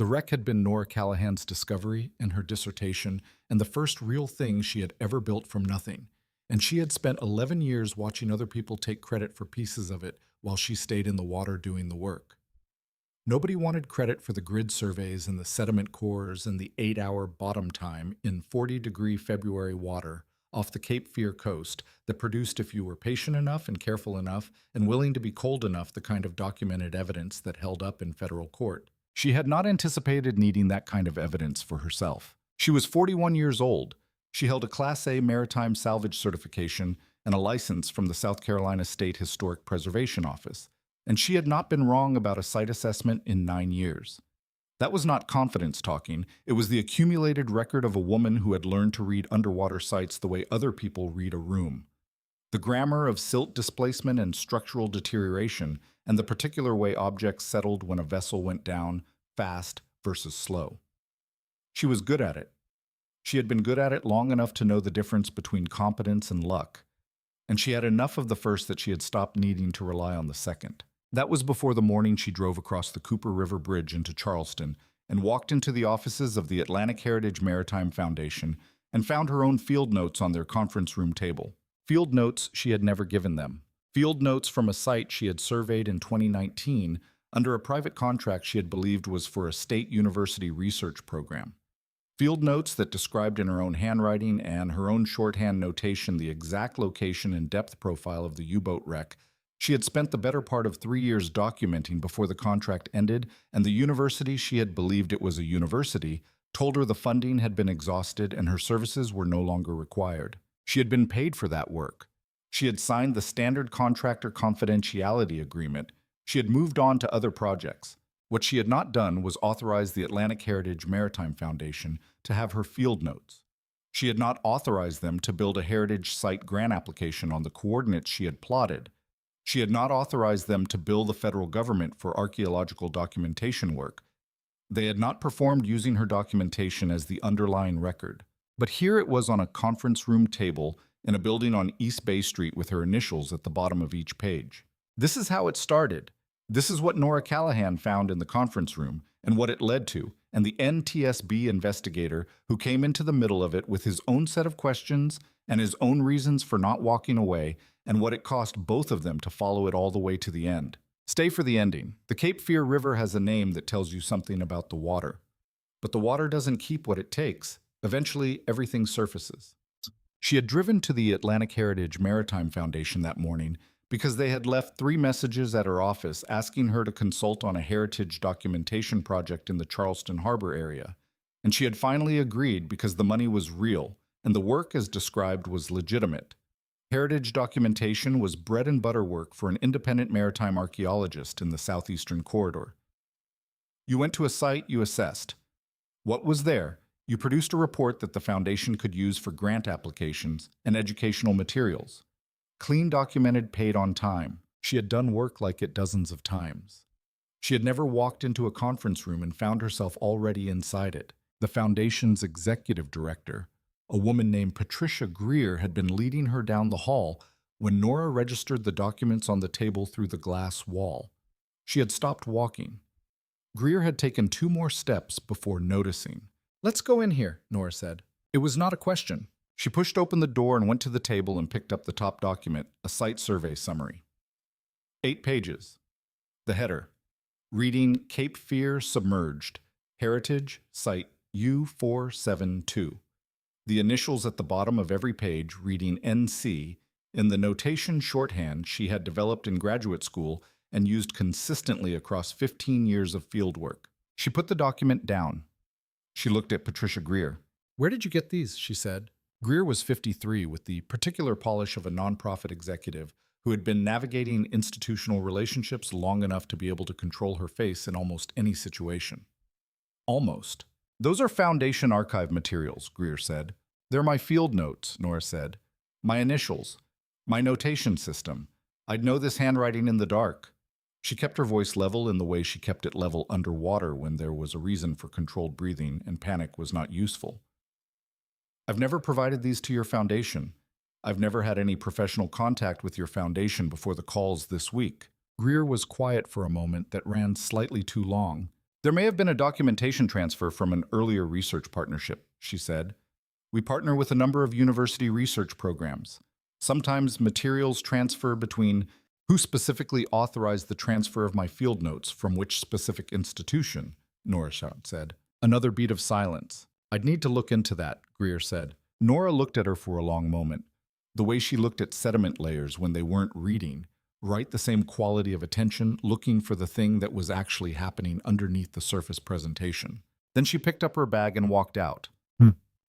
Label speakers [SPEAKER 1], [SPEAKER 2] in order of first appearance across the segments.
[SPEAKER 1] The wreck had been Nora Callahan's discovery and her dissertation, and the first real thing she had ever built from nothing. And she had spent 11 years watching other people take credit for pieces of it while she stayed in the water doing the work. Nobody wanted credit for the grid surveys and the sediment cores and the 8-hour bottom time in 40-degree February water off the Cape Fear coast that produced, if you were patient enough and careful enough and willing to be cold enough, the kind of documented evidence that held up in federal court. She had not anticipated needing that kind of evidence for herself. She was 41 years old. She held a Class A maritime salvage certification and a license from the South Carolina State Historic Preservation Office, and she had not been wrong about a site assessment in 9 years. That was not confidence talking. It was the accumulated record of a woman who had learned to read underwater sites the way other people read a room. The grammar of silt displacement and structural deterioration, and the particular way objects settled when a vessel went down, fast versus slow. She was good at it. She had been good at it long enough to know the difference between competence and luck, and she had enough of the first that she had stopped needing to rely on the second. That was before the morning she drove across the Cooper River Bridge into Charleston and walked into the offices of the Atlantic Heritage Maritime Foundation and found her own field notes on their conference room table. Field notes she had never given them. Field notes from a site she had surveyed in 2019 under a private contract she had believed was for a state university research program. Field notes that described in her own handwriting and her own shorthand notation the exact location and depth profile of the U-boat wreck she had spent the better part of 3 years documenting before the contract ended, and the university she had believed it was a university told her the funding had been exhausted and her services were no longer required. She had been paid for that work. She had signed the standard contractor confidentiality agreement. She had moved on to other projects. What she had not done was authorize the Atlantic Heritage Maritime Foundation to have her field notes. She had not authorized them to build a heritage site grant application on the coordinates she had plotted. She had not authorized them to bill the federal government for archaeological documentation work. They had not performed using her documentation as the underlying record. But here it was on a conference room table in a building on East Bay Street with her initials at the bottom of each page. This is how it started. This is what Nora Callahan found in the conference room and what it led to, and the NTSB investigator who came into the middle of it with his own set of questions and his own reasons for not walking away, and what it cost both of them to follow it all the way to the end. Stay for the ending. The Cape Fear River has a name that tells you something about the water. But the water doesn't keep what it takes. Eventually, everything surfaces. She had driven to the Atlantic Heritage Maritime Foundation that morning because they had left 3 messages at her office asking her to consult on a heritage documentation project in the Charleston Harbor area. And she had finally agreed because the money was real, and the work as described was legitimate. Heritage documentation was bread and butter work for an independent maritime archaeologist in the southeastern corridor. You went to a site, you assessed. What was there? You produced a report that the foundation could use for grant applications and educational materials. Clean, documented, paid on time. She had done work like it dozens of times. She had never walked into a conference room and found herself already inside it. The foundation's executive director, a woman named Patricia Greer, had been leading her down the hall when Nora registered the documents on the table through the glass wall. She had stopped walking. Greer had taken 2 more steps before noticing. "Let's go in here," Nora said. It was not a question. She pushed open the door and went to the table and picked up the top document, a site survey summary. 8 pages. The header, reading Cape Fear Submerged, Heritage Site U472. The initials at the bottom of every page reading NC in the notation shorthand she had developed in graduate school and used consistently across 15 years of fieldwork. She put the document down. She looked at Patricia Greer. "Where did you get these?" she said. Greer was 53 with the particular polish of a nonprofit executive who had been navigating institutional relationships long enough to be able to control her face in almost any situation. Almost. "Those are Foundation archive materials," Greer said. "They're my field notes," Nora said. "My initials. My notation system. I'd know this handwriting in the dark." She kept her voice level in the way she kept it level underwater when there was a reason for controlled breathing and panic was not useful. "I've never provided these to your foundation. I've never had any professional contact with your foundation before the calls this week." Greer was quiet for a moment that ran slightly too long. There may have been a documentation transfer from an earlier research partnership, she said. We partner with a number of university research programs. Sometimes materials transfer between who specifically authorized the transfer of my field notes from which specific institution, Nora said. Another beat of silence. I'd need to look into that, Greer said. Nora looked at her for a long moment. The way she looked at sediment layers when they weren't reading, right, the same quality of attention, looking for the thing that was actually happening underneath the surface presentation. Then she picked up her bag and walked out.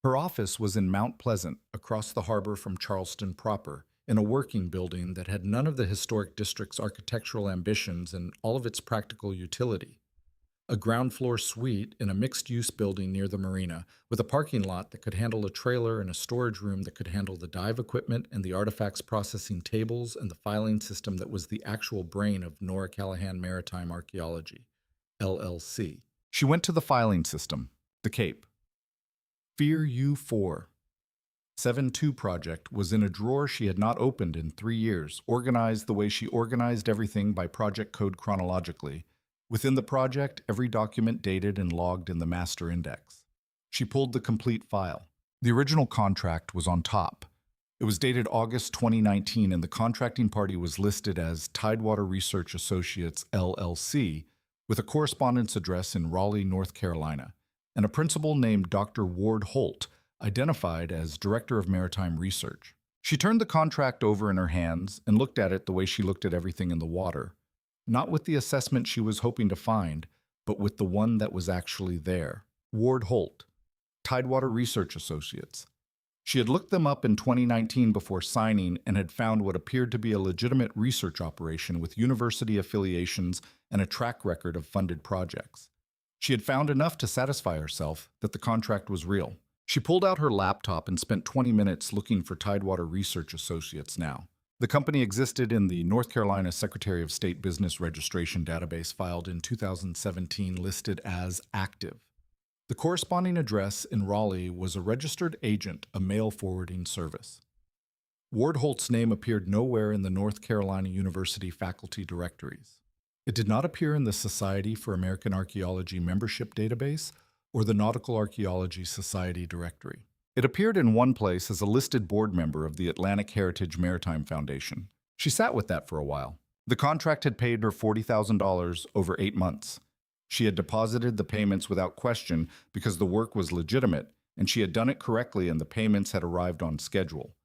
[SPEAKER 1] Her office was in Mount Pleasant, across the harbor from Charleston proper, in a working building that had none of the historic district's architectural ambitions and all of its practical utility. A ground-floor suite in a mixed-use building near the marina, with a parking lot that could handle a trailer and a storage room that could handle the dive equipment and the artifacts processing tables and the filing system that was the actual brain of Nora Callahan Maritime Archaeology, LLC. She went to the filing system, the Cape. Fear U4. 7-2 project was in a drawer she had not opened in 3 years, organized the way she organized everything by project code chronologically. Within the project, every document dated and logged in the master index. She pulled the complete file. The original contract was on top. It was dated August 2019, and the contracting party was listed as Tidewater Research Associates, LLC, with a correspondence address in Raleigh, North Carolina, and a principal named Dr. Ward Holt, identified as Director of Maritime Research. She turned the contract over in her hands and looked at it the way she looked at everything in the water. Not with the assessment she was hoping to find, but with the one that was actually there. Ward Holt, Tidewater Research Associates. She had looked them up in 2019 before signing and had found what appeared to be a legitimate research operation with university affiliations and a track record of funded projects. She had found enough to satisfy herself that the contract was real. She pulled out her laptop and spent 20 minutes looking for Tidewater Research Associates now. The company existed in the North Carolina Secretary of State Business Registration database filed in 2017 listed as active. The corresponding address in Raleigh was a registered agent, a mail forwarding service. Ward Holt's name appeared nowhere in the North Carolina University faculty directories. It did not appear in the Society for American Archaeology membership database or the Nautical Archaeology Society directory. It appeared in one place as a listed board member of the Atlantic Heritage Maritime Foundation. She sat with that for a while. The contract had paid her $40,000 over 8 months. She had deposited the payments without question because the work was legitimate, and she had done it correctly and the payments had arrived on schedule.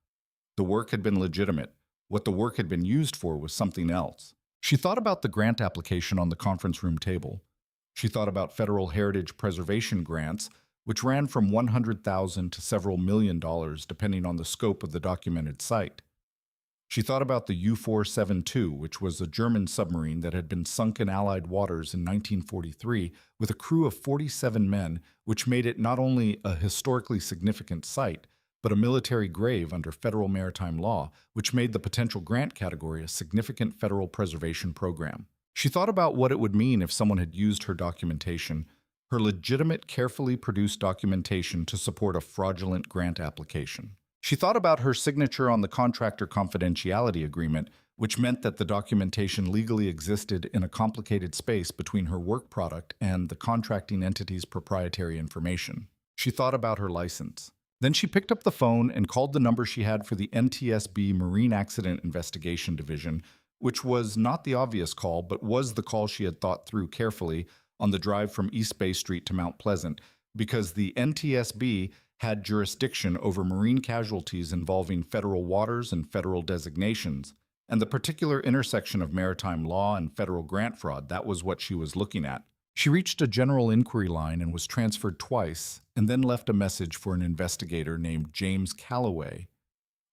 [SPEAKER 1] The work had been legitimate. What the work had been used for was something else. She thought about the grant application on the conference room table. She thought about federal heritage preservation grants, which ran from $100,000 to several $1 million depending on the scope of the documented site. She thought about the U-472, which was a German submarine that had been sunk in Allied waters in 1943 with a crew of 47 men, which made it not only a historically significant site, but a military grave under federal maritime law, which made the potential grant category a significant federal preservation program. She thought about what it would mean if someone had used her documentation, her legitimate, carefully produced documentation, to support a fraudulent grant application. She thought about her signature on the contractor confidentiality agreement, which meant that the documentation legally existed in a complicated space between her work product and the contracting entity's proprietary information. She thought about her license. Then she picked up the phone and called the number she had for the NTSB Marine Accident Investigation Division, which was not the obvious call, but was the call she had thought through carefully on the drive from East Bay Street to Mount Pleasant, because the NTSB had jurisdiction over marine casualties involving federal waters and federal designations, and the particular intersection of maritime law and federal grant fraud. That was what she was looking at. She reached a general inquiry line and was transferred twice, and then left a message for an investigator named James Calloway,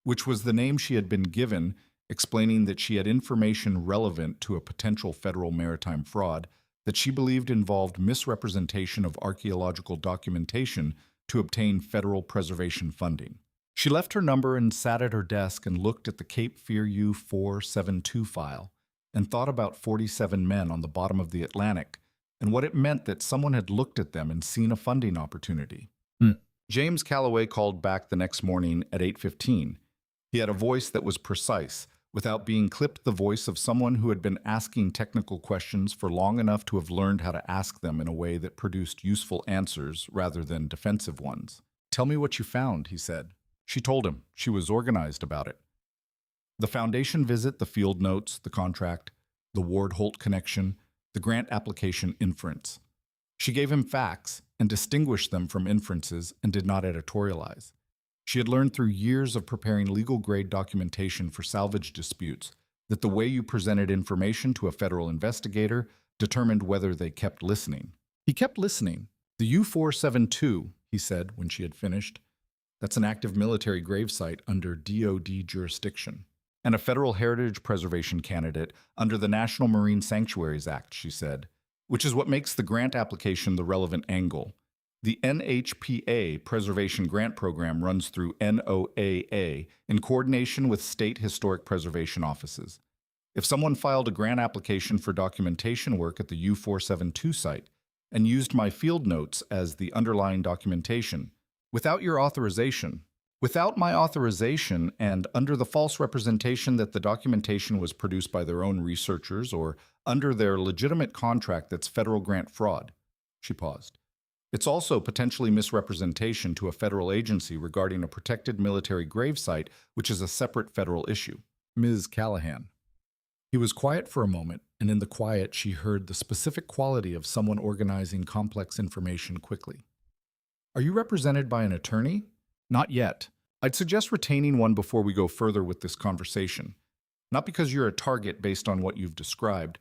[SPEAKER 1] which was the name she had been given, explaining that she had information relevant to a potential federal maritime fraud that she believed involved misrepresentation of archaeological documentation to obtain federal preservation funding. She left her number and sat at her desk and looked at the Cape Fear U-472 file and thought about 47 men on the bottom of the Atlantic and what it meant that someone had looked at them and seen a funding opportunity. James Calloway called back the next morning at 8:15. He had a voice that was precise, without being clipped the voice of someone who had been asking technical questions for long enough to have learned how to ask them in a way that produced useful answers rather than defensive ones. "Tell me what you found," he said. She told him. She was organized about it. The foundation visit, the field notes, the contract, the Ward-Holt connection, the grant application inference. She gave him facts and distinguished them from inferences and did not editorialize. She had learned through years of preparing legal-grade documentation for salvage disputes that the way you presented information to a federal investigator determined whether they kept listening. He kept listening. "The U-472, he said when she had finished. "That's an active military gravesite under DoD jurisdiction. And a federal heritage preservation candidate under the National Marine Sanctuaries Act," she said, "which is what makes the grant application the relevant angle. The NHPA Preservation Grant Program runs through NOAA in coordination with state historic preservation offices. If someone filed a grant application for documentation work at the U-472 site and used my field notes as the underlying documentation, without your authorization, without my authorization and under the false representation that the documentation was produced by their own researchers or under their legitimate contract that's federal grant fraud," she paused. "It's also potentially misrepresentation to a federal agency regarding a protected military gravesite, which is a separate federal issue." "Ms. Callahan." He was quiet for a moment, and in the quiet she heard the specific quality of someone organizing complex information quickly. "Are you represented by an attorney?" "Not yet. I'd suggest retaining one before we go further with this conversation. Not because you're a target based on what you've described.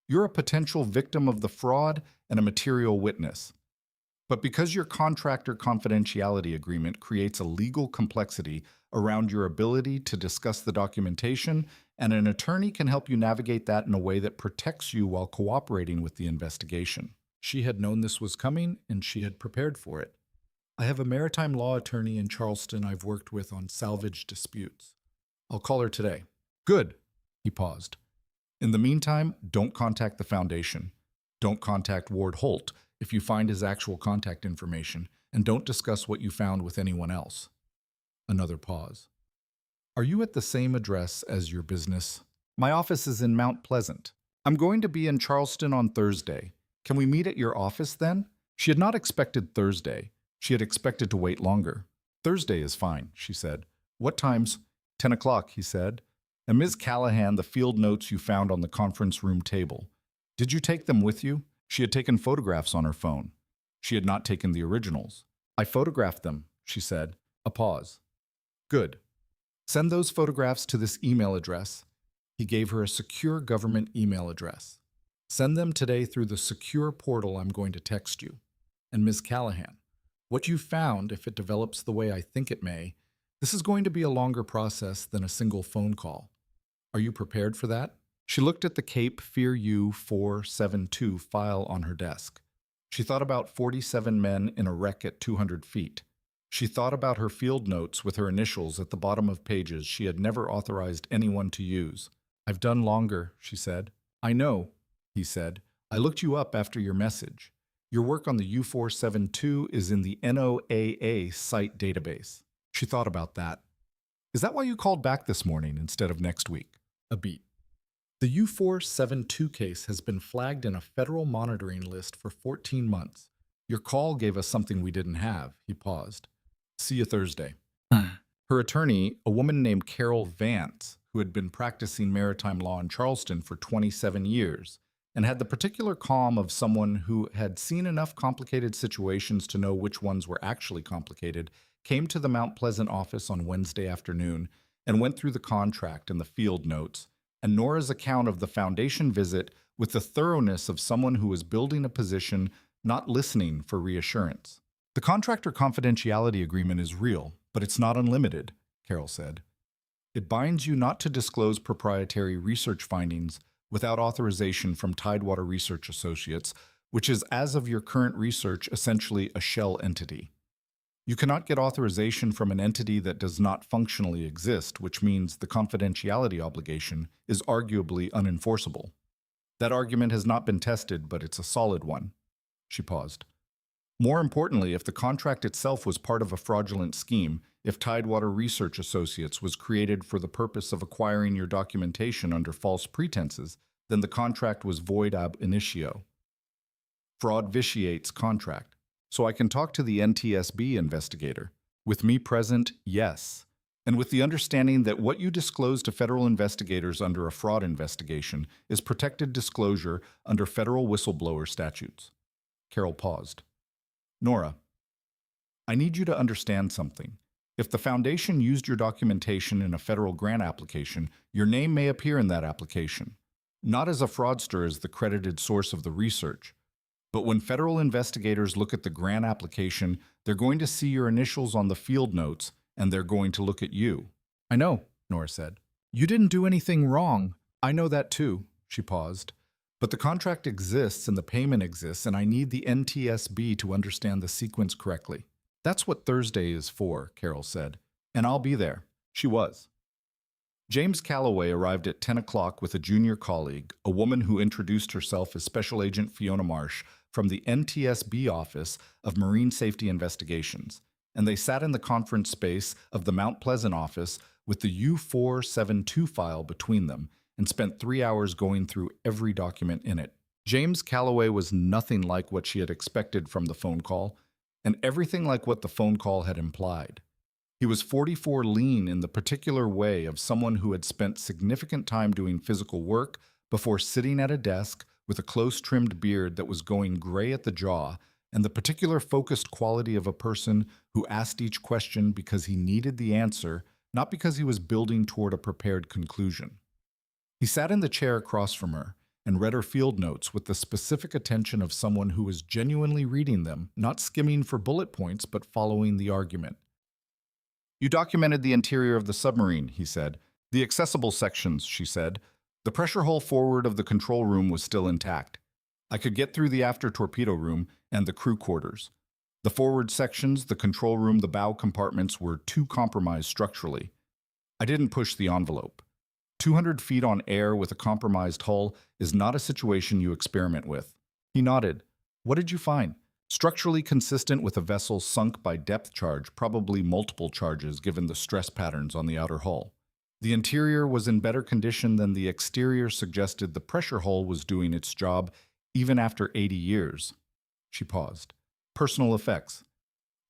[SPEAKER 1] You're a potential victim of the fraud and a material witness. But because your contractor confidentiality agreement creates a legal complexity around your ability to discuss the documentation, and an attorney can help you navigate that in a way that protects you while cooperating with the investigation." She had known this was coming, and she had prepared for it. "I have a maritime law attorney in Charleston I've worked with on salvage disputes. I'll call her today." "Good." He paused. "In the meantime, don't contact the foundation. Don't contact Ward-Holt if you find his actual contact information, and don't discuss what you found with anyone else." Another pause. "Are you at the same address as your business?" "My office is in Mount Pleasant. I'm going to be in Charleston on Thursday. Can we meet at your office then?" She had not expected Thursday. She had expected to wait longer. "Thursday is fine," she said. "What times?" 10 o'clock, he said. "And Ms. Callahan, the field notes you found on the conference room table. Did you take them with you?" She had taken photographs on her phone. She had not taken the originals. "I photographed them," she said. A pause. "Good. Send those photographs to this email address." He gave her a secure government email address. "Send them today through the secure portal I'm going to text you. And Ms. Callahan, what you found, if it develops the way I think it may, this is going to be a longer process than a single phone call. Are you prepared for that?" She looked at the Cape Fear U-472 file on her desk. She thought about 47 men in a wreck at 200 feet. She thought about her field notes with her initials at the bottom of pages she had never authorized anyone to use. "I've done longer," she said. "I know," he said. "I looked you up after your message. Your work on the U-472 is in the NOAA site database." She thought about that. "Is that why you called back this morning instead of next week?" A beat. "The U-472 case has been flagged in a federal monitoring list for 14 months. Your call gave us something we didn't have." He paused. "See you Thursday." Her attorney, a woman named Carol Vance, who had been practicing maritime law in Charleston for 27 years, and had the particular calm of someone who had seen enough complicated situations to know which ones were actually complicated, came to the Mount Pleasant office on Wednesday afternoon and went through the contract and the field notes, and Nora's account of the foundation visit with the thoroughness of someone who was building a position, not listening for reassurance. "The contractor confidentiality agreement is real, but it's not unlimited," Carol said. "It binds you not to disclose proprietary research findings without authorization from Tidewater Research Associates, which is, as of your current research, essentially a shell entity. You cannot get authorization from an entity that does not functionally exist, which means the confidentiality obligation is arguably unenforceable. That argument has not been tested, but it's a solid one." She paused. "More importantly, if the contract itself was part of a fraudulent scheme, If Tidewater Research Associates was created for the purpose of acquiring your documentation under false pretenses, then the contract was void ab initio. Fraud vitiates contract. So I can talk to the NTSB investigator. With me present, yes. And with the understanding that what you disclose to federal investigators under a fraud investigation is protected disclosure under federal whistleblower statutes. Carol paused. Nora, I need you to understand something. If the foundation used your documentation in a federal grant application, your name may appear in that application, not as a fraudster as the credited source of the research. But when federal investigators look at the grant application, they're going to see your initials on the field notes, and they're going to look at you. I know, Nora said. You didn't do anything wrong. I know that too. She paused. But the contract exists and the payment exists, and I need the NTSB to understand the sequence correctly. That's what Thursday is for, Carol said. And I'll be there. She was. James Calloway arrived at 10 o'clock with a junior colleague, a woman who introduced herself as Special Agent Fiona Marsh from the NTSB Office of Marine Safety Investigations, and they sat in the conference space of the Mount Pleasant office with the U472 file between them and spent 3 hours going through every document in it. James Calloway was nothing like what she had expected from the phone call, and everything like what the phone call had implied. He was 44 lean in the particular way of someone who had spent significant time doing physical work before sitting at a desk with a close-trimmed beard that was going gray at the jaw, and the particular focused quality of a person who asked each question because he needed the answer, not because he was building toward a prepared conclusion. He sat in the chair across from her and read her field notes with the specific attention of someone who was genuinely reading them, not skimming for bullet points but following the argument. You documented the interior of the submarine, he said. The accessible sections, she said. The pressure hull forward of the control room was still intact. I could get through the after torpedo room and the crew quarters. The forward sections, the control room, the bow compartments were too compromised structurally. I didn't push the envelope. 200 feet on air with a compromised hull is not a situation you experiment with. He nodded. What did you find? Structurally consistent with a vessel sunk by depth charge, probably multiple charges given the stress patterns on the outer hull. The interior was in better condition than the exterior suggested. The pressure hull was doing its job even after 80 years. She paused. Personal effects.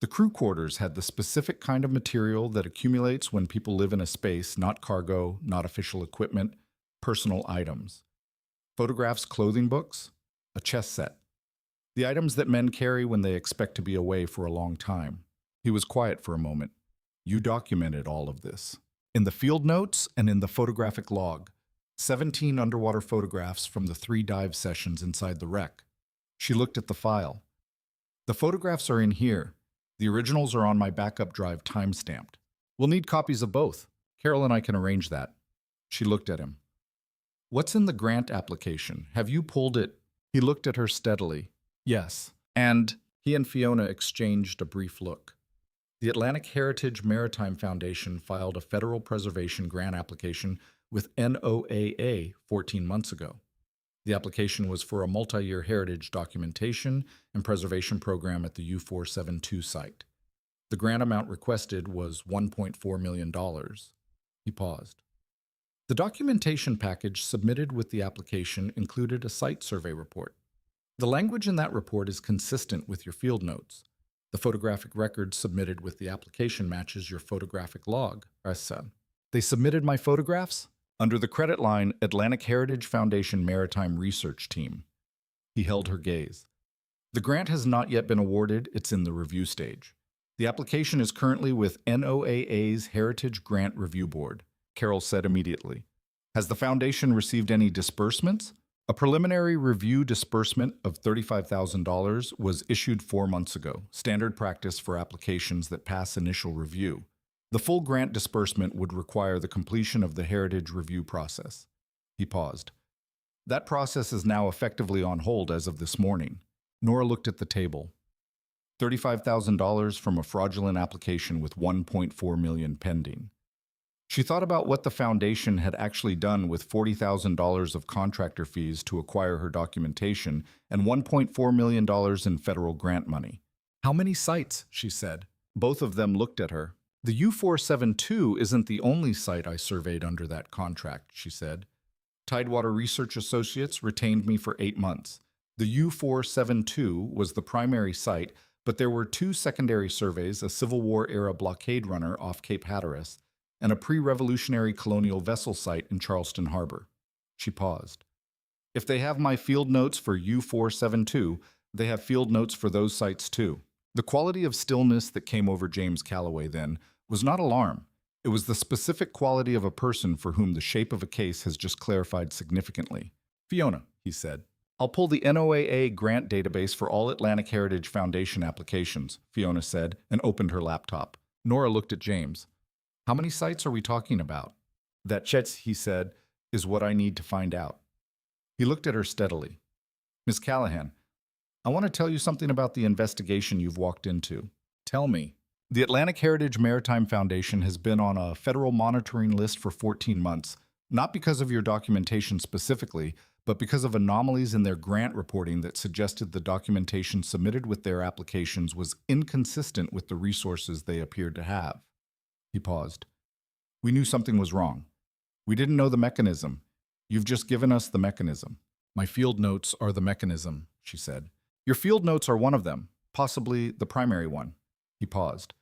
[SPEAKER 1] The crew quarters had the specific kind of material that accumulates when people live in a space, not cargo, not official equipment, personal items. Photographs, clothing books, a chess set. The items that men carry when they expect to be away for a long time. He was quiet for a moment. You documented all of this. In the field notes and in the photographic log. 17 underwater photographs from the 3 dive sessions inside the wreck. She looked at the file. The photographs are in here. The originals are on my backup drive time-stamped. We'll need copies of both. Carol and I can arrange that. She looked at him. What's in the grant application? Have you pulled it? He looked at her steadily. Yes. And he and Fiona exchanged a brief look. The Atlantic Heritage Maritime Foundation filed a federal preservation grant application with NOAA 14 months ago. The application was for a multi-year heritage documentation and preservation program at the U472 site. The grant amount requested was $1.4 million. He paused. The documentation package submitted with the application included a site survey report. The language in that report is consistent with your field notes. The photographic record submitted with the application matches your photographic log, I said. They submitted my photographs? Under the credit line, Atlantic Heritage Foundation Maritime Research Team. He held her gaze. The grant has not yet been awarded, it's in the review stage. The application is currently with NOAA's Heritage Grant Review Board, Carol said immediately. Has the foundation received any disbursements? A preliminary review disbursement of $35,000 was issued 4 months ago, standard practice for applications that pass initial review. The full grant disbursement would require the completion of the heritage review process. He paused. That process is now effectively on hold as of this morning. Nora looked at the table. $35,000 from a fraudulent application with $1.4 million pending. She thought about what the foundation had actually done with $40,000 of contractor fees to acquire her documentation and $1.4 million in federal grant money. How many sites? She said. Both of them looked at her. The U-472 isn't the only site I surveyed under that contract, she said. Tidewater Research Associates retained me for 8 months. The U-472 was the primary site, but there were 2 secondary surveys, a Civil War-era blockade runner off Cape Hatteras and a pre-revolutionary colonial vessel site in Charleston Harbor. She paused. If they have my field notes for U-472, they have field notes for those sites too. The quality of stillness that came over James Calloway then was not alarm. It was the specific quality of a person for whom the shape of a case has just clarified significantly. Fiona, he said. I'll pull the NOAA grant database for all Atlantic Heritage Foundation applications, Fiona said, and opened her laptop. Nora looked at James. How many sites are we talking about? That, Chet, he said, is what I need to find out. He looked at her steadily. Miss Callahan, I want to tell you something about the investigation you've walked into. Tell me. The Atlantic Heritage Maritime Foundation has been on a federal monitoring list for 14 months, not because of your documentation specifically, but because of anomalies in their grant reporting that suggested the documentation submitted with their applications was inconsistent with the resources they appeared to have. He paused. We knew something was wrong. We didn't know the mechanism. You've just given us the mechanism. My field notes are the mechanism, she said. Your field notes are one of them, possibly the primary one. He paused.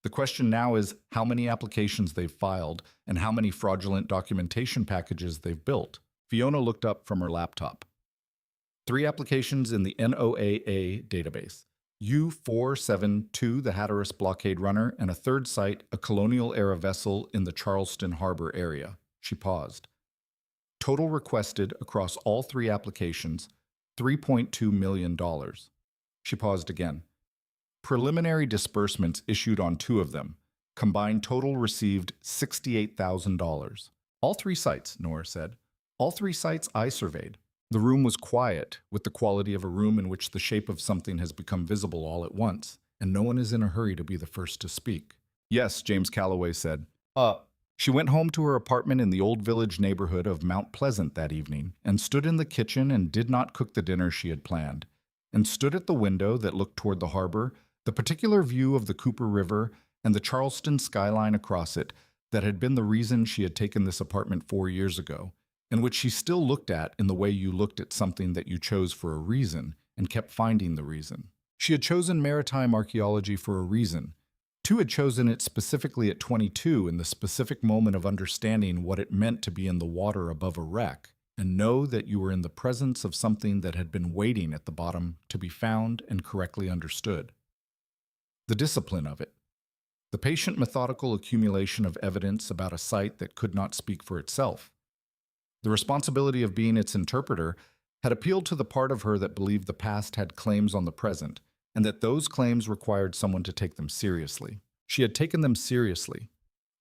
[SPEAKER 1] The question now is how many applications they've filed and how many fraudulent documentation packages they've built. Fiona looked up from her laptop. 3 applications in the NOAA database. U-472, the Hatteras blockade runner, and a 3rd site, a colonial-era vessel in the Charleston Harbor area. She paused. Total requested across all 3 applications, $3.2 million. She paused again. Preliminary disbursements issued on 2 of them. Combined total received $68,000. All 3 sites, Nora said. All 3 sites I surveyed. The room was quiet, with the quality of a room in which the shape of something has become visible all at once, and no one is in a hurry to be the first to speak. Yes, James Calloway said. She went home to her apartment in the Old Village neighborhood of Mount Pleasant that evening, and stood in the kitchen and did not cook the dinner she had planned, and stood at the window that looked toward the harbor, the particular view of the Cooper River and the Charleston skyline across it that had been the reason she had taken this apartment 4 years ago, and which she still looked at in the way you looked at something that you chose for a reason and kept finding the reason. She had chosen maritime archaeology for a reason. 2 had chosen it specifically at 22 in the specific moment of understanding what it meant to be in the water above a wreck and know that you were in the presence of something that had been waiting at the bottom to be found and correctly understood. The discipline of it. The patient methodical accumulation of evidence about a site that could not speak for itself. The responsibility of being its interpreter had appealed to the part of her that believed the past had claims on the present, and that those claims required someone to take them seriously. She had taken them seriously.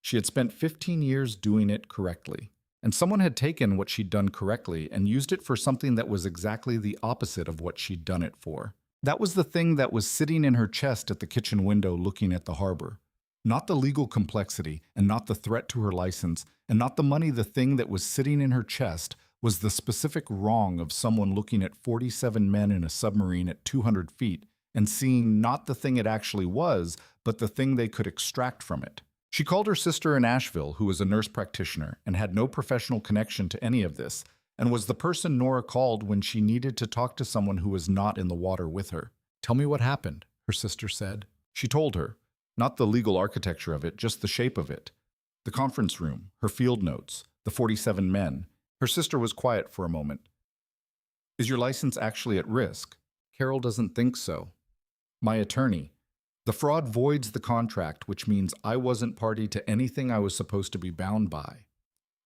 [SPEAKER 1] She had spent 15 years doing it correctly, and someone had taken what she'd done correctly and used it for something that was exactly the opposite of what she'd done it for. That was the thing that was sitting in her chest at the kitchen window looking at the harbor. Not the legal complexity, and not the threat to her license, and not the money. The thing that was sitting in her chest was the specific wrong of someone looking at 47 men in a submarine at 200 feet and seeing not the thing it actually was, but the thing they could extract from it. She called her sister in Asheville, who was a nurse practitioner and had no professional connection to any of this, and was the person Nora called when she needed to talk to someone who was not in the water with her. Tell me what happened, her sister said. She told her. Not the legal architecture of it, just the shape of it. The conference room, her field notes, the 47 men. Her sister was quiet for a moment. Is your license actually at risk? Carol doesn't think so. My attorney. The fraud voids the contract, which means I wasn't party to anything I was supposed to be bound by.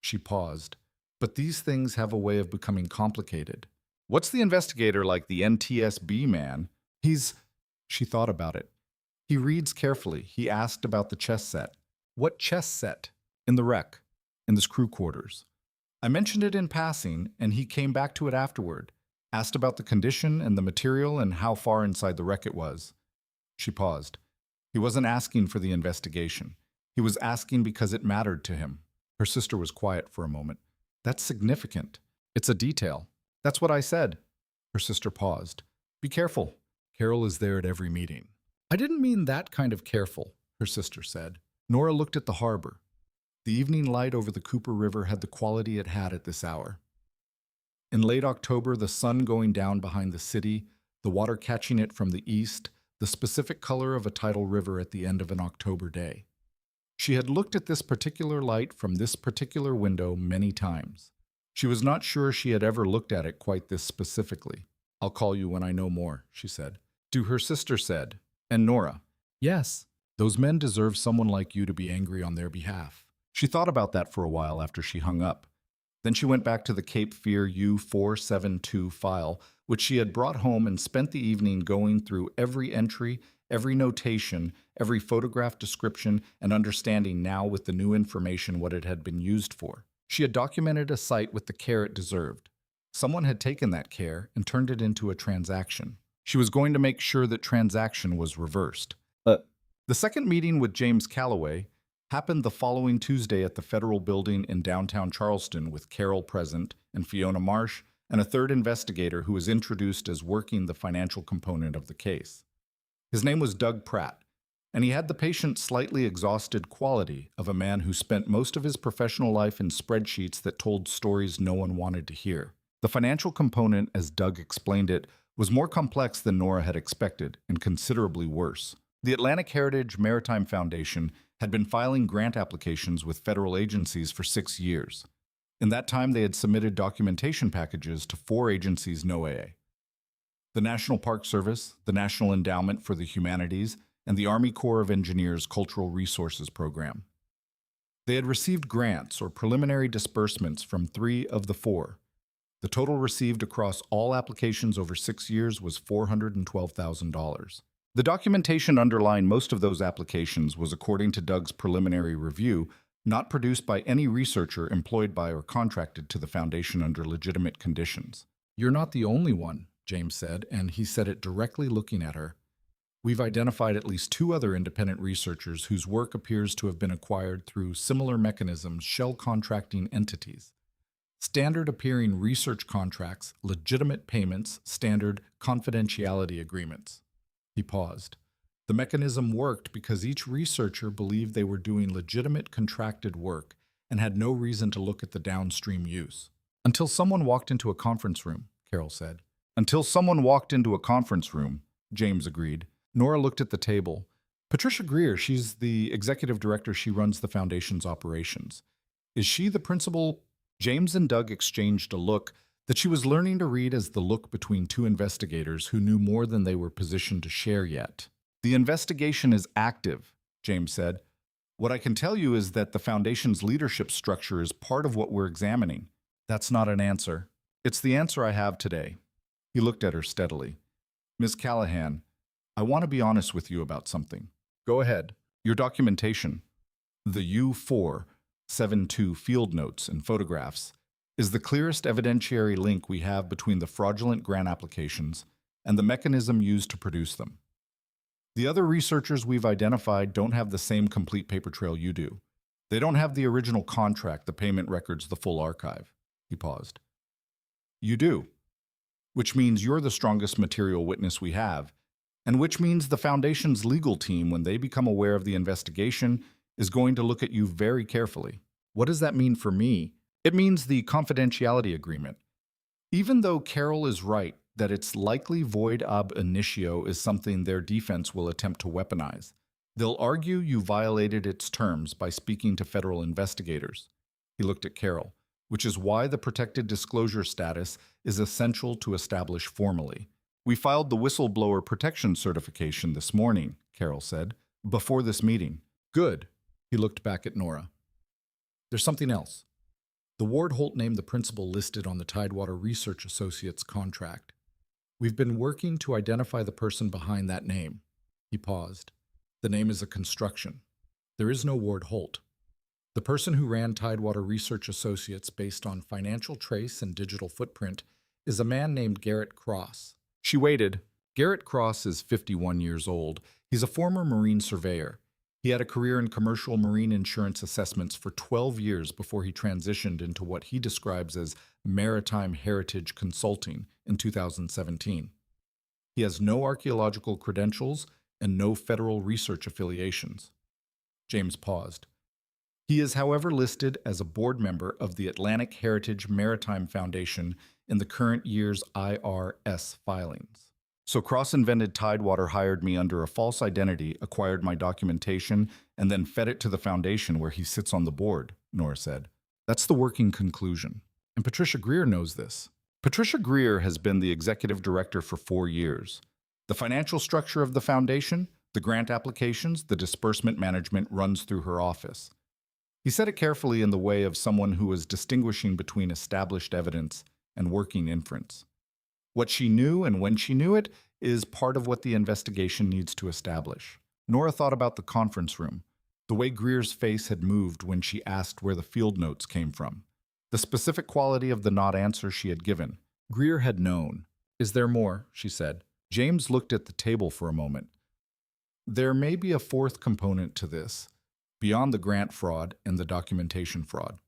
[SPEAKER 1] She paused. But these things have a way of becoming complicated. What's the investigator like the NTSB man? She thought about it. He reads carefully. He asked about the chess set. What chess set? In the wreck. In this crew quarters. I mentioned it in passing, and he came back to it afterward. Asked about the condition and the material and how far inside the wreck it was. She paused. He wasn't asking for the investigation. He was asking because it mattered to him. Her sister was quiet for a moment. That's significant. It's a detail. That's what I said. Her sister paused. Be careful. Carol is there at every meeting. I didn't mean that kind of careful, her sister said. Nora looked at the harbor. The evening light over the Cooper River had the quality it had at this hour. In late October, the sun going down behind the city, the water catching it from the east, the specific color of a tidal river at the end of an October day. She had looked at this particular light from this particular window many times. She was not sure she had ever looked at it quite this specifically. "I'll call you when I know more," she said. To her sister said, "And Nora." "Yes. Those men deserve someone like you to be angry on their behalf." She thought about that for a while after she hung up. Then she went back to the Cape Fear U472 file, which she had brought home, and spent the evening going through every entry, every notation, every photograph description, and understanding now with the new information what it had been used for. She had documented a site with the care it deserved. Someone had taken that care and turned it into a transaction. She was going to make sure that transaction was reversed. The second meeting with James Calloway happened the following Tuesday at the Federal Building in downtown Charleston, with Carol present and Fiona Marsh and a third investigator who was introduced as working the financial component of the case. His name was Doug Pratt, and he had the patient, slightly exhausted quality of a man who spent most of his professional life in spreadsheets that told stories no one wanted to hear. The financial component, as Doug explained it, was more complex than Nora had expected, and considerably worse. The Atlantic Heritage Maritime Foundation had been filing grant applications with federal agencies for 6 years. In that time, they had submitted documentation packages to 4 agencies NOAA: the National Park Service, the National Endowment for the Humanities, and the Army Corps of Engineers Cultural Resources Program. They had received grants or preliminary disbursements from 3 of the 4. The total received across all applications over 6 years was $412,000. The documentation underlying most of those applications was, according to Doug's preliminary review, not produced by any researcher employed by or contracted to the foundation under legitimate conditions. "You're not the only one," James said, and he said it directly looking at her. "We've identified at least 2 other independent researchers whose work appears to have been acquired through similar mechanisms, shell contracting entities. Standard appearing research contracts, legitimate payments, standard confidentiality agreements." He paused. The mechanism worked because each researcher believed they were doing legitimate contracted work and had no reason to look at the downstream use. "Until someone walked into a conference room," Carol said. "Until someone walked into a conference room," James agreed. Nora looked at the table. "Patricia Greer, she's the executive director. She runs the foundation's operations. Is she the principal?" James and Doug exchanged a look that she was learning to read as the look between 2 investigators who knew more than they were positioned to share yet. "The investigation is active," James said. "What I can tell you is that the foundation's leadership structure is part of what we're examining." "That's not an answer." "It's the answer I have today." He looked at her steadily. "Ms. Callahan, I want to be honest with you about something." "Go ahead." "Your documentation, the U472 field notes and photographs, is the clearest evidentiary link we have between the fraudulent grant applications and the mechanism used to produce them. The other researchers we've identified don't have the same complete paper trail you do. They don't have the original contract, the payment records, the full archive." He paused. "You do, which means you're the strongest material witness we have, and which means the foundation's legal team, when they become aware of the investigation, is going to look at you very carefully." "What does that mean for me?" "It means the confidentiality agreement. Even though Carol is right that it's likely void ab initio is something their defense will attempt to weaponize, they'll argue you violated its terms by speaking to federal investigators." He looked at Carol. "Which is why the protected disclosure status is essential to establish formally. We filed the whistleblower protection certification this morning," Carol said, "before this meeting." "Good." He looked back at Nora. "There's something else." The Ward Holt named the principal listed on the Tidewater Research Associates contract. "We've been working to identify the person behind that name." He paused. "The name is a construction. There is no Ward Holt. The person who ran Tidewater Research Associates, based on financial trace and digital footprint, is a man named Garrett Cross." She waited. Garrett Cross is 51 years old. He's a former Marine surveyor. He had a career in commercial marine insurance assessments for 12 years before he transitioned into what he describes as maritime heritage consulting in 2017. He has no archaeological credentials and no federal research affiliations. James paused. He is, however, listed as a board member of the Atlantic Heritage Maritime Foundation in the current year's IRS filings. So Cross-invented Tidewater hired me under a false identity, acquired my documentation, and then fed it to the foundation where he sits on the board, Nora said. That's the working conclusion. And Patricia Greer knows this. Patricia Greer has been the executive director for 4 years. The financial structure of the foundation, the grant applications, the disbursement management runs through her office. He said it carefully in the way of someone who was distinguishing between established evidence and working inference. What she knew and when she knew it is part of what the investigation needs to establish. Nora thought about the conference room, the way Greer's face had moved when she asked where the field notes came from, the specific quality of the not answer she had given. Greer had known. Is there more? She said. James looked at the table for a moment. There may be a fourth component to this, beyond the grant fraud and the documentation fraud.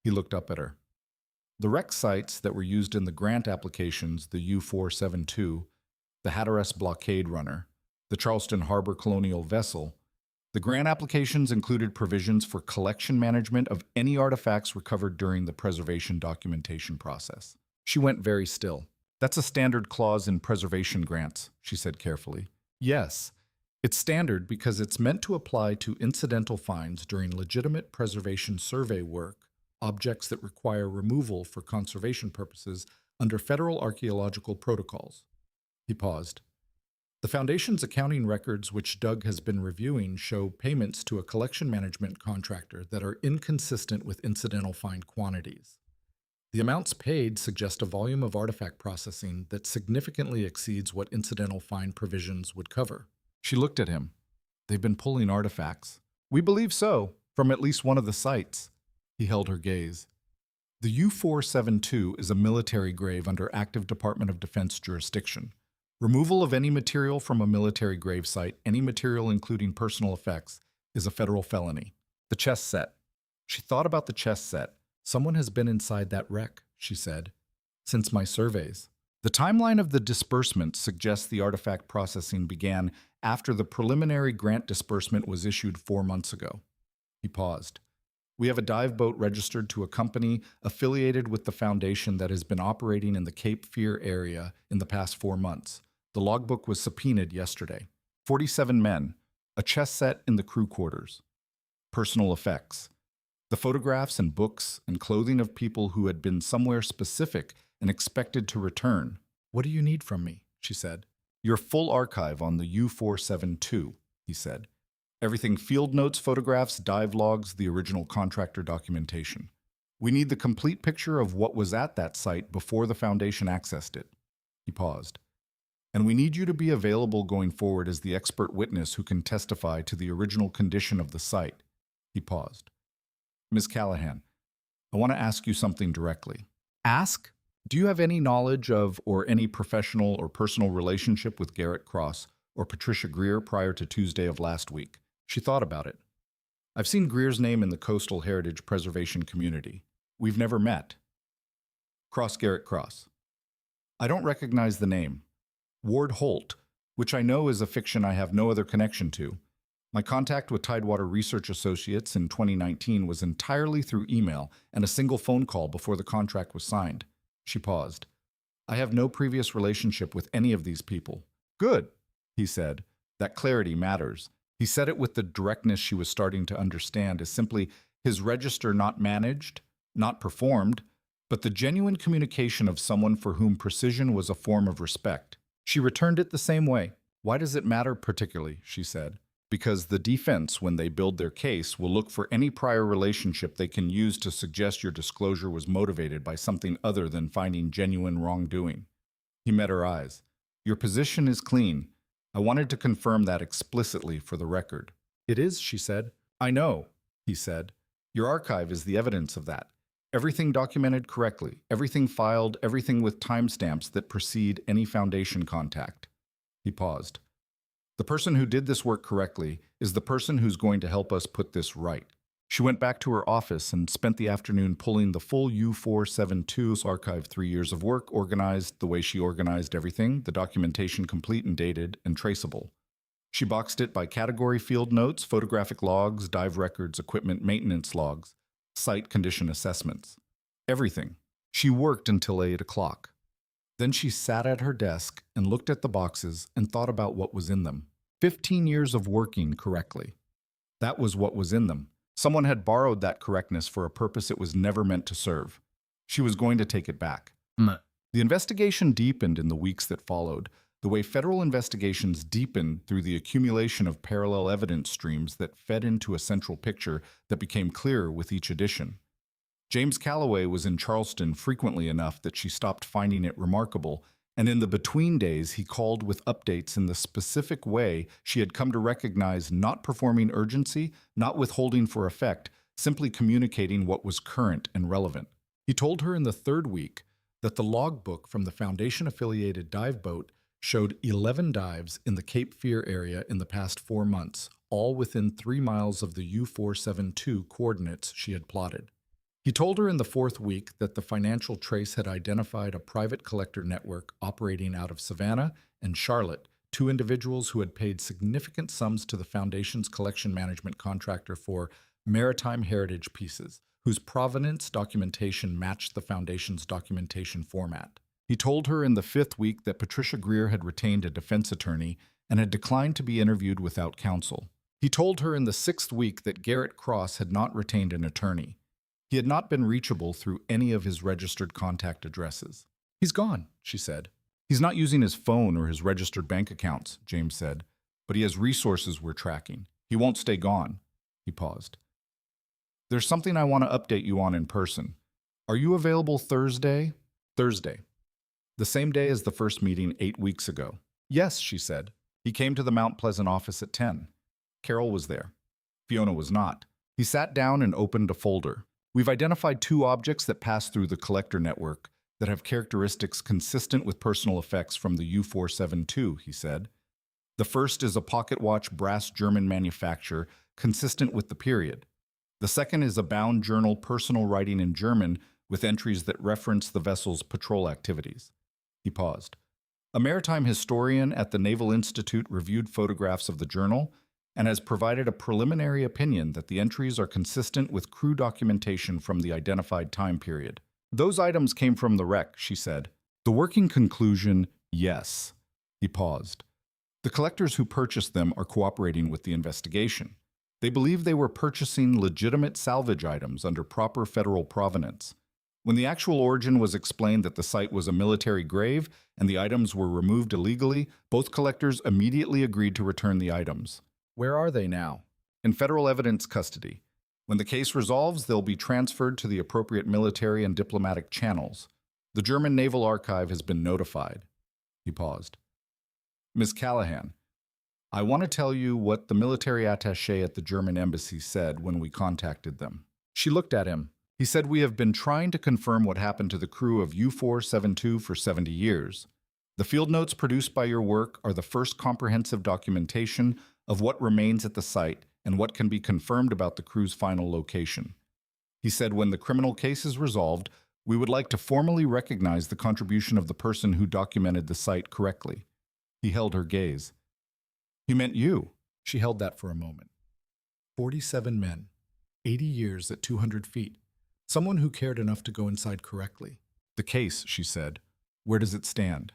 [SPEAKER 1] He looked up at her. The wreck sites that were used in the grant applications, the U-472, the Hatteras blockade runner, the Charleston Harbor colonial vessel, the grant applications included provisions for collection management of any artifacts recovered during the preservation documentation process. She went very still. That's a standard clause in preservation grants, she said carefully. Yes, it's standard because it's meant to apply to incidental finds during legitimate preservation survey work, objects that require removal for conservation purposes under federal archaeological protocols. He paused. The Foundation's accounting records, which Doug has been reviewing, show payments to a collection management contractor that are inconsistent with incidental find quantities. The amounts paid suggest a volume of artifact processing that significantly exceeds what incidental find provisions would cover. She looked at him. They've been pulling artifacts. We believe so, from at least one of the sites. He held her gaze. The U-472 is a military grave under active Department of Defense jurisdiction. Removal of any material from a military grave site, any material including personal effects, is a federal felony. The chess set. She thought about the chess set. Someone has been inside that wreck, she said, since my surveys. The timeline of the disbursement suggests the artifact processing began after the preliminary grant disbursement was issued 4 months ago. He paused. We have a dive boat registered to a company affiliated with the foundation that has been operating in the Cape Fear area in the past 4 months. The logbook was subpoenaed yesterday. 47 men, a chess set in the crew quarters. Personal effects. The photographs and books and clothing of people who had been somewhere specific and expected to return. What do you need from me? She said. Your full archive on the U-472, he said. Everything field notes, photographs, dive logs, the original contractor documentation. We need the complete picture of what was at that site before the Foundation accessed it. He paused. And we need you to be available going forward as the expert witness who can testify to the original condition of the site. He paused. Ms. Callahan, I want to ask you something directly. Ask? Do you have any knowledge of or any professional or personal relationship with Garrett Cross or Patricia Greer prior to Tuesday of last week? She thought about it. I've seen Greer's name in the coastal heritage preservation community. We've never met. Garrett Cross. I don't recognize the name. Ward Holt, which I know is a fiction I have no other connection to. My contact with Tidewater Research Associates in 2019 was entirely through email and a single phone call before the contract was signed. She paused. I have no previous relationship with any of these people. Good, he said. That clarity matters. He said it with the directness she was starting to understand as simply his register not managed, not performed, but the genuine communication of someone for whom precision was a form of respect. She returned it the same way. Why does it matter particularly, she said. Because the defense, when they build their case, will look for any prior relationship they can use to suggest your disclosure was motivated by something other than finding genuine wrongdoing. He met her eyes. Your position is clean. I wanted to confirm that explicitly for the record. It is, she said. I know, he said. Your archive is the evidence of that. Everything documented correctly, everything filed, everything with timestamps that precede any Foundation contact. He paused. The person who did this work correctly is the person who's going to help us put this right. She went back to her office and spent the afternoon pulling the full U-472's archive, 3 years of work, organized the way she organized everything, the documentation complete and dated and traceable. She boxed it by category: field notes, photographic logs, dive records, equipment maintenance logs, site condition assessments. Everything. She worked until 8 o'clock. Then she sat at her desk and looked at the boxes and thought about what was in them. 15 years of working correctly. That was what was in them. Someone had borrowed that correctness for a purpose it was never meant to serve. She was going to take it back. The investigation deepened in the weeks that followed, the way federal investigations deepened through the accumulation of parallel evidence streams that fed into a central picture that became clearer with each edition. James Calloway was in Charleston frequently enough that she stopped finding it remarkable, and in the between days he called with updates in the specific way she had come to recognize: not performing urgency, not withholding for effect, simply communicating what was current and relevant. He told her in the third week that the logbook from the Foundation-affiliated dive boat showed 11 dives in the Cape Fear area in the past 4 months, all within 3 miles of the U-472 coordinates she had plotted. He told her in the fourth week that the financial trace had identified a private collector network operating out of Savannah and Charlotte, 2 individuals who had paid significant sums to the Foundation's collection management contractor for maritime heritage pieces, whose provenance documentation matched the Foundation's documentation format. He told her in the fifth week that Patricia Greer had retained a defense attorney and had declined to be interviewed without counsel. He told her in the sixth week that Garrett Cross had not retained an attorney. He had not been reachable through any of his registered contact addresses. "He's gone," she said. "He's not using his phone or his registered bank accounts," James said, "but he has resources we're tracking. He won't stay gone." He paused. "There's something I want to update you on in person. Are you available Thursday?" "Thursday." "The same day as the first meeting 8 weeks ago." "Yes," she said. He came to the Mount Pleasant office at 10. Carol was there. Fiona was not. He sat down and opened a folder. "We've identified 2 objects that pass through the collector network that have characteristics consistent with personal effects from the U-472, he said. "The first is a pocket watch brass German manufacture consistent with the period. The second is a bound journal personal writing in German with entries that reference the vessel's patrol activities." He paused. A maritime historian at the Naval Institute reviewed photographs of the journal and has provided a preliminary opinion that the entries are consistent with crew documentation from the identified time period. "Those items came from the wreck," she said. "The working conclusion, yes." He paused. "The collectors who purchased them are cooperating with the investigation. They believe they were purchasing legitimate salvage items under proper federal provenance. When the actual origin was explained that the site was a military grave and the items were removed illegally, both collectors immediately agreed to return the items." "Where are they now?" "In federal evidence custody. When the case resolves, they'll be transferred to the appropriate military and diplomatic channels. The German Naval Archive has been notified." He paused. "Ms. Callahan, I want to tell you what the military attaché at the German embassy said when we contacted them." She looked at him. He said, "We have been trying to confirm what happened to the crew of U-472 for 70 years. The field notes produced by your work are the first comprehensive documentation of what remains at the site and what can be confirmed about the crew's final location." He said, "When the criminal case is resolved, we would like to formally recognize the contribution of the person who documented the site correctly." He held her gaze. "He meant you." She held that for a moment. 47 men, 80 years at 200 feet. Someone who cared enough to go inside correctly. "The case," she said. "Where does it stand?"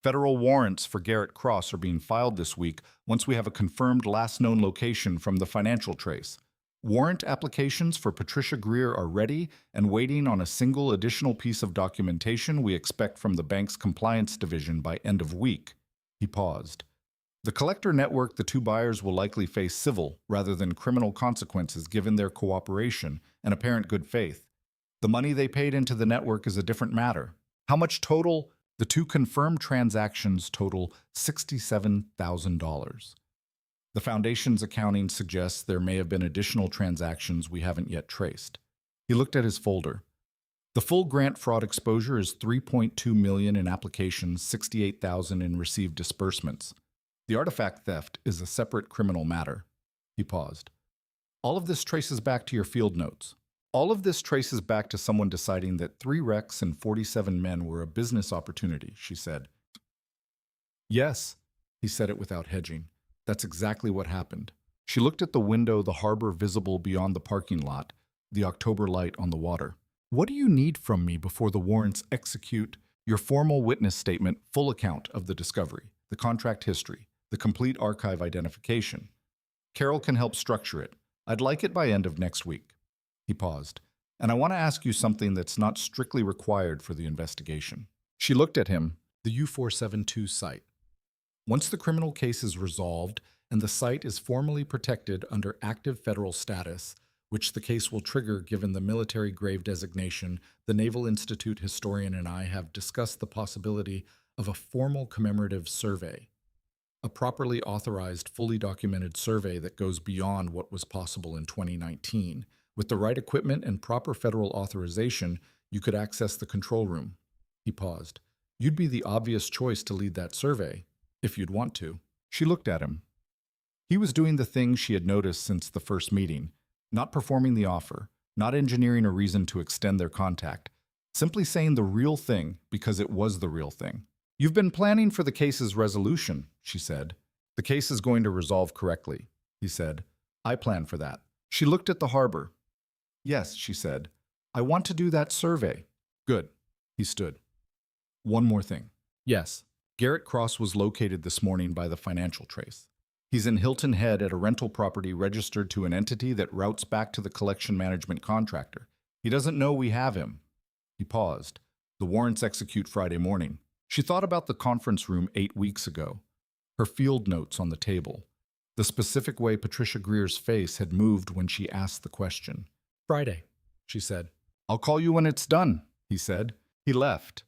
[SPEAKER 1] "Federal warrants for Garrett Cross are being filed this week once we have a confirmed last known location from the financial trace. Warrant applications for Patricia Greer are ready and waiting on a single additional piece of documentation we expect from the bank's compliance division by end of week." He paused. "The collector network, the 2 buyers will likely face civil rather than criminal consequences given their cooperation and apparent good faith. The money they paid into the network is a different matter. How much total? The 2 confirmed transactions total $67,000. The Foundation's accounting suggests there may have been additional transactions we haven't yet traced." He looked at his folder. "The full grant fraud exposure is $3.2 million in applications, $68,000 in received disbursements. The artifact theft is a separate criminal matter." He paused. "All of this traces back to your field notes. All of this traces back to someone deciding that 3 wrecks and 47 men were a business opportunity," she said. "Yes," he said it without hedging. That's exactly what happened. She looked at the window, the harbor visible beyond the parking lot, the October light on the water. What do you need from me before the warrants execute? Your formal witness statement, full account of the discovery, the contract history, the complete archive identification. Carol can help structure it. I'd like it by end of next week. He paused. And I want to ask you something that's not strictly required for the investigation. She looked at him, the U-472 site. Once the criminal case is resolved and the site is formally protected under active federal status, which the case will trigger given the military grave designation, the Naval Institute historian and I have discussed the possibility of a formal commemorative survey, a properly authorized, fully documented survey that goes beyond what was possible in 2019. With the right equipment and proper federal authorization, you could access the control room. He paused. You'd be the obvious choice to lead that survey, if you'd want to. She looked at him. He was doing the things she had noticed since the first meeting, not performing the offer, not engineering a reason to extend their contact, simply saying the real thing because it was the real thing. You've been planning for the case's resolution, she said. The case is going to resolve correctly, he said. I plan for that. She looked at the harbor. Yes, she said. I want to do that survey. Good. He stood. One more thing. Yes, Garrett Cross was located this morning by the financial trace. He's in Hilton Head at a rental property registered to an entity that routes back to the collection management contractor. He doesn't know we have him. He paused. The warrants execute Friday morning. She thought about the conference room 8 weeks ago. Her field notes on the table. The specific way Patricia Greer's face had moved when she asked the question. Friday, she said. I'll call you when it's done, he said. He left.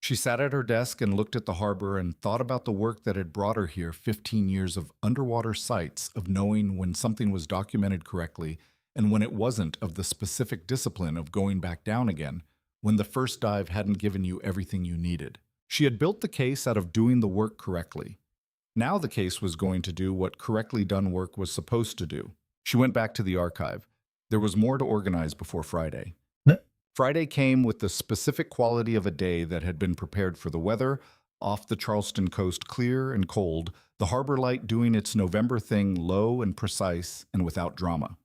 [SPEAKER 1] She sat at her desk and looked at the harbor and thought about the work that had brought her here, 15 years of underwater sights, of knowing when something was documented correctly and when it wasn't, of the specific discipline of going back down again, when the first dive hadn't given you everything you needed. She had built the case out of doing the work correctly. Now the case was going to do what correctly done work was supposed to do. She went back to the archive. There was more to organize before Friday. Friday came with the specific quality of a day that had been prepared for the weather, off the Charleston coast clear and cold, the harbor light doing its November thing low and precise and without drama.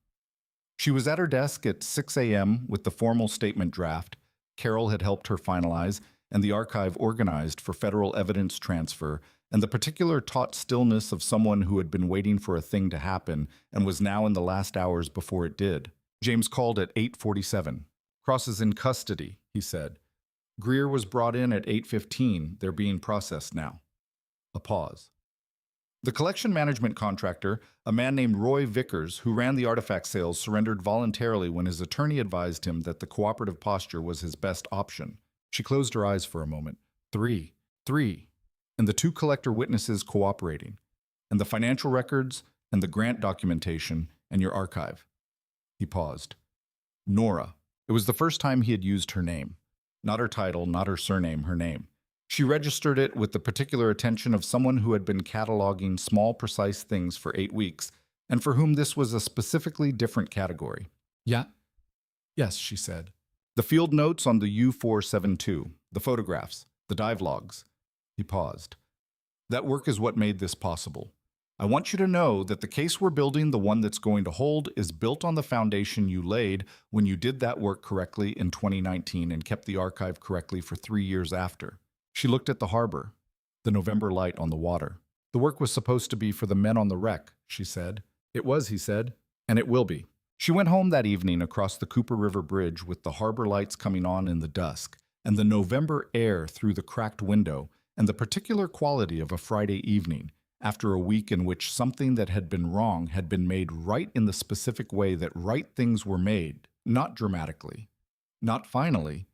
[SPEAKER 1] She was at her desk at 6 a.m. with the formal statement draft Carol had helped her finalize and the archive organized for federal evidence transfer and the particular taut stillness of someone who had been waiting for a thing to happen and was now in the last hours before it did. James called at 8:47. Cross is in custody, he said. Greer was brought in at 8:15. They're being processed now. A pause. The collection management contractor, a man named Roy Vickers, who ran the artifact sales, surrendered voluntarily when his attorney advised him that the cooperative posture was his best option. She closed her eyes for a moment. Three. And the two collector witnesses cooperating. And the financial records, and the grant documentation, and your archive. He paused. Nora. It was the first time he had used her name. Not her title, not her surname, her name. She registered it with the particular attention of someone who had been cataloging small, precise things for 8 weeks, and for whom this was a specifically different category. Yeah? Yes, she said. The field notes on the U-472, the photographs, the dive logs. He paused. That work is what made this possible. I want you to know that the case we're building, the one that's going to hold, is built on the foundation you laid when you did that work correctly in 2019 and kept the archive correctly for 3 years after. She looked at the harbor, the November light on the water. The work was supposed to be for the men on the wreck, she said. It was, he said, and it will be. She went home that evening across the Cooper River Bridge with the harbor lights coming on in the dusk, and the November air through the cracked window, and the particular quality of a Friday evening, after a week in which something that had been wrong had been made right in the specific way that right things were made, not dramatically, not finally,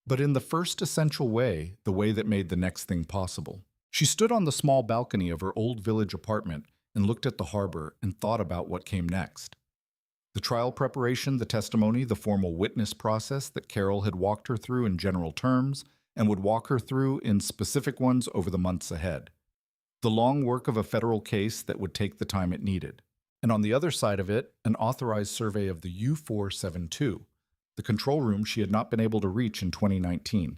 [SPEAKER 1] but in the first essential way, the way that made the next thing possible. She stood on the small balcony of her old village apartment and looked at the harbor and thought about what came next. The trial preparation, the testimony, the formal witness process that Carol had walked her through in general terms and would walk her through in specific ones over the months ahead. The long work of a federal case that would take the time it needed. And on the other side of it, an authorized survey of the U-472, the control room she had not been able to reach in 2019.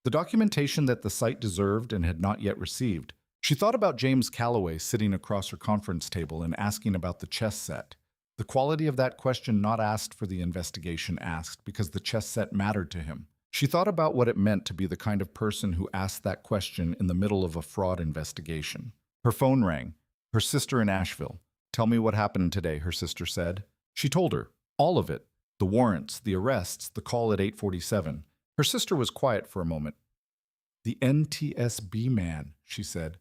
[SPEAKER 1] The documentation that the site deserved and had not yet received. She thought about James Calloway sitting across her conference table and asking about the chess set. The quality of that question not asked for the investigation asked because the chess set mattered to him. She thought about what it meant to be the kind of person who asked that question in the middle of a fraud investigation. Her phone rang. Her sister in Asheville. "Tell me what happened today," her sister said. She told her. All of it. The warrants, the arrests, the call at 8:47. Her sister was quiet for a moment. "The NTSB man," she said.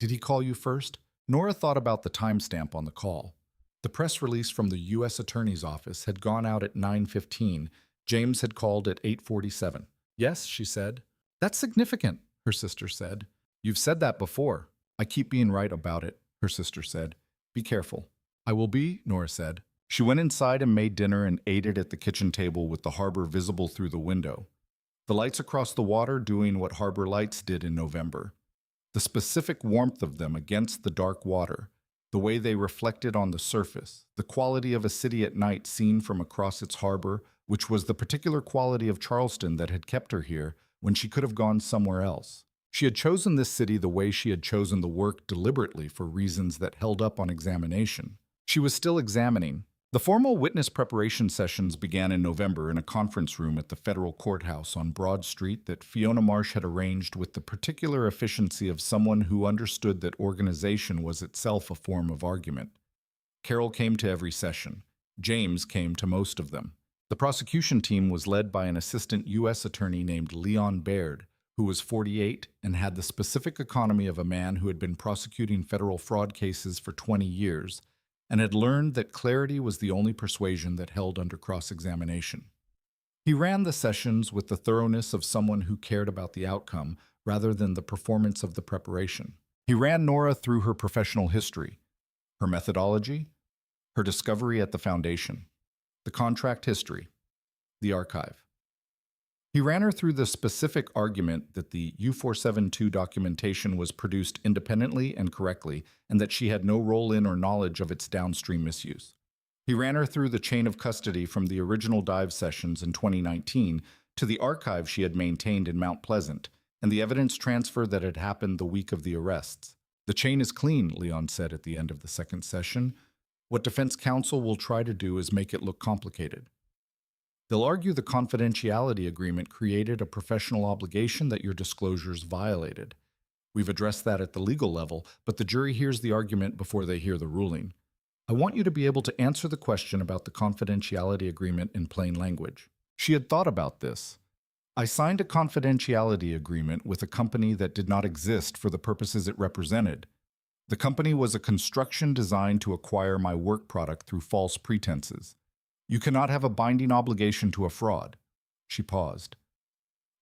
[SPEAKER 1] "Did he call you first?" Nora thought about the timestamp on the call. The press release from the U.S. Attorney's Office had gone out at 9:15. James had called at 8:47. "Yes," she said. "That's significant," her sister said. "You've said that before." "I keep being right about it," her sister said. "Be careful." "I will be," Nora said. She went inside and made dinner and ate it at the kitchen table with the harbor visible through the window. The lights across the water doing what harbor lights did in November. The specific warmth of them against the dark water, the way they reflected on the surface, the quality of a city at night seen from across its harbor, which was the particular quality of Charleston that had kept her here when she could have gone somewhere else. She had chosen this city the way she had chosen the work deliberately for reasons that held up on examination. She was still examining. The formal witness preparation sessions began in November in a conference room at the federal courthouse on Broad Street that Fiona Marsh had arranged with the particular efficiency of someone who understood that organization was itself a form of argument. Carol came to every session. James came to most of them. The prosecution team was led by an assistant U.S. attorney named Leon Baird, who was 48 and had the specific economy of a man who had been prosecuting federal fraud cases for 20 years, and had learned that clarity was the only persuasion that held under cross-examination. He ran the sessions with the thoroughness of someone who cared about the outcome rather than the performance of the preparation. He ran Nora through her professional history, her methodology, her discovery at the foundation, the contract history, the archive. He ran her through the specific argument that the U-472 documentation was produced independently and correctly, and that she had no role in or knowledge of its downstream misuse. He ran her through the chain of custody from the original dive sessions in 2019 to the archive she had maintained in Mount Pleasant, and the evidence transfer that had happened the week of the arrests. "The chain is clean," Leon said at the end of the second session. "What defense counsel will try to do is make it look complicated. They'll argue the confidentiality agreement created a professional obligation that your disclosures violated. We've addressed that at the legal level, but the jury hears the argument before they hear the ruling. I want you to be able to answer the question about the confidentiality agreement in plain language." She had thought about this. "I signed a confidentiality agreement with a company that did not exist for the purposes it represented. The company was a construction designed to acquire my work product through false pretenses. You cannot have a binding obligation to a fraud." She paused.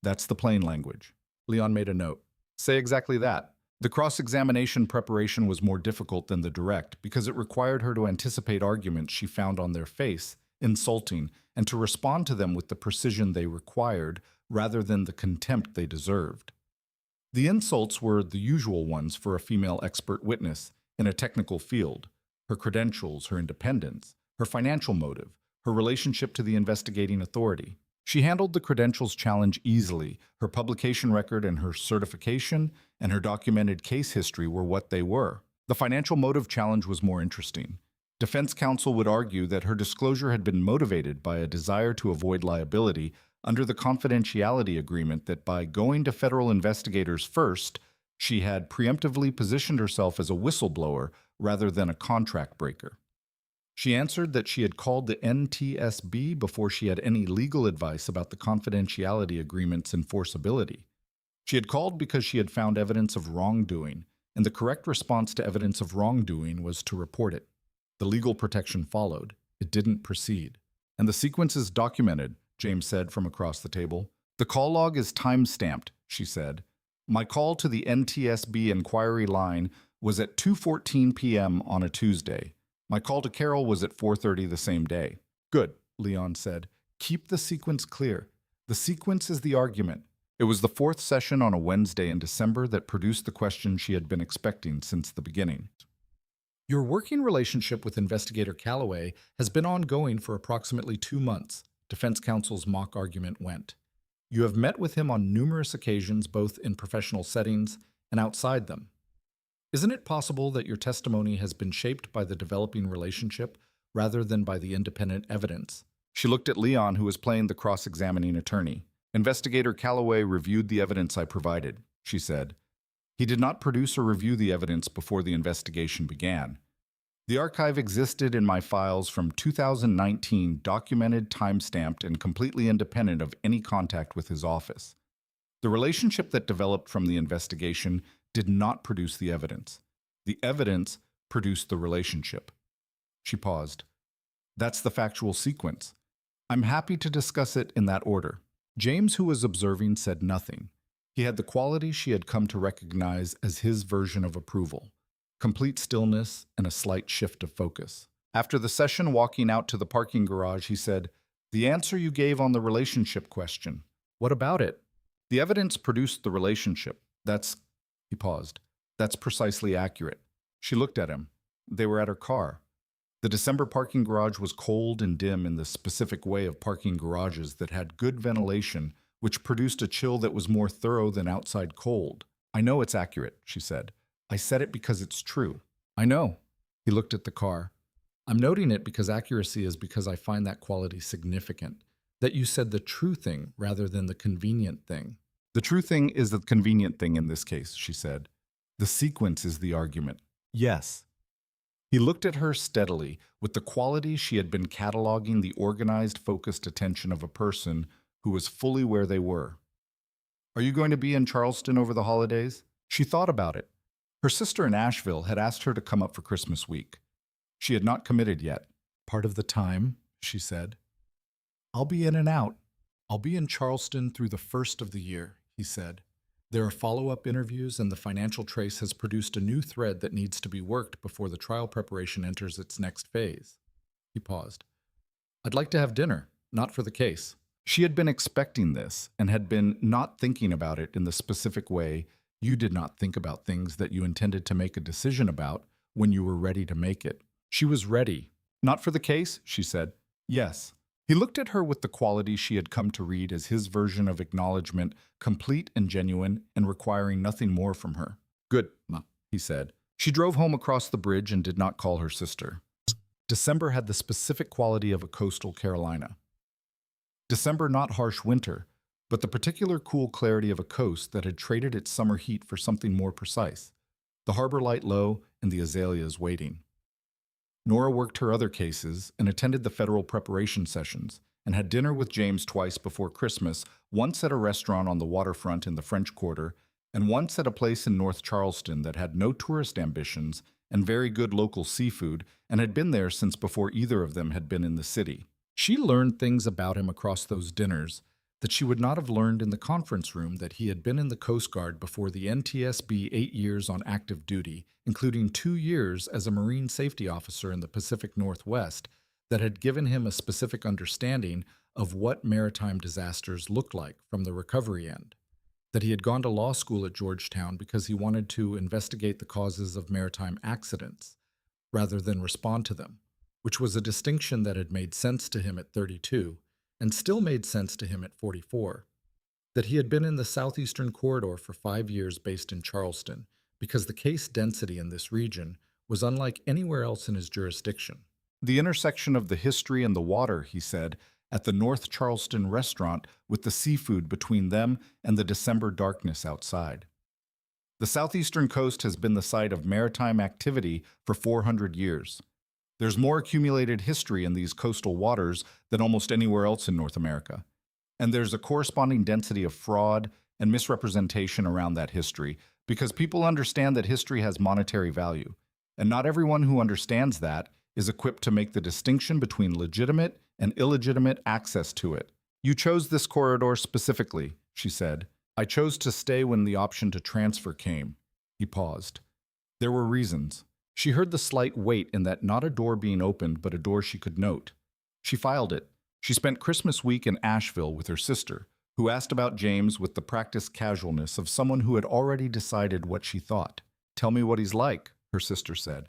[SPEAKER 1] "That's the plain language." Leon made a note. "Say exactly that." The cross-examination preparation was more difficult than the direct because it required her to anticipate arguments she found on their face, insulting, and to respond to them with the precision they required rather than the contempt they deserved. The insults were the usual ones for a female expert witness in a technical field: her credentials, her independence, her financial motive, her relationship to the investigating authority. She handled the credentials challenge easily. Her publication record and her certification and her documented case history were what they were. The financial motive challenge was more interesting. Defense counsel would argue that her disclosure had been motivated by a desire to avoid liability under the confidentiality agreement, that by going to federal investigators first, she had preemptively positioned herself as a whistleblower rather than a contract breaker. She answered that she had called the NTSB before she had any legal advice about the confidentiality agreement's enforceability. She had called because she had found evidence of wrongdoing, and the correct response to evidence of wrongdoing was to report it. The legal protection followed. It didn't proceed. "And the sequence is documented," James said from across the table. "The call log is time-stamped," she said. "My call to the NTSB inquiry line was at 2:14 p.m. on a Tuesday. My call to Carol was at 4:30 the same day." "Good," Leon said. "Keep the sequence clear. The sequence is the argument." It was the fourth session on a Wednesday in December that produced the question she had been expecting since the beginning. "Your working relationship with Investigator Calloway has been ongoing for approximately 2 months," defense counsel's mock argument went. "You have met with him on numerous occasions, both in professional settings and outside them. Isn't it possible that your testimony has been shaped by the developing relationship rather than by the independent evidence? She looked at Leon, who was playing the cross-examining attorney. Investigator Calloway reviewed the evidence I provided, she said. He did not produce or review the evidence before the investigation began. The archive existed in my files from 2019, documented, time-stamped, and completely independent of any contact with his office. The relationship that developed from the investigation did not produce the evidence. The evidence produced the relationship. She paused. That's the factual sequence. I'm happy to discuss it in that order. James, who was observing, said nothing. He had the quality she had come to recognize as his version of approval. Complete stillness and a slight shift of focus. After the session, walking out to the parking garage, he said, "The answer you gave on the relationship question. What about it? The evidence produced the relationship. He paused. That's precisely accurate." She looked at him. They were at her car. The December parking garage was cold and dim in the specific way of parking garages that had good ventilation, which produced a chill that was more thorough than outside cold. "I know it's accurate," she said. "I said it because it's true." "I know." He looked at the car. "I'm noting it because accuracy is because I find that quality significant. That you said the true thing rather than the convenient thing." "The true thing is the convenient thing in this case," she said. "The sequence is the argument." "Yes." He looked at her steadily, with the quality she had been cataloging, the organized, focused attention of a person who was fully where they were. "Are you going to be in Charleston over the holidays?" She thought about it. Her sister in Asheville had asked her to come up for Christmas week. She had not committed yet. "Part of the time," she said. "I'll be in and out. I'll be in Charleston through the first of the year," he said. "There are follow-up interviews, and the financial trace has produced a new thread that needs to be worked before the trial preparation enters its next phase." He paused. "I'd like to have dinner, not for the case." She had been expecting this and had been not thinking about it in the specific way you did not think about things that you intended to make a decision about when you were ready to make it. She was ready. "Not for the case?" she said. "Yes." He looked at her with the quality she had come to read as his version of acknowledgement, complete and genuine and requiring nothing more from her. "Good, Ma," he said. She drove home across the bridge and did not call her sister. December had the specific quality of a coastal Carolina. December, not harsh winter, but the particular cool clarity of a coast that had traded its summer heat for something more precise. The harbor light low and the azaleas waiting. Nora worked her other cases and attended the federal preparation sessions and had dinner with James twice before Christmas, once at a restaurant on the waterfront in the French Quarter, and once at a place in North Charleston that had no tourist ambitions and very good local seafood and had been there since before either of them had been in the city. She learned things about him across those dinners that she would not have learned in the conference room that he had been in the Coast Guard before the NTSB 8 years on active duty, including 2 years as a Marine safety officer in the Pacific Northwest, that had given him a specific understanding of what maritime disasters looked like from the recovery end, that he had gone to law school at Georgetown because he wanted to investigate the causes of maritime accidents rather than respond to them, which was a distinction that had made sense to him at 32 and still made sense to him at 44, that he had been in the Southeastern Corridor for 5 years based in Charleston because the case density in this region was unlike anywhere else in his jurisdiction. The intersection of the history and the water, he said, at the North Charleston restaurant with the seafood between them and the December darkness outside. The southeastern coast has been the site of maritime activity for 400 years. There's more accumulated history in these coastal waters than almost anywhere else in North America. And there's a corresponding density of fraud and misrepresentation around that history because people understand that history has monetary value. And not everyone who understands that is equipped to make the distinction between legitimate and illegitimate access to it. "You chose this corridor specifically," she said. "I chose to stay when the option to transfer came." He paused. There were reasons. She heard the slight weight in that, not a door being opened, but a door she could note. She filed it. She spent Christmas week in Asheville with her sister, who asked about James with the practiced casualness of someone who had already decided what she thought. "Tell me what he's like," her sister said.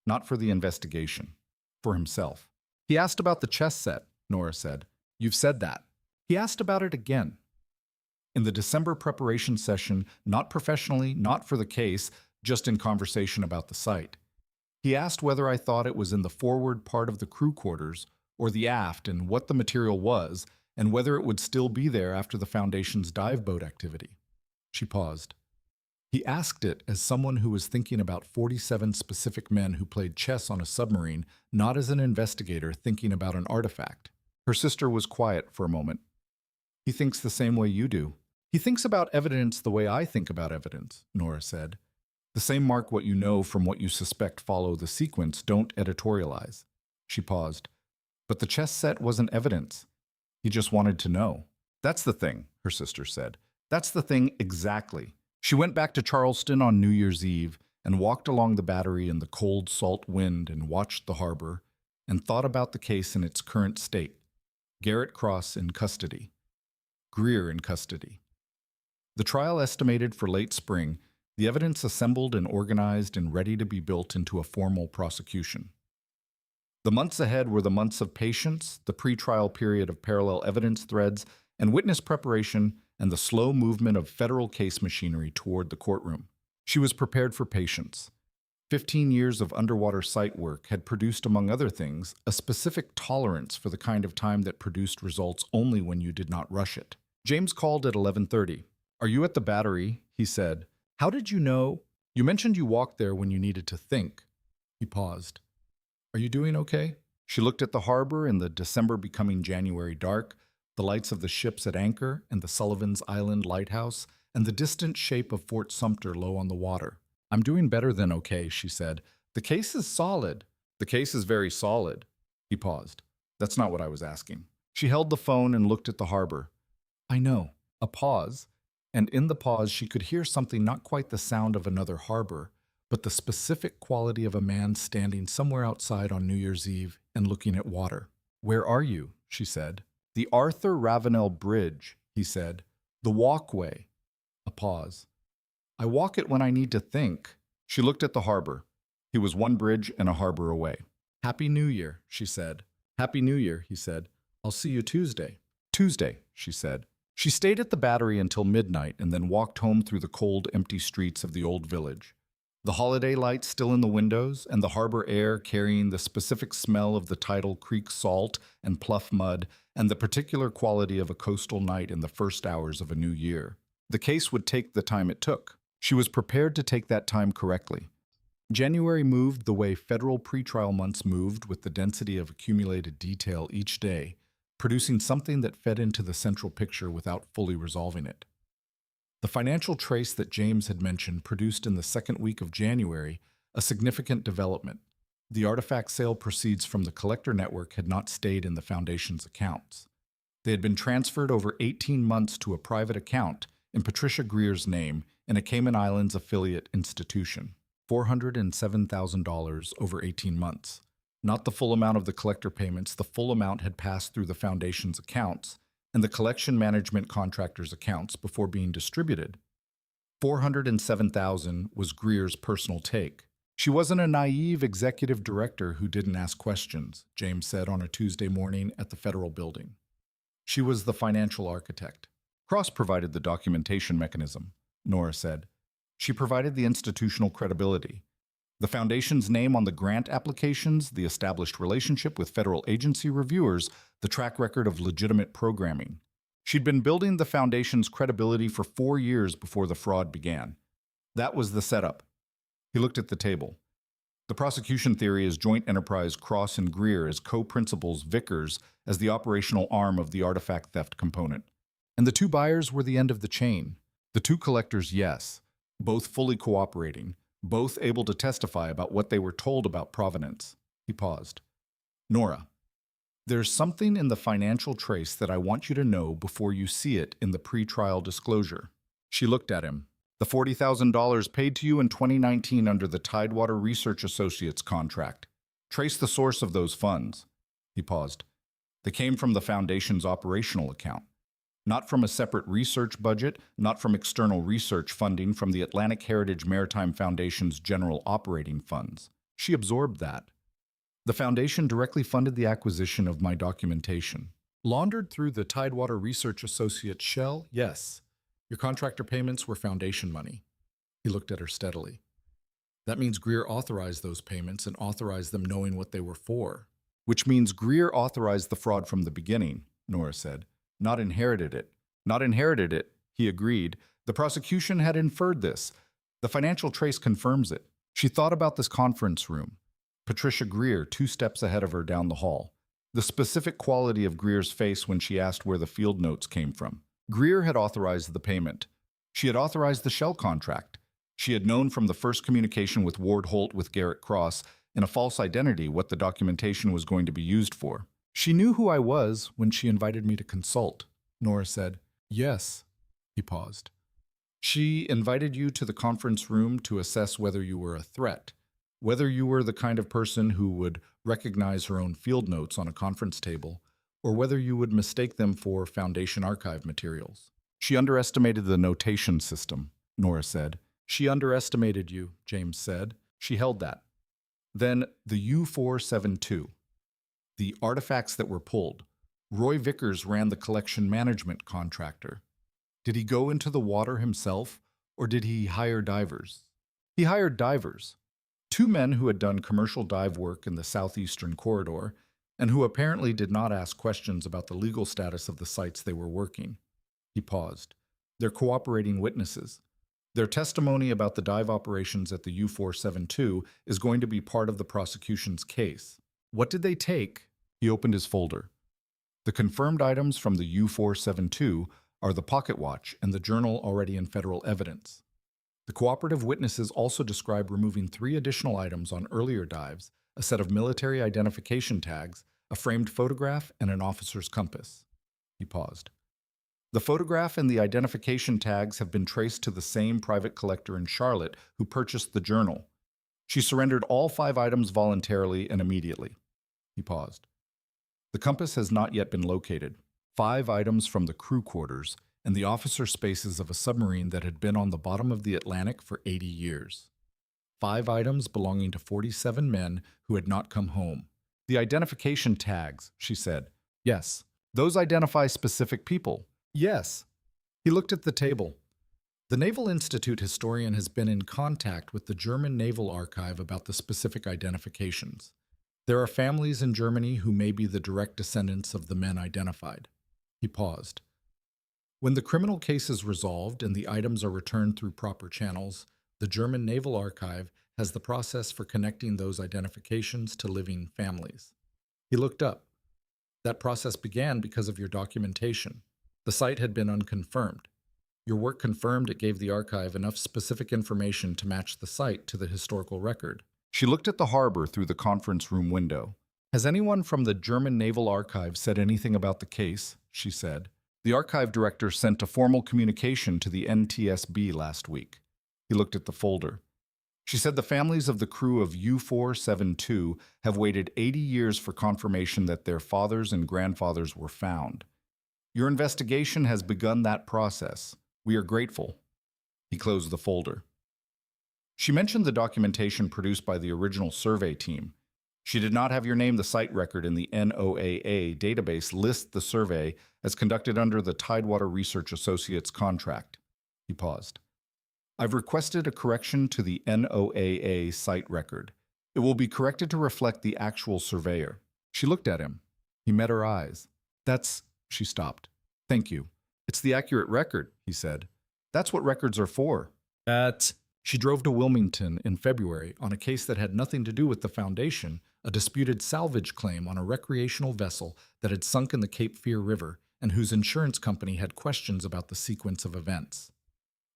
[SPEAKER 1] "Not for the investigation. For himself." "He asked about the chess set," Nora said. "You've said that." He asked about it again. In the December preparation session, not professionally, not for the case, just in conversation about the site. He asked whether I thought it was in the forward part of the crew quarters or the aft and what the material was and whether it would still be there after the Foundation's dive boat activity. She paused. He asked it as someone who was thinking about 47 specific men who played chess on a submarine, not as an investigator thinking about an artifact. Her sister was quiet for a moment. He thinks the same way you do. He thinks about evidence the way I think about evidence, Nora said. The same mark what you know from what you suspect follow the sequence, don't editorialize. She paused. But the chess set wasn't evidence. He just wanted to know. That's the thing, her sister said. That's the thing exactly. She went back to Charleston on New Year's Eve and walked along the battery in the cold, salt wind and watched the harbor and thought about the case in its current state. Garrett Cross in custody. Greer in custody. The trial estimated for late spring, the evidence assembled and organized and ready to be built into a formal prosecution. The months ahead were the months of patience, the pre-trial period of parallel evidence threads, and witness preparation, and the slow movement of federal case machinery toward the courtroom. She was prepared for patience. 15 years of underwater site work had produced, among other things, a specific tolerance for the kind of time that produced results only when you did not rush it. James called at 11:30. "Are you at the battery?" he said. "How did you know? You mentioned you walked there when you needed to think." He paused. "Are you doing okay?" She looked at the harbor in the December becoming January dark, the lights of the ships at anchor and the Sullivan's Island lighthouse, and the distant shape of Fort Sumter low on the water. "I'm doing better than okay," she said. "The case is solid." "The case is very solid." He paused. "That's not what I was asking." She held the phone and looked at the harbor. "I know." A pause, and in the pause she could hear something not quite the sound of another harbor, but the specific quality of a man standing somewhere outside on New Year's Eve and looking at water. "Where are you?" she said. "The Arthur Ravenel Bridge," he said. "The walkway." A pause. "I walk it when I need to think." She looked at the harbor. He was one bridge and a harbor away. "Happy New Year," she said. "Happy New Year," he said. "I'll see you Tuesday." "Tuesday," she said. She stayed at the battery until midnight and then walked home through the cold, empty streets of the old village. The holiday lights still in the windows and the harbor air carrying the specific smell of the tidal creek salt and pluff mud and the particular quality of a coastal night in the first hours of a new year. The case would take the time it took. She was prepared to take that time correctly. January moved the way federal pretrial months moved, with the density of accumulated detail each day, producing something that fed into the central picture without fully resolving it. The financial trace that James had mentioned produced in the second week of January a significant development. The artifact sale proceeds from the collector network had not stayed in the Foundation's accounts. They had been transferred over 18 months to a private account in Patricia Greer's name in a Cayman Islands affiliate institution. $407,000 over 18 months. Not the full amount of the collector payments, the full amount had passed through the Foundation's accounts and the collection management contractor's accounts before being distributed. $407,000 was Greer's personal take. She wasn't a naive executive director who didn't ask questions, James said on a Tuesday morning at the federal building. She was the financial architect. Cross provided the documentation mechanism, Nora said. She provided the institutional credibility. The Foundation's name on the grant applications, the established relationship with federal agency reviewers, the track record of legitimate programming. She'd been building the Foundation's credibility for 4 years before the fraud began. That was the setup. He looked at the table. The prosecution theory is joint enterprise Cross and Greer as co-principals, Vickers as the operational arm of the artifact theft component. And the two buyers were the end of the chain. The two collectors, yes, both fully cooperating, both able to testify about what they were told about provenance. He paused. "Nora, there's something in the financial trace that I want you to know before you see it in the pre-trial disclosure." She looked at him. "The $40,000 paid to you in 2019 under the Tidewater Research Associates contract. Trace the source of those funds." He paused. "They came from the Foundation's operational account. Not from a separate research budget, not from external research funding from the Atlantic Heritage Maritime Foundation's general operating funds. She absorbed that. The Foundation directly funded the acquisition of my documentation. Laundered through the Tidewater Research Associates shell, yes. Your contractor payments were Foundation money." He looked at her steadily. That means Greer authorized those payments and authorized them knowing what they were for. Which means Greer authorized the fraud from the beginning, Nora said. Not inherited it. Not inherited it, he agreed. The prosecution had inferred this. The financial trace confirms it. She thought about this conference room. Patricia Greer, 2 steps ahead of her down the hall. The specific quality of Greer's face when she asked where the field notes came from. Greer had authorized the payment. She had authorized the shell contract. She had known from the first communication with Ward Holt with Garrett Cross in a false identity what the documentation was going to be used for. She knew who I was when she invited me to consult, Nora said. Yes. He paused. She invited you to the conference room to assess whether you were a threat, whether you were the kind of person who would recognize her own field notes on a conference table, or whether you would mistake them for Foundation archive materials. She underestimated the notation system, Nora said. She underestimated you, James said. She held that. Then the U-472. The artifacts that were pulled. Roy Vickers ran the collection management contractor. Did he go into the water himself, or did he hire divers? He hired divers. 2 men who had done commercial dive work in the southeastern corridor, and who apparently did not ask questions about the legal status of the sites they were working. He paused. They're cooperating witnesses. Their testimony about the dive operations at the U-472 is going to be part of the prosecution's case. What did they take? He opened his folder. The confirmed items from the U-472 are the pocket watch and the journal already in federal evidence. The cooperative witnesses also describe removing 3 additional items on earlier dives, a set of military identification tags, a framed photograph, and an officer's compass. He paused. The photograph and the identification tags have been traced to the same private collector in Charlotte who purchased the journal. She surrendered all 5 items voluntarily and immediately. He paused. The compass has not yet been located. 5 items from the crew quarters and the officer spaces of a submarine that had been on the bottom of the Atlantic for 80 years. 5 items belonging to 47 men who had not come home. The identification tags, she said. Yes. Those identify specific people. Yes. He looked at the table. The Naval Institute historian has been in contact with the German Naval Archive about the specific identifications. There are families in Germany who may be the direct descendants of the men identified. He paused. When the criminal case is resolved and the items are returned through proper channels, the German Naval Archive has the process for connecting those identifications to living families. He looked up. That process began because of your documentation. The site had been unconfirmed. Your work confirmed it gave the archive enough specific information to match the site to the historical record. She looked at the harbor through the conference room window. Has anyone from the German Naval Archive said anything about the case? She said. The archive director sent a formal communication to the NTSB last week. He looked at the folder. She said the families of the crew of U-472 have waited 80 years for confirmation that their fathers and grandfathers were found. Your investigation has begun that process. We are grateful. He closed the folder. She mentioned the documentation produced by the original survey team. She did not have your name. The site record in the NOAA database lists the survey as conducted under the Tidewater Research Associates contract. He paused. I've requested a correction to the NOAA site record. It will be corrected to reflect the actual surveyor. She looked at him. He met her eyes. She stopped. Thank you. It's the accurate record, he said. That's what records are for. She drove to Wilmington in February on a case that had nothing to do with the Foundation, a disputed salvage claim on a recreational vessel that had sunk in the Cape Fear River and whose insurance company had questions about the sequence of events.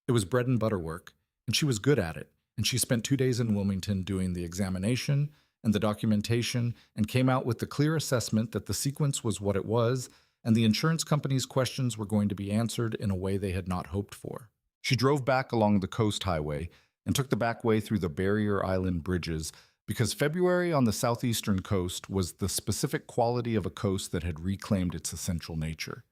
[SPEAKER 1] It was bread and butter work, and she was good at it, and she spent 2 days in Wilmington doing the examination and the documentation and came out with the clear assessment that the sequence was what it was and the insurance company's questions were going to be answered in a way they had not hoped for. She drove back along the coast highway and took the back way through the Barrier Island bridges because February on the southeastern coast was the specific quality of a coast that had reclaimed its essential nature.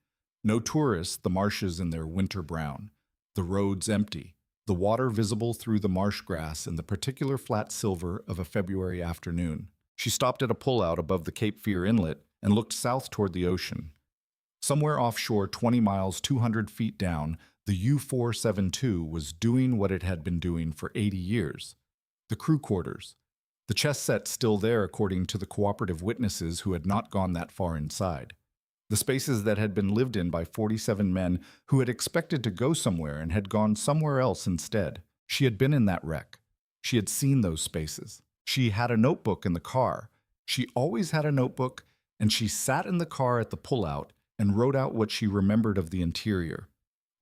[SPEAKER 1] No tourists, the marshes in their winter brown, the roads empty, the water visible through the marsh grass in the particular flat silver of a February afternoon. She stopped at a pullout above the Cape Fear Inlet and looked south toward the ocean. Somewhere offshore, 20 miles, 200 feet down, the U-472 was doing what it had been doing for 80 years. The crew quarters. The chess set still there according to the cooperative witnesses who had not gone that far inside. The spaces that had been lived in by 47 men who had expected to go somewhere and had gone somewhere else instead. She had been in that wreck. She had seen those spaces. She had a notebook in the car. She always had a notebook, and she sat in the car at the pullout and wrote out what she remembered of the interior.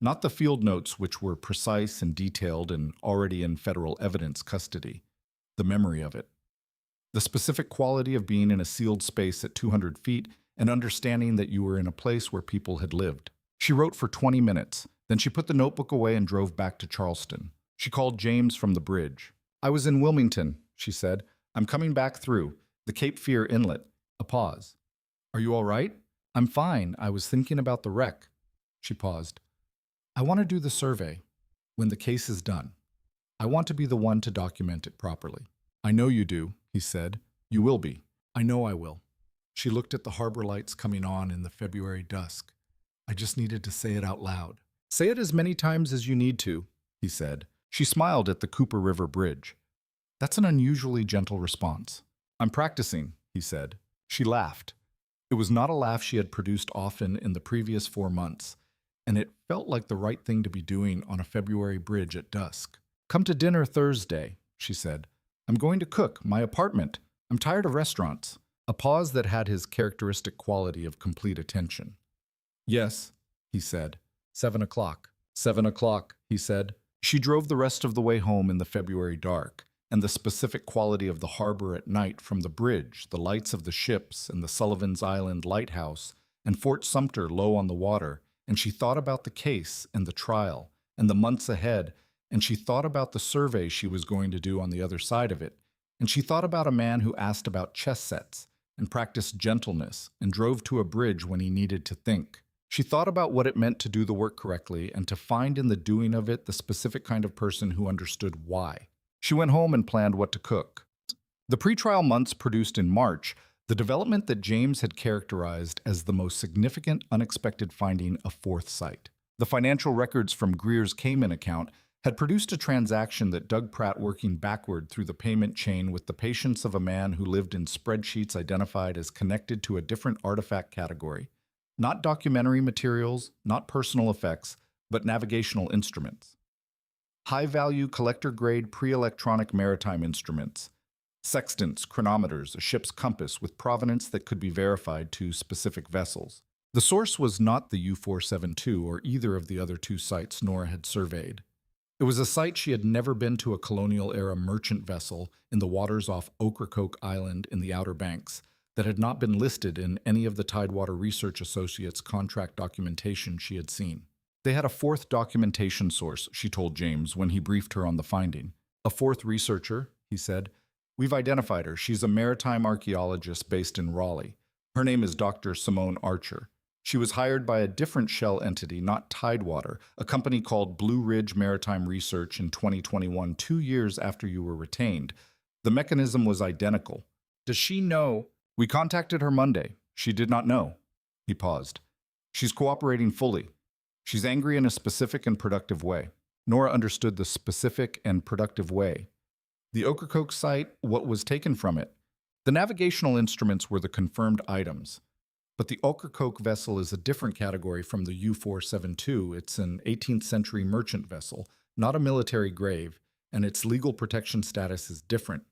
[SPEAKER 1] Not the field notes, which were precise and detailed and already in federal evidence custody. The memory of it. The specific quality of being in a sealed space at 200 feet and understanding that you were in a place where people had lived. She wrote for 20 minutes. Then she put the notebook away and drove back to Charleston. She called James from the bridge. "I was in Wilmington," she said. "I'm coming back through the Cape Fear Inlet." A pause. "Are you all right?" "I'm fine. I was thinking about the wreck." She paused. "I want to do the survey. When the case is done, I want to be the one to document it properly." "I know you do," he said. "You will be." "I know I will." She looked at the harbor lights coming on in the February dusk. "I just needed to say it out loud." "Say it as many times as you need to," he said. She smiled at the Cooper River Bridge. "That's an unusually gentle response." "I'm practicing," he said. She laughed. It was not a laugh she had produced often in the previous 4 months, and it felt like the right thing to be doing on a February bridge at dusk. "Come to dinner Thursday," she said. "I'm going to cook, my apartment. I'm tired of restaurants." A pause that had his characteristic quality of complete attention. "Yes," he said. 7 o'clock. 7 o'clock, he said. She drove the rest of the way home in the February dark, and the specific quality of the harbor at night from the bridge, the lights of the ships, and the Sullivan's Island lighthouse, and Fort Sumter low on the water, and she thought about the case and the trial, and the months ahead, and she thought about the survey she was going to do on the other side of it, and she thought about a man who asked about chess sets, and practiced gentleness, and drove to a bridge when he needed to think. She thought about what it meant to do the work correctly and to find in the doing of it the specific kind of person who understood why. She went home and planned what to cook. The pretrial months produced in March the development that James had characterized as the most significant unexpected finding of foresight. The financial records from Greer's Cayman account had produced a transaction that Doug Pratt working backward through the payment chain with the patience of a man who lived in spreadsheets identified as connected to a different artifact category. Not documentary materials, not personal effects, but navigational instruments. High-value collector-grade pre-electronic maritime instruments. Sextants, chronometers, a ship's compass with provenance that could be verified to specific vessels. The source was not the U-472 or either of the other 2 sites Nora had surveyed. It was a site she had never been to a colonial-era merchant vessel in the waters off Ocracoke Island in the Outer Banks that had not been listed in any of the Tidewater Research Associates contract documentation she had seen. They had a 4th documentation source, she told James when he briefed her on the finding. "A 4th researcher," he said. "We've identified her. She's a maritime archaeologist based in Raleigh. Her name is Dr. Simone Archer. She was hired by a different shell entity, not Tidewater, a company called Blue Ridge Maritime Research in 2021, 2 years after you were retained. The mechanism was identical. Does she know?" "We contacted her Monday. She did not know." He paused. "She's cooperating fully. She's angry in a specific and productive way." Nora understood the specific and productive way. The Ocracoke site, what was taken from it? The navigational instruments were the confirmed items. But the Ocracoke vessel is a different category from the U-472. It's an 18th century merchant vessel, not a military grave, and its legal protection status is different.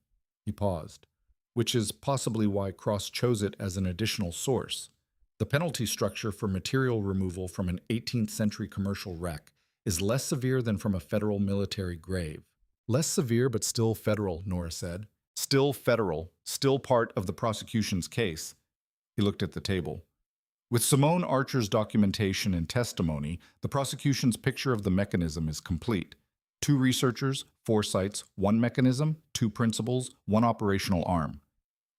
[SPEAKER 1] He paused, which is possibly why Cross chose it as an additional source. The penalty structure for material removal from an 18th century commercial wreck is less severe than from a federal military grave. "Less severe, but still federal," Nora said. "Still federal, still part of the prosecution's case." He looked at the table. With Simone Archer's documentation and testimony, the prosecution's picture of the mechanism is complete. 2 researchers, 4 sites, 1 mechanism, 2 principals, 1 operational arm.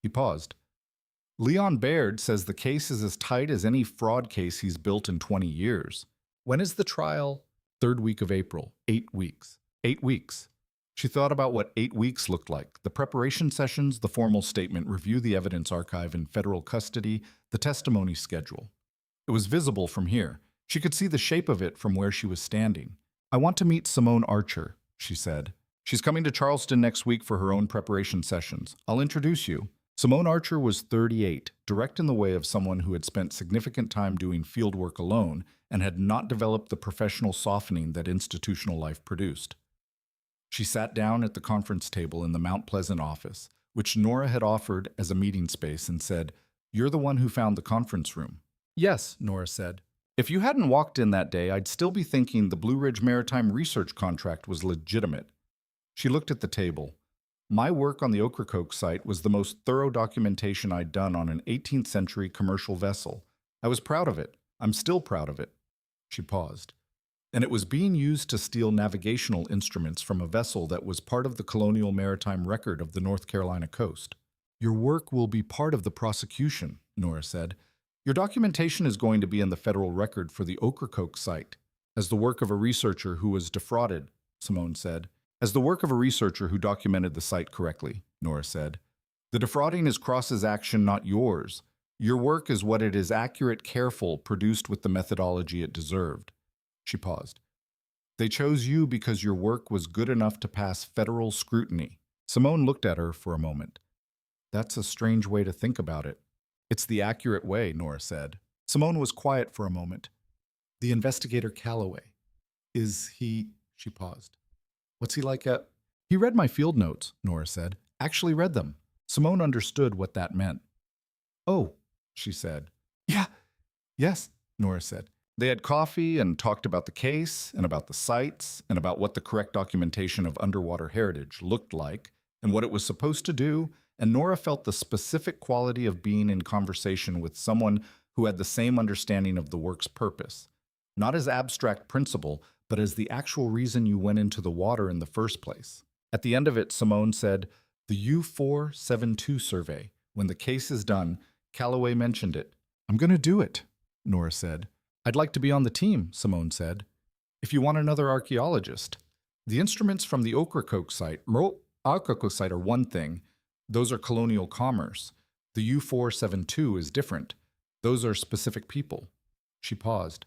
[SPEAKER 1] He paused. "Leon Baird says the case is as tight as any fraud case he's built in 20 years. When is the trial?" 3rd week of April. 8 weeks. 8 weeks. She thought about what 8 weeks looked like. The preparation sessions, the formal statement, review the evidence archive in federal custody, the testimony schedule. It was visible from here. She could see the shape of it from where she was standing. "I want to meet Simone Archer," she said. She's coming to Charleston next week for her own preparation sessions. I'll introduce you. Simone Archer was 38, direct in the way of someone who had spent significant time doing field work alone and had not developed the professional softening that institutional life produced. She sat down at the conference table in the Mount Pleasant office, which Nora had offered as a meeting space, and said, "You're the one who found the conference room." "Yes," Nora said. "If you hadn't walked in that day, I'd still be thinking the Blue Ridge Maritime Research contract was legitimate." She looked at the table. "My work on the Ocracoke site was the most thorough documentation I'd done on an 18th century commercial vessel. I was proud of it. I'm still proud of it." She paused. "And it was being used to steal navigational instruments from a vessel that was part of the colonial maritime record of the North Carolina coast." "Your work will be part of the prosecution," Nora said. "Your documentation is going to be in the federal record for the Ocracoke site." "As the work of a researcher who was defrauded," Simone said. "As the work of a researcher who documented the site correctly," Nora said. "The defrauding is Cross's action, not yours. Your work is what it is accurate, careful, produced with the methodology it deserved." She paused. "They chose you because your work was good enough to pass federal scrutiny." Simone looked at her for a moment. "That's a strange way to think about it." "It's the accurate way," Nora said. Simone was quiet for a moment. "The investigator Calloway. Is he—" She paused. "What's he like at—" "He read my field notes," Nora said. "Actually read them." Simone understood what that meant. "Oh," she said. Yes," Nora said. They had coffee and talked about the case and about the sites and about what the correct documentation of underwater heritage looked like and what it was supposed to do, and Nora felt the specific quality of being in conversation with someone who had the same understanding of the work's purpose, not as abstract principle, but as the actual reason you went into the water in the first place. At the end of it, Simone said, "The U472 survey. When the case is done," Calloway mentioned it. "I'm going to do it," Nora said. "I'd like to be on the team," Simone said. "If you want another archaeologist." The instruments from the Ocracoke site are one thing. Those are colonial commerce. The U472 is different. Those are specific people. She paused.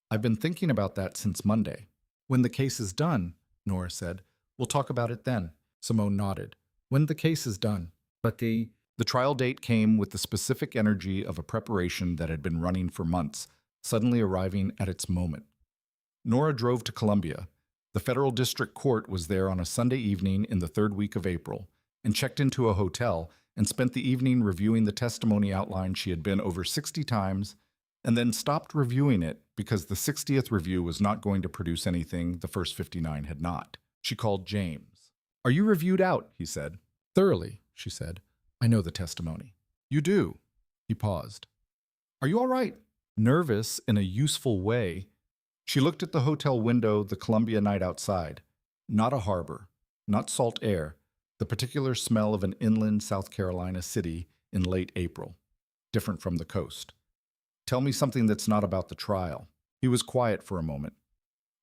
[SPEAKER 1] "I've been thinking about that since Monday." "When the case is done," Nora said. "We'll talk about it then." Simone nodded. "When the case is done." But the trial date came with the specific energy of a preparation that had been running for months, suddenly arriving at its moment. Nora drove to Columbia. The federal district court was there on a Sunday evening in the third week of April, and checked into a hotel and spent the evening reviewing the testimony outline she had been over 60 times, and then stopped reviewing it because the 60th review was not going to produce anything the first 59 had not. She called James. "Are you reviewed out?" he said. "Thoroughly," she said. "I know the testimony." "You do?" He paused. "Are you all right?" Nervous in a useful way, she looked at the hotel window, the Columbia night outside. Not a harbor, not salt air, the particular smell of an inland South Carolina city in late April, different from the coast. "Tell me something that's not about the trial." He was quiet for a moment.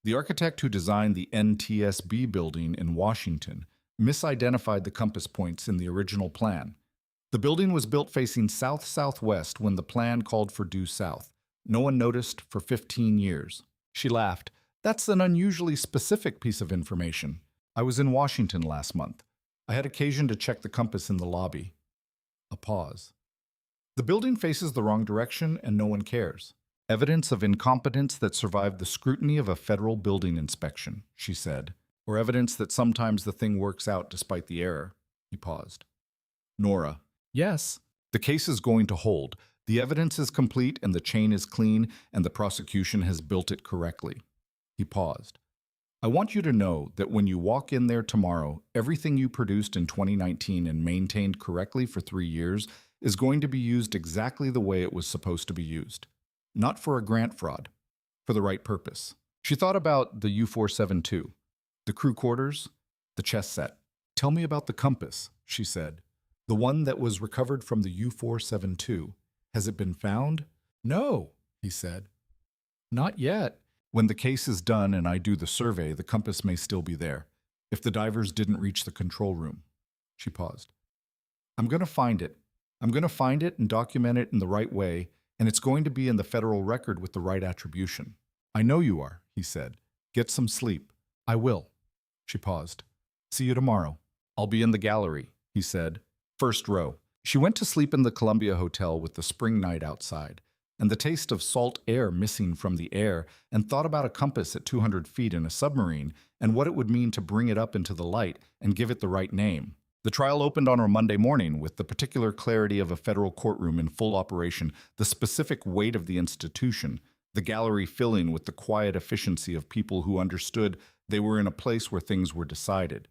[SPEAKER 1] "The architect who designed the NTSB building in Washington misidentified the compass points in the original plan. The building was built facing south-southwest when the plan called for due south. No one noticed for 15 years. She laughed. "That's an unusually specific piece of information. I was in Washington last month. I had occasion to check the compass in the lobby." A pause. "The building faces the wrong direction and no one cares. Evidence of incompetence that survived the scrutiny of a federal building inspection," she said. "Or evidence that sometimes the thing works out despite the error." He paused. "Nora." "Yes." "The case is going to hold. The evidence is complete and the chain is clean and the prosecution has built it correctly." He paused. "I want you to know that when you walk in there tomorrow, everything you produced in 2019 and maintained correctly for 3 years is going to be used exactly the way it was supposed to be used. Not for a grant fraud, for the right purpose." She thought about the U472, the crew quarters, the chess set. "Tell me about the compass," she said. "The one that was recovered from the U472. Has it been found?" "No," he said. "Not yet." "When the case is done and I do the survey, the compass may still be there, if the divers didn't reach the control room." She paused. "I'm going to find it. I'm going to find it and document it in the right way, and it's going to be in the federal record with the right attribution." "I know you are," he said. "Get some sleep." "I will." She paused. See you tomorrow. I'll be in the gallery, he said. First row. She went to sleep in the Columbia Hotel with the spring night outside, and the taste of salt air missing from the air, and thought about a compass at 200 feet in a submarine and what it would mean to bring it up into the light and give it the right name. The trial opened on a Monday morning with the particular clarity of a federal courtroom in full operation, the specific weight of the institution, the gallery filling with the quiet efficiency of people who understood they were in a place where things were decided.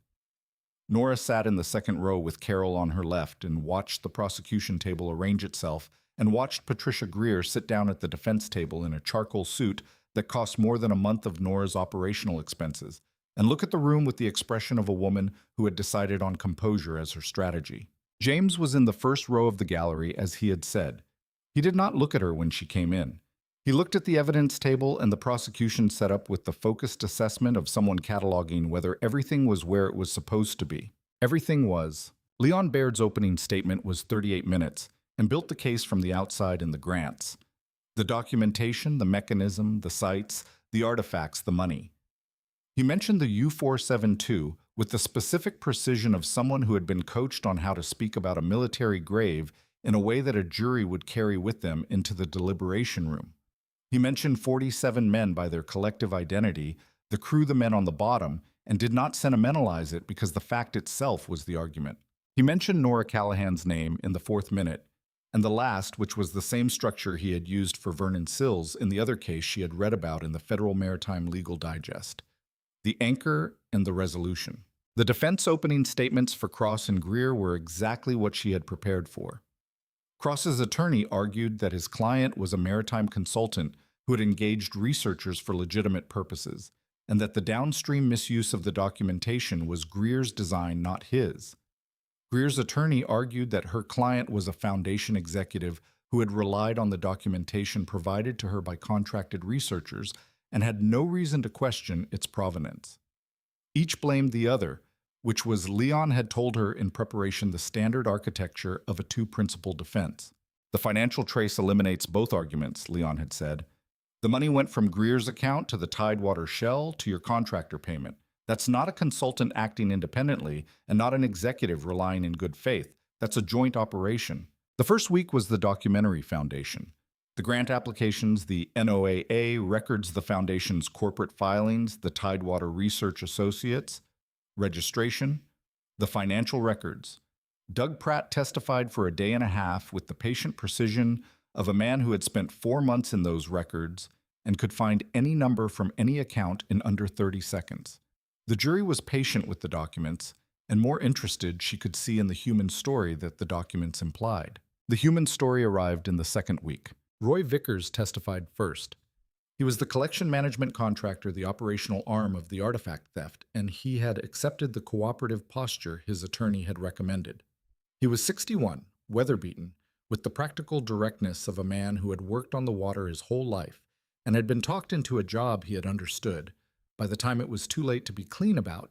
[SPEAKER 1] Nora sat in the second row with Carol on her left and watched the prosecution table arrange itself and watched Patricia Greer sit down at the defense table in a charcoal suit that cost more than a month of Nora's operational expenses, and look at the room with the expression of a woman who had decided on composure as her strategy. James was in the first row of the gallery, as he had said. He did not look at her when she came in. He looked at the evidence table and the prosecution set up with the focused assessment of someone cataloging whether everything was where it was supposed to be. Everything was. Leon Baird's opening statement was 38 minutes and built the case from the outside in the grants. The documentation, the mechanism, the sites, the artifacts, the money. He mentioned the U-472 with the specific precision of someone who had been coached on how to speak about a military grave in a way that a jury would carry with them into the deliberation room. He mentioned 47 men by their collective identity, the crew the men on the bottom, and did not sentimentalize it because the fact itself was the argument. He mentioned Nora Callahan's name in the fourth minute, and the last, which was the same structure he had used for Vernon Sills in the other case she had read about in the Federal Maritime Legal Digest. The anchor and the resolution. The defense opening statements for Cross and Greer were exactly what she had prepared for. Cross's attorney argued that his client was a maritime consultant who had engaged researchers for legitimate purposes, and that the downstream misuse of the documentation was Greer's design, not his. Greer's attorney argued that her client was a Foundation executive who had relied on the documentation provided to her by contracted researchers and had no reason to question its provenance. Each blamed the other, which was Leon had told her in preparation the standard architecture of a two-principle defense. The financial trace eliminates both arguments, Leon had said. The money went from Greer's account to the Tidewater Shell to your contractor payment. That's not a consultant acting independently and not an executive relying in good faith. That's a joint operation. The first week was the documentary foundation. The grant applications, the NOAA records, the foundation's corporate filings, the Tidewater Research Associates, registration, the financial records. Doug Pratt testified for a day and a half with the patient precision of a man who had spent 4 months in those records and could find any number from any account in under 30 seconds. The jury was patient with the documents and more interested she could see in the human story that the documents implied. The human story arrived in the second week. Roy Vickers testified first. He was the collection management contractor, the operational arm of the artifact theft, and he had accepted the cooperative posture his attorney had recommended. He was 61, weather-beaten, with the practical directness of a man who had worked on the water his whole life and had been talked into a job he had understood. By the time it was too late to be clean about,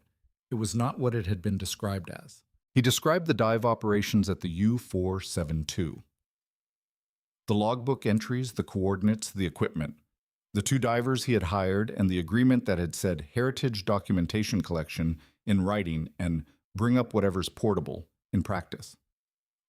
[SPEAKER 1] it was not what it had been described as. He described the dive operations at the U-472. The logbook entries, the coordinates, the equipment, the 2 divers he had hired, and the agreement that had said Heritage Documentation Collection in writing and bring up whatever's portable in practice.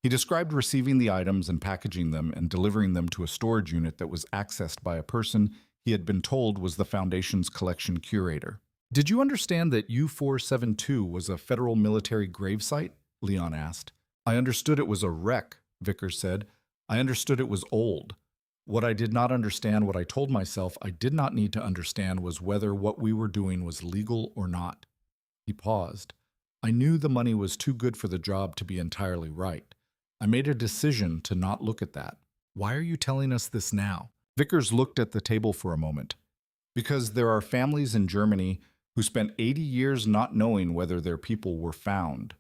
[SPEAKER 1] He described receiving the items and packaging them and delivering them to a storage unit that was accessed by a person he had been told was the Foundation's collection curator. Did you understand that U-472 was a federal military gravesite? Leon asked. I understood it was a wreck, Vickers said. I understood it was old. What I did not understand, what I told myself I did not need to understand, was whether what we were doing was legal or not. He paused. I knew the money was too good for the job to be entirely right. I made a decision to not look at that. Why are you telling us this now? Vickers looked at the table for a moment. Because there are families in Germany who spent 80 years not knowing whether their people were found.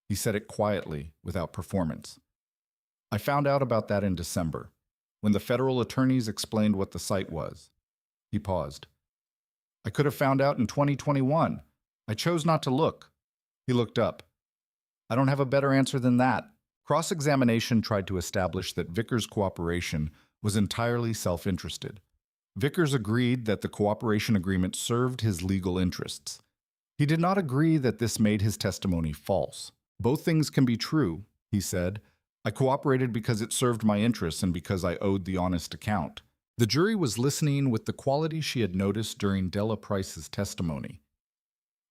[SPEAKER 1] He said it quietly, without performance. I found out about that in December, when the federal attorneys explained what the site was. He paused. I could have found out in 2021. I chose not to look. He looked up. I don't have a better answer than that. Cross-examination tried to establish that Vickers' cooperation was entirely self-interested. Vickers agreed that the cooperation agreement served his legal interests. He did not agree that this made his testimony false. Both things can be true, he said. I cooperated because it served my interests and because I owed the honest account. The jury was listening with the quality she had noticed during Della Price's testimony.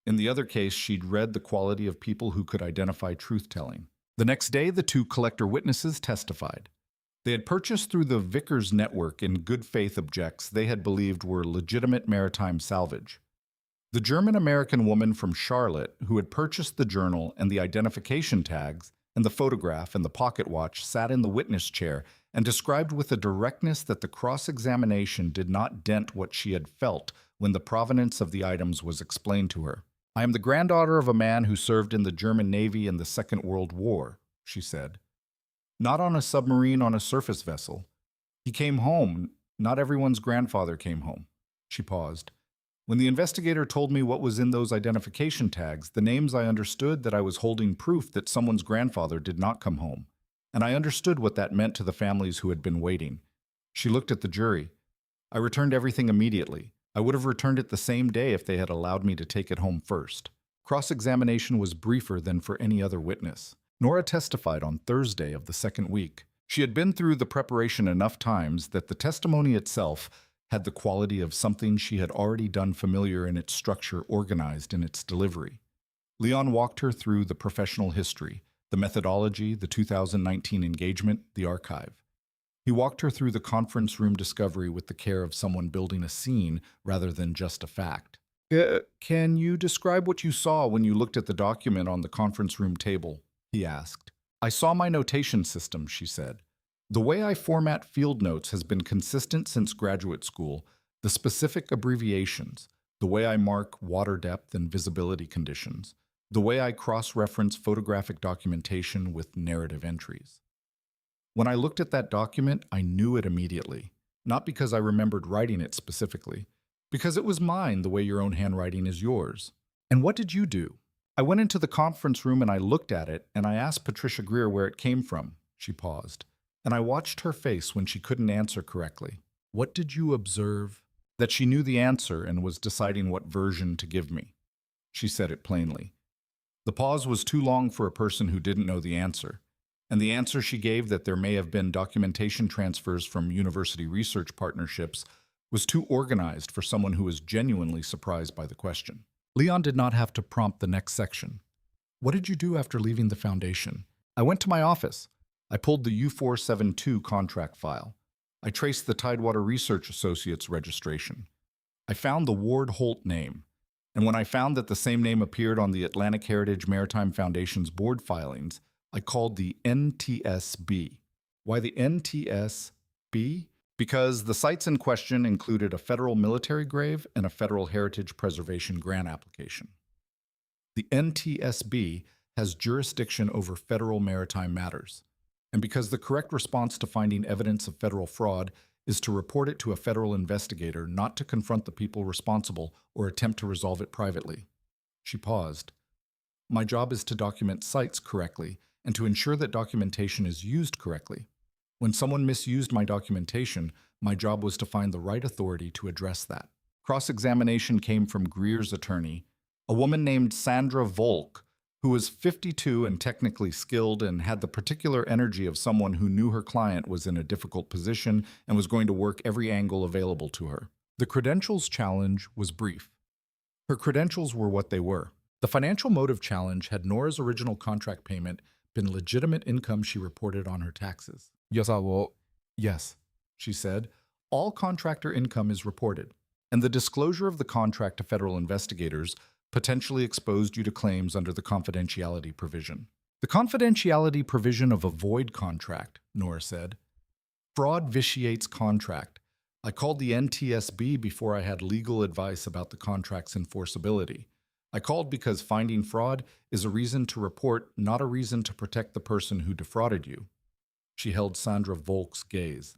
[SPEAKER 1] In the other case, she'd read the quality of people who could identify truth-telling. The next day, the two collector witnesses testified. They had purchased through the Vickers network in good faith objects they had believed were legitimate maritime salvage. The German-American woman from Charlotte, who had purchased the journal and the identification tags, and the photograph and the pocket watch, sat in the witness chair and described with a directness that the cross-examination did not dent what she had felt when the provenance of the items was explained to her. I am the granddaughter of a man who served in the German Navy in the Second World War, she said. Not on a submarine, on a surface vessel. He came home. Not everyone's grandfather came home. She paused. When the investigator told me what was in those identification tags, the names, I understood that I was holding proof that someone's grandfather did not come home. And I understood what that meant to the families who had been waiting. She looked at the jury. I returned everything immediately. I would have returned it the same day if they had allowed me to take it home first. Cross-examination was briefer than for any other witness. Nora testified on Thursday of the second week. She had been through the preparation enough times that the testimony itself had the quality of something she had already done, familiar in its structure, organized in its delivery. Leon walked her through the professional history, the methodology, the 2019 engagement, the archive. He walked her through the conference room discovery with the care of someone building a scene rather than just a fact. Can you describe what you saw when you looked at the document on the conference room table? He asked. I saw my notation system, she said. The way I format field notes has been consistent since graduate school, the specific abbreviations, the way I mark water depth and visibility conditions, the way I cross-reference photographic documentation with narrative entries. When I looked at that document, I knew it immediately, not because I remembered writing it specifically, because it was mine the way your own handwriting is yours. And what did you do? I went into the conference room and I looked at it, and I asked Patricia Greer where it came from. She paused. And I watched her face when she couldn't answer correctly. What did you observe? That she knew the answer and was deciding what version to give me. She said it plainly. The pause was too long for a person who didn't know the answer. And the answer she gave, that there may have been documentation transfers from university research partnerships, was too organized for someone who was genuinely surprised by the question. Leon did not have to prompt the next section. What did you do after leaving the foundation? I went to my office. I pulled the U472 contract file. I traced the Tidewater Research Associates registration. I found the Ward Holt name. And when I found that the same name appeared on the Atlantic Heritage Maritime Foundation's board filings, I called the NTSB. Why the NTSB? Because the sites in question included a federal military grave and a federal heritage preservation grant application. The NTSB has jurisdiction over federal maritime matters. And because the correct response to finding evidence of federal fraud is to report it to a federal investigator, not to confront the people responsible or attempt to resolve it privately. She paused. My job is to document sites correctly and to ensure that documentation is used correctly. When someone misused my documentation, my job was to find the right authority to address that. Cross-examination came from Greer's attorney, a woman named Sandra Volk, who was 52 and technically skilled and had the particular energy of someone who knew her client was in a difficult position and was going to work every angle available to her. The credentials challenge was brief. Her credentials were what they were. The financial motive challenge had Nora's original contract payment been legitimate income she reported on her taxes. Yes, she said. All contractor income is reported, and the disclosure of the contract to federal investigators potentially exposed you to claims under the confidentiality provision. The confidentiality provision of a void contract, Nora said. Fraud vitiates contract. I called the NTSB before I had legal advice about the contract's enforceability. I called because finding fraud is a reason to report, not a reason to protect the person who defrauded you. She held Sandra Volk's gaze.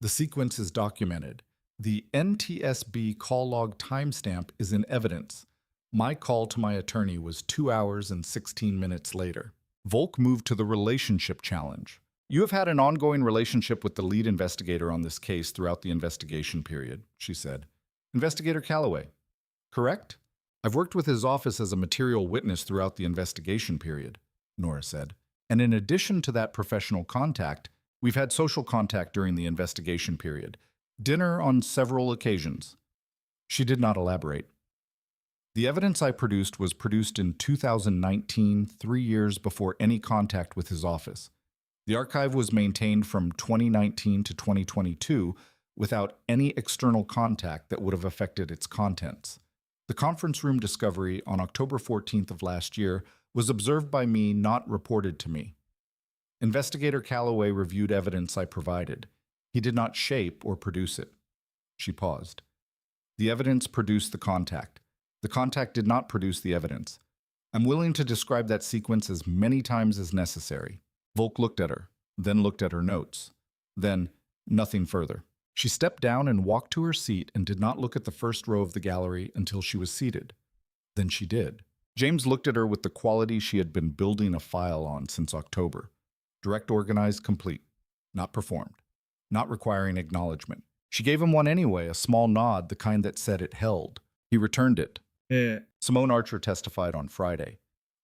[SPEAKER 1] The sequence is documented. The NTSB call log timestamp is in evidence. My call to my attorney was 2 hours and 16 minutes later. Volk moved to the relationship challenge. You have had an ongoing relationship with the lead investigator on this case throughout the investigation period, she said. Investigator Calloway, correct? I've worked with his office as a material witness throughout the investigation period, Nora said. And in addition to that professional contact, we've had social contact during the investigation period. Dinner on several occasions. She did not elaborate. The evidence I produced was produced in 2019, 3 years before any contact with his office. The archive was maintained from 2019 to 2022 without any external contact that would have affected its contents. The conference room discovery on October 14th of last year was observed by me, not reported to me. Investigator Calloway reviewed evidence I provided. He did not shape or produce it. She paused. The evidence produced the contact. The contact did not produce the evidence. I'm willing to describe that sequence as many times as necessary. Volk looked at her, then looked at her notes. Then, nothing further. She stepped down and walked to her seat and did not look at the first row of the gallery until she was seated. Then she did. James looked at her with the quality she had been building a file on since October. Direct, organized, complete. Not performed. Not requiring acknowledgement. She gave him one anyway, a small nod, the kind that said it held. He returned it. Simone Archer testified on Friday.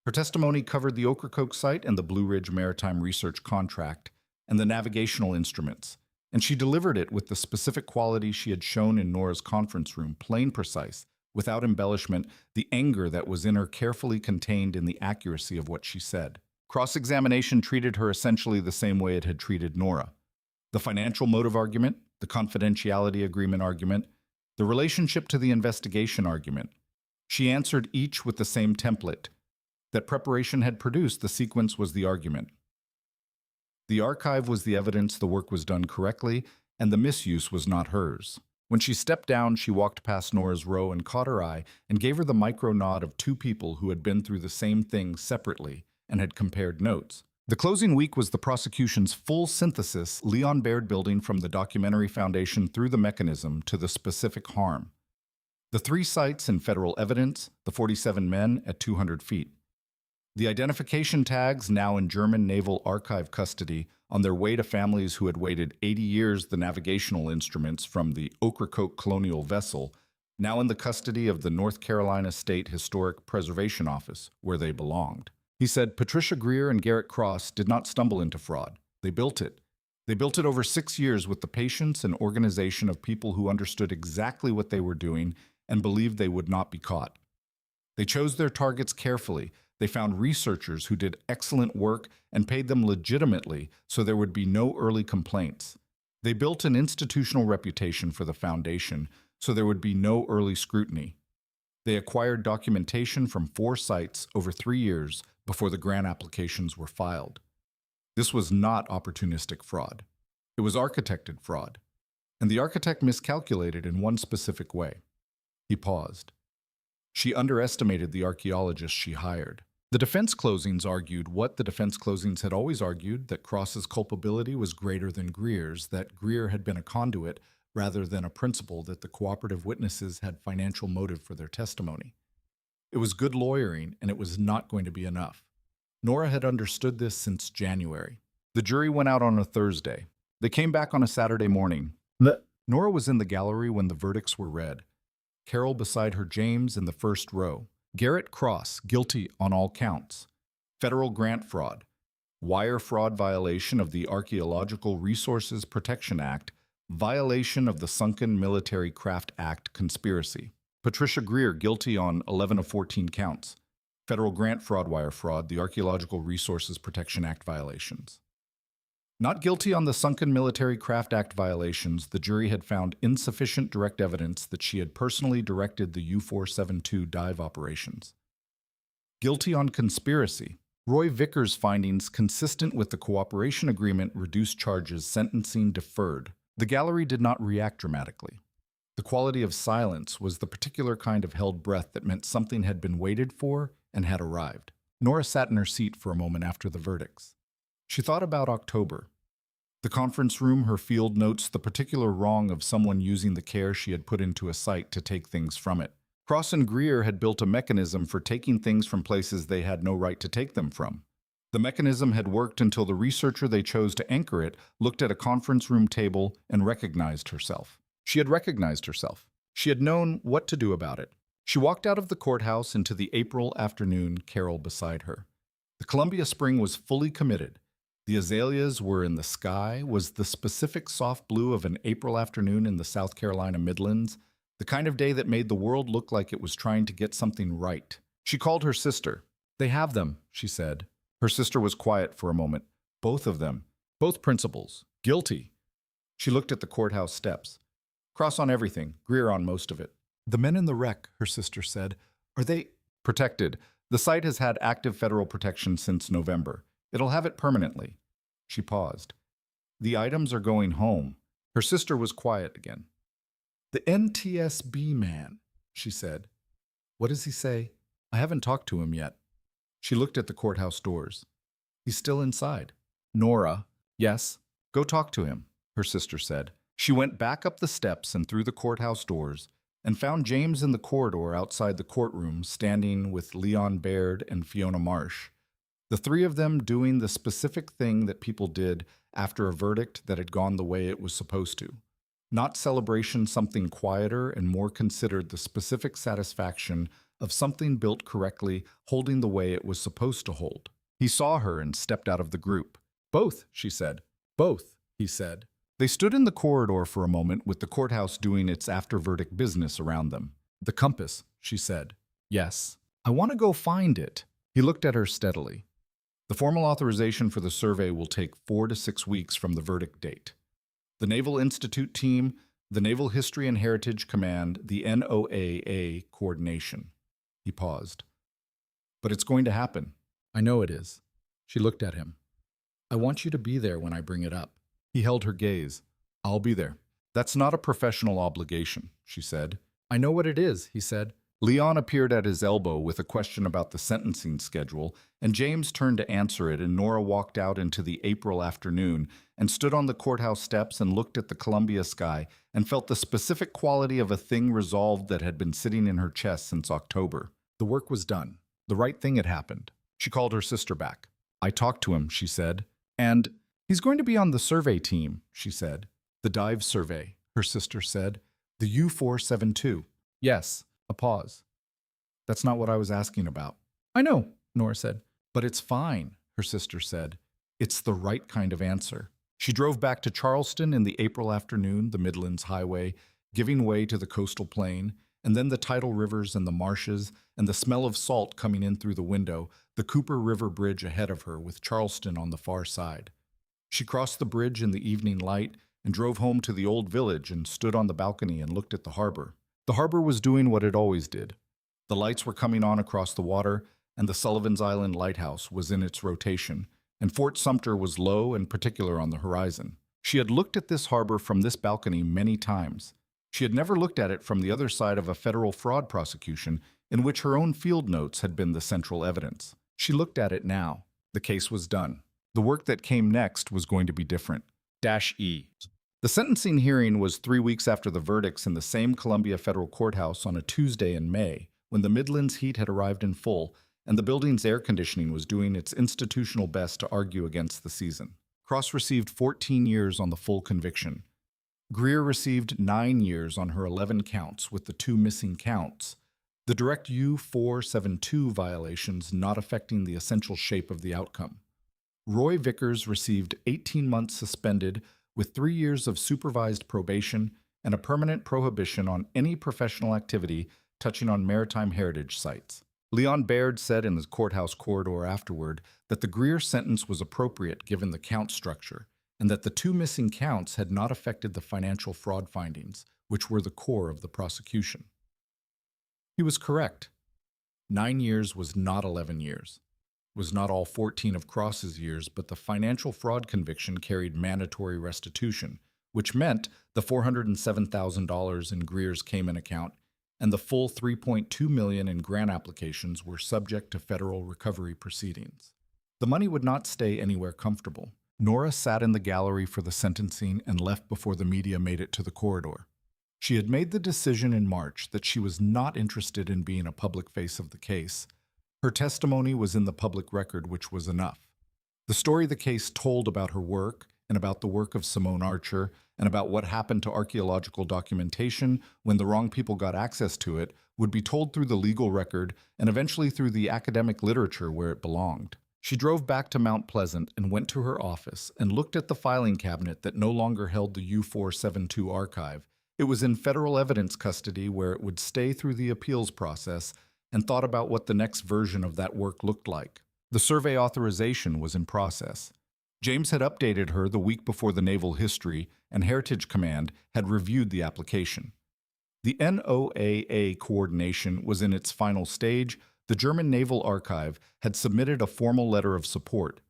[SPEAKER 1] Her testimony covered the Ocracoke site and the Blue Ridge Maritime Research contract and the navigational instruments, and she delivered it with the specific quality she had shown in Nora's conference room, plain, precise, without embellishment, the anger that was in her carefully contained in the accuracy of what she said. Cross-examination treated her essentially the same way it had treated Nora. The financial motive argument, the confidentiality agreement argument, the relationship to the investigation argument. She answered each with the same template. That preparation had produced, the sequence was the argument. The archive was the evidence the work was done correctly, and the misuse was not hers. When she stepped down, she walked past Nora's row and caught her eye and gave her the micro nod of two people who had been through the same thing separately and had compared notes. The closing week was the prosecution's full synthesis, Leon Baird building from the documentary foundation through the mechanism to the specific harm. The 3 sites in federal evidence, the 47 men at 200 feet. The identification tags, now in German Naval Archive custody, on their way to families who had waited 80 years, the navigational instruments from the Ocracoke colonial vessel, now in the custody of the North Carolina State Historic Preservation Office, where they belonged. He said Patricia Greer and Garrett Cross did not stumble into fraud. They built it. They built it over 6 years with the patience and organization of people who understood exactly what they were doing and believed they would not be caught. They chose their targets carefully. They found researchers who did excellent work and paid them legitimately so there would be no early complaints. They built an institutional reputation for the foundation so there would be no early scrutiny. They acquired documentation from 4 sites over 3 years before the grant applications were filed. This was not opportunistic fraud. It was architected fraud. And the architect miscalculated in one specific way. He paused. She underestimated the archaeologists she hired. The defense closings argued what the defense closings had always argued, that Cross's culpability was greater than Greer's, that Greer had been a conduit rather than a principal, that the cooperative witnesses had financial motive for their testimony. It was good lawyering, and it was not going to be enough. Nora had understood this since January. The jury went out on a Thursday. They came back on a Saturday morning. Nora was in the gallery when the verdicts were read. Carol beside her, James in the first row. Garrett Cross, guilty on all counts. Federal grant fraud. Wire fraud violation of the Archaeological Resources Protection Act. Violation of the Sunken Military Craft Act conspiracy. Patricia Greer, guilty on 11 of 14 counts. Federal grant fraud, wire fraud, the Archaeological Resources Protection Act violations. Not guilty on the Sunken Military Craft Act violations, the jury had found insufficient direct evidence that she had personally directed the U-472 dive operations. Guilty on conspiracy. Roy Vickers' findings consistent with the cooperation agreement reduced charges, sentencing deferred. The gallery did not react dramatically. The quality of silence was the particular kind of held breath that meant something had been waited for and had arrived. Nora sat in her seat for a moment after the verdicts. She thought about October. The conference room, her field notes, the particular wrong of someone using the care she had put into a site to take things from it. Cross and Greer had built a mechanism for taking things from places they had no right to take them from. The mechanism had worked until the researcher they chose to anchor it looked at a conference room table and recognized herself. She had recognized herself. She had known what to do about it. She walked out of the courthouse into the April afternoon, Carol beside her. The Columbia spring was fully committed. The azaleas were in the sky, was the specific soft blue of an April afternoon in the South Carolina Midlands, the kind of day that made the world look like it was trying to get something right. She called her sister. "They have them," she said. Her sister was quiet for a moment. Both of them. Both principals. Guilty. She looked at the courthouse steps. "Cross on everything, Greer on most of it." "The men in the wreck," her sister said, "are they—" "Protected. The site has had active federal protection since November. It'll have it permanently." She paused. "The items are going home." Her sister was quiet again. "The NTSB man," she said. "What does he say?" "I haven't talked to him yet." She looked at the courthouse doors. "He's still inside." "Nora." "Yes, go talk to him," her sister said. She went back up the steps and through the courthouse doors and found James in the corridor outside the courtroom, standing with Leon Baird and Fiona Marsh. The three of them doing the specific thing that people did after a verdict that had gone the way it was supposed to. Not celebration, something quieter and more considered, the specific satisfaction of something built correctly, holding the way it was supposed to hold. He saw her and stepped out of the group. "Both," she said. "Both," he said. They stood in the corridor for a moment with the courthouse doing its after-verdict business around them. "The compass," she said. "Yes. I want to go find it." He looked at her steadily. "The formal authorization for the survey will take 4 to 6 weeks from the verdict date. The Naval Institute team, the Naval History and Heritage Command, the NOAA coordination." He paused. "But it's going to happen." "I know it is." She looked at him. "I want you to be there when I bring it up." He held her gaze. "I'll be there." "That's not a professional obligation," she said. "I know what it is," he said. Leon appeared at his elbow with a question about the sentencing schedule, and James turned to answer it, and Nora walked out into the April afternoon and stood on the courthouse steps and looked at the Columbia sky and felt the specific quality of a thing resolved that had been sitting in her chest since October. The work was done. The right thing had happened. She called her sister back. "I talked to him," she said. "And he's going to be on the survey team," she said. "The dive survey," her sister said. "The U-472. "Yes." A pause. "That's not what I was asking about." "I know," Nora said. "But it's fine," her sister said. "It's the right kind of answer." She drove back to Charleston in the April afternoon, the Midlands Highway, giving way to the coastal plain, and then the tidal rivers and the marshes, and the smell of salt coming in through the window, the Cooper River Bridge ahead of her with Charleston on the far side. She crossed the bridge in the evening light and drove home to the old village and stood on the balcony and looked at the harbor. The harbor was doing what it always did. The lights were coming on across the water, and the Sullivan's Island lighthouse was in its rotation, and Fort Sumter was low and particular on the horizon. She had looked at this harbor from this balcony many times. She had never looked at it from the other side of a federal fraud prosecution in which her own field notes had been the central evidence. She looked at it now. The case was done. The work that came next was going to be different. -E. The sentencing hearing was 3 weeks after the verdicts in the same Columbia Federal Courthouse on a Tuesday in May, when the Midlands heat had arrived in full, and the building's air conditioning was doing its institutional best to argue against the season. Cross received 14 years on the full conviction. Greer received 9 years on her 11 counts, with the 2 missing counts, the direct U-472 violations not affecting the essential shape of the outcome. Roy Vickers received 18 months suspended, with 3 years of supervised probation and a permanent prohibition on any professional activity touching on maritime heritage sites. Leon Baird said in the courthouse corridor afterward that the Greer sentence was appropriate given the count structure, and that the 2 missing counts had not affected the financial fraud findings, which were the core of the prosecution. He was correct. 9 years was not 11 years. Was not all 14 of Cross's years, but the financial fraud conviction carried mandatory restitution, which meant the $407,000 in Greer's Cayman account and the full $3.2 million in grant applications were subject to federal recovery proceedings. The money would not stay anywhere comfortable. Nora sat in the gallery for the sentencing and left before the media made it to the corridor. She had made the decision in March that she was not interested in being a public face of the case. Her testimony was in the public record, which was enough. The story the case told about her work and about the work of Simone Archer, and about what happened to archaeological documentation when the wrong people got access to it, would be told through the legal record and eventually through the academic literature where it belonged. She drove back to Mount Pleasant and went to her office and looked at the filing cabinet that no longer held the U-472 archive. It was in federal evidence custody where it would stay through the appeals process, and thought about what the next version of that work looked like. The survey authorization was in process. James had updated her the week before the Naval History and Heritage Command had reviewed the application. The NOAA coordination was in its final stage. The German Naval Archive had submitted a formal letter of support.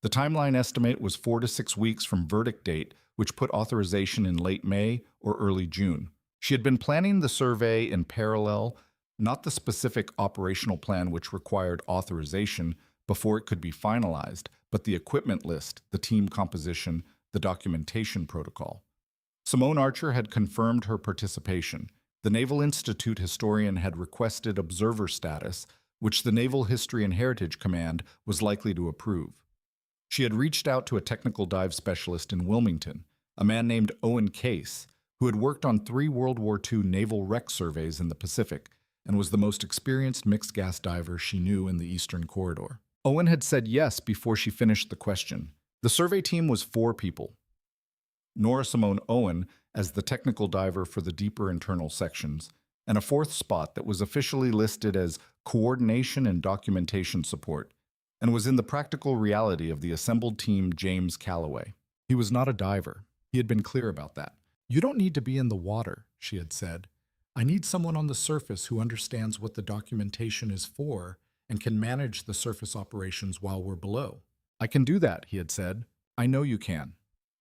[SPEAKER 1] The timeline estimate was 4 to 6 weeks from verdict date, which put authorization in late May or early June. She had been planning the survey in parallel, not the specific operational plan which required authorization before it could be finalized, but the equipment list, the team composition, the documentation protocol. Simone Archer had confirmed her participation. The Naval Institute historian had requested observer status, which the Naval History and Heritage Command was likely to approve. She had reached out to a technical dive specialist in Wilmington, a man named Owen Case, who had worked on 3 World War II naval wreck surveys in the Pacific and was the most experienced mixed-gas diver she knew in the Eastern Corridor. Owen had said yes before she finished the question. The survey team was 4 people. Nora Simone Owen as the technical diver for the deeper internal sections, and a 4th spot that was officially listed as coordination and documentation support, and was in the practical reality of the assembled team James Calloway. He was not a diver. He had been clear about that. "You don't need to be in the water," she had said. "I need someone on the surface who understands what the documentation is for and can manage the surface operations while we're below." "I can do that," he had said. "I know you can."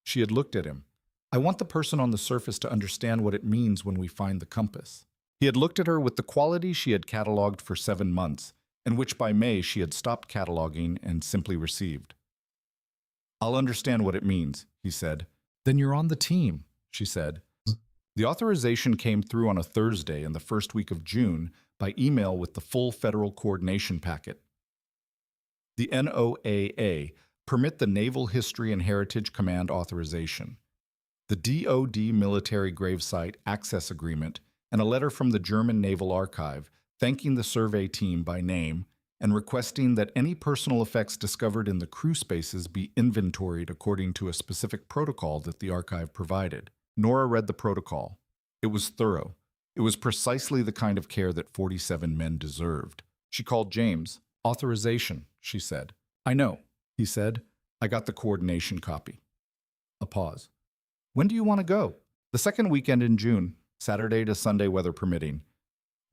[SPEAKER 1] She had looked at him. "I want the person on the surface to understand what it means when we find the compass." He had looked at her with the quality she had cataloged for 7 months, and which by May she had stopped cataloging and simply received. "I'll understand what it means," he said. "Then you're on the team," she said. The authorization came through on a Thursday in the first week of June by email with the full federal coordination packet. The NOAA permit the Naval History and Heritage Command authorization, the DoD Military Gravesite Access Agreement, and a letter from the German Naval Archive thanking the survey team by name and requesting that any personal effects discovered in the crew spaces be inventoried according to a specific protocol that the archive provided. Nora read the protocol. It was thorough. It was precisely the kind of care that 47 men deserved. She called James. "Authorization," she said. "I know," he said. "I got the coordination copy." A pause. "When do you want to go?" "The second weekend in June, Saturday to Sunday weather permitting.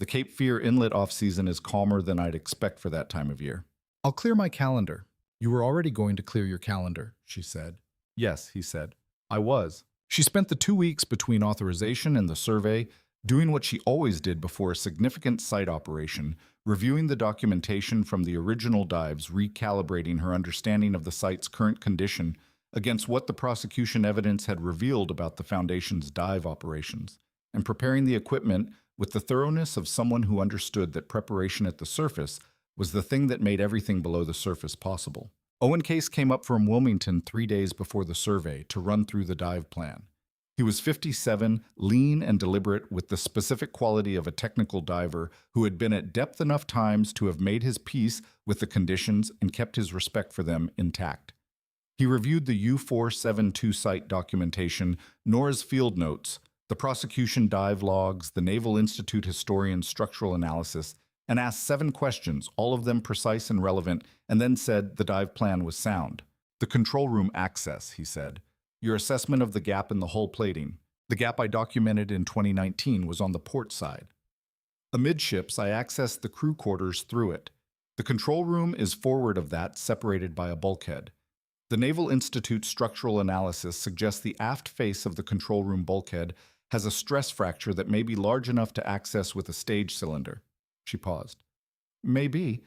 [SPEAKER 1] The Cape Fear Inlet off-season is calmer than I'd expect for that time of year." "I'll clear my calendar." "You were already going to clear your calendar," she said. "Yes," he said. "I was." She spent the 2 weeks between authorization and the survey doing what she always did before a significant site operation, reviewing the documentation from the original dives, recalibrating her understanding of the site's current condition against what the prosecution evidence had revealed about the Foundation's dive operations, and preparing the equipment with the thoroughness of someone who understood that preparation at the surface was the thing that made everything below the surface possible. Owen Case came up from Wilmington 3 days before the survey to run through the dive plan. He was 57, lean and deliberate, with the specific quality of a technical diver who had been at depth enough times to have made his peace with the conditions and kept his respect for them intact. He reviewed the U-472 site documentation, Nora's field notes, the prosecution dive logs, the Naval Institute historian's structural analysis, and asked 7 questions, all of them precise and relevant, and then said the dive plan was sound. "The control room access," he said. "Your assessment of the gap in the hull plating. The gap I documented in 2019 was on the port side. Amidships, I accessed the crew quarters through it. The control room is forward of that, separated by a bulkhead. The Naval Institute structural analysis suggests the aft face of the control room bulkhead has a stress fracture that may be large enough to access with a stage cylinder." She paused. "Maybe.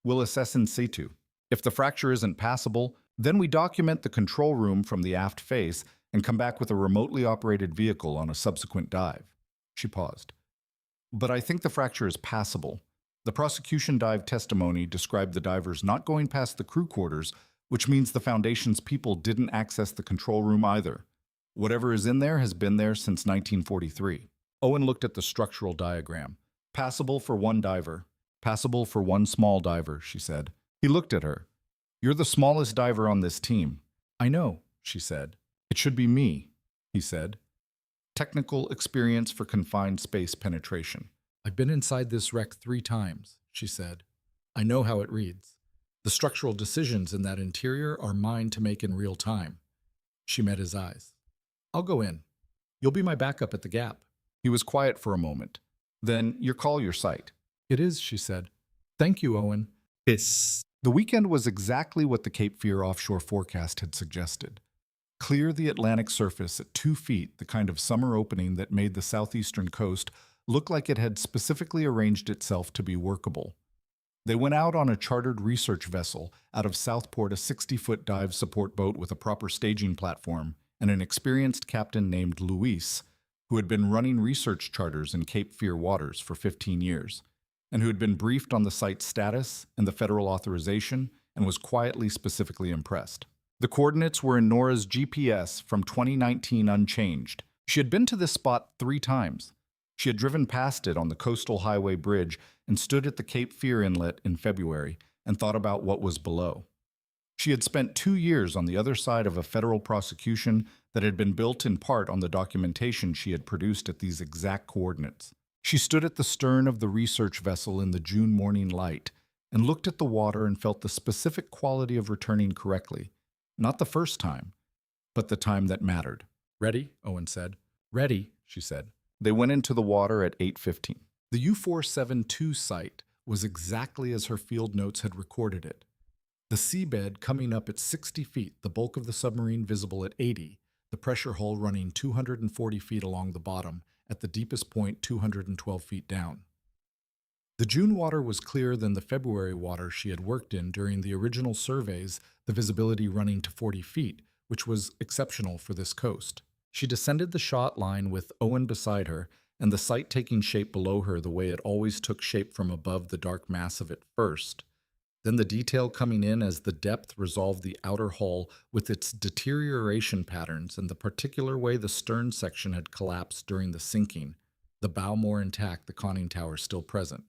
[SPEAKER 1] We'll assess in situ. If the fracture isn't passable, then we document the control room from the aft face and come back with a remotely operated vehicle on a subsequent dive." She paused. "But I think the fracture is passable. The prosecution dive testimony described the divers not going past the crew quarters which means the Foundation's people didn't access the control room either. Whatever is in there has been there since 1943. Owen looked at the structural diagram. Passable for one diver. Passable for one small diver, she said. He looked at her. You're the smallest diver on this team. I know, she said. It should be me, he said. Technical experience for confined space penetration. I've been inside this wreck 3 times, she said. I know how it reads. The structural decisions in that interior are mine to make in real time. She met his eyes. I'll go in. You'll be my backup at the gap. He was quiet for a moment. Then, your site. It is, she said. Thank you, Owen. The weekend was exactly what the Cape Fear offshore forecast had suggested. Clear the Atlantic surface at 2 feet, the kind of summer opening that made the southeastern coast look like it had specifically arranged itself to be workable. They went out on a chartered research vessel out of Southport, a 60-foot dive support boat with a proper staging platform, and an experienced captain named Luis, who had been running research charters in Cape Fear waters for 15 years, and who had been briefed on the site's status and the federal authorization and was quietly specifically impressed. The coordinates were in Nora's GPS from 2019 unchanged. She had been to this spot 3 times. She had driven past it on the coastal highway bridge and stood at the Cape Fear Inlet in February and thought about what was below. She had spent 2 years on the other side of a federal prosecution that had been built in part on the documentation she had produced at these exact coordinates. She stood at the stern of the research vessel in the June morning light and looked at the water and felt the specific quality of returning correctly. Not the first time, but the time that mattered. Ready? Owen said. Ready, she said. They went into the water at 8:15. The U-472 site was exactly as her field notes had recorded it. The seabed coming up at 60 feet, the bulk of the submarine visible at 80, the pressure hull running 240 feet along the bottom, at the deepest point 212 feet down. The June water was clearer than the February water she had worked in during the original surveys, the visibility running to 40 feet, which was exceptional for this coast. She descended the shot line with Owen beside her, and the site taking shape below her the way it always took shape from above the dark mass of it first. Then the detail coming in as the depth resolved the outer hull with its deterioration patterns and the particular way the stern section had collapsed during the sinking, the bow more intact, the conning tower still present,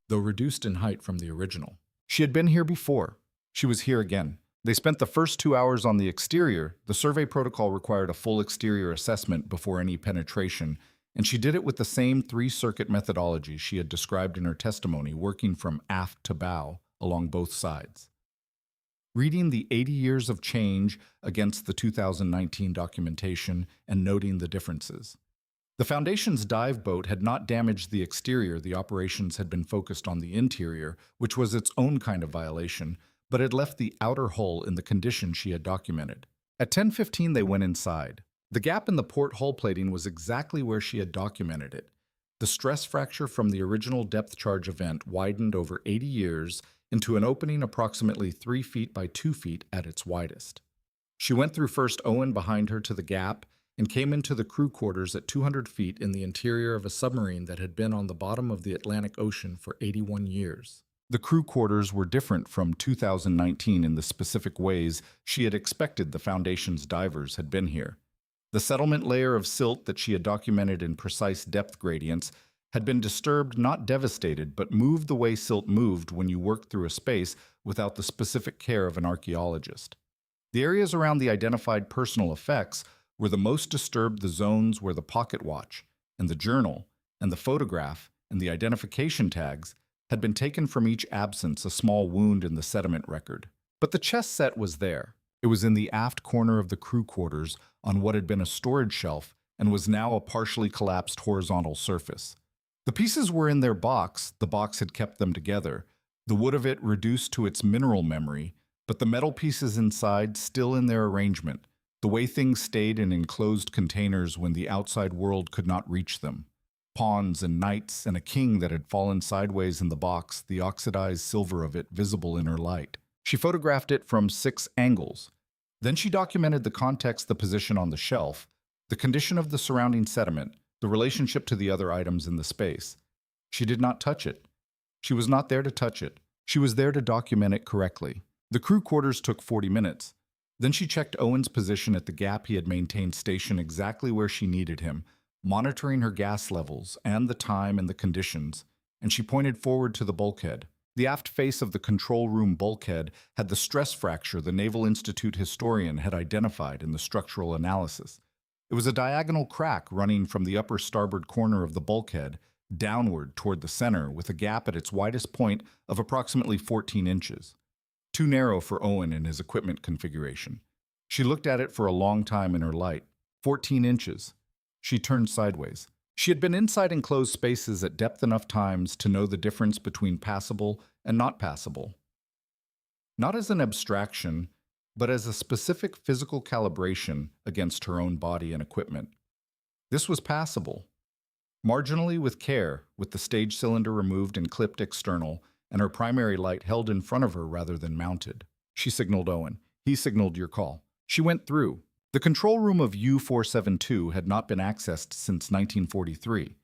[SPEAKER 1] though reduced in height from the original. She had been here before. She was here again. They spent the first 2 hours on the exterior. The survey protocol required a full exterior assessment before any penetration, and she did it with the same 3-circuit methodology she had described in her testimony, working from aft to bow along both sides. Reading the 80 years of change against the 2019 documentation and noting the differences. The Foundation's dive boat had not damaged the exterior. The operations had been focused on the interior, which was its own kind of violation, but had left the outer hull in the condition she had documented. At 10:15 they went inside. The gap in the port hull plating was exactly where she had documented it. The stress fracture from the original depth charge event widened over 80 years into an opening approximately 3 feet by 2 feet at its widest. She went through first Owen behind her to the gap and came into the crew quarters at 200 feet in the interior of a submarine that had been on the bottom of the Atlantic Ocean for 81 years. The crew quarters were different from 2019 in the specific ways she had expected the Foundation's divers had been here. The settlement layer of silt that she had documented in precise depth gradients had been disturbed, not devastated, but moved the way silt moved when you worked through a space without the specific care of an archaeologist. The areas around the identified personal effects were the most disturbed, the zones where the pocket watch, and the journal, and the photograph, and the identification tags had been taken from each absence, a small wound in the sediment record. But the chest set was there. It was in the aft corner of the crew quarters on what had been a storage shelf and was now a partially collapsed horizontal surface. The pieces were in their box. The box had kept them together, the wood of it reduced to its mineral memory, but the metal pieces inside still in their arrangement, the way things stayed in enclosed containers when the outside world could not reach them. Pawns and knights and a king that had fallen sideways in the box, the oxidized silver of it visible in her light. She photographed it from 6 angles. Then she documented the context, the position on the shelf, the condition of the surrounding sediment, the relationship to the other items in the space. She did not touch it. She was not there to touch it. She was there to document it correctly. The crew quarters took 40 minutes. Then she checked Owen's position at the gap he had maintained station exactly where she needed him, monitoring her gas levels and the time and the conditions, and she pointed forward to the bulkhead. The aft face of the control room bulkhead had the stress fracture the Naval Institute historian had identified in the structural analysis. It was a diagonal crack running from the upper starboard corner of the bulkhead downward toward the center, with a gap at its widest point of approximately 14 inches. Too narrow for Owen in his equipment configuration. She looked at it for a long time in her light. 14 inches. She turned sideways. She had been inside enclosed spaces at depth enough times to know the difference between passable and not passable. Not as an abstraction, but as a specific physical calibration against her own body and equipment. This was passable. Marginally with care, with the stage cylinder removed and clipped external, and her primary light held in front of her rather than mounted. She signaled Owen. He signaled your call. She went through. The control room of U-472 had not been accessed since 1943.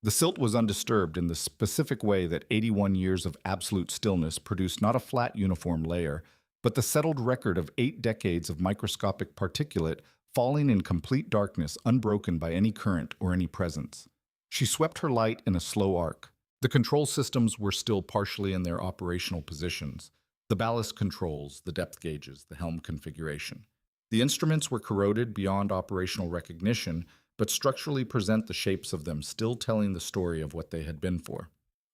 [SPEAKER 1] The silt was undisturbed in the specific way that 81 years of absolute stillness produced not a flat uniform layer, but the settled record of 8 decades of microscopic particulate falling in complete darkness unbroken by any current or any presence. She swept her light in a slow arc. The control systems were still partially in their operational positions. The ballast controls, the depth gauges, the helm configuration. The instruments were corroded beyond operational recognition, but structurally present the shapes of them, still telling the story of what they had been for.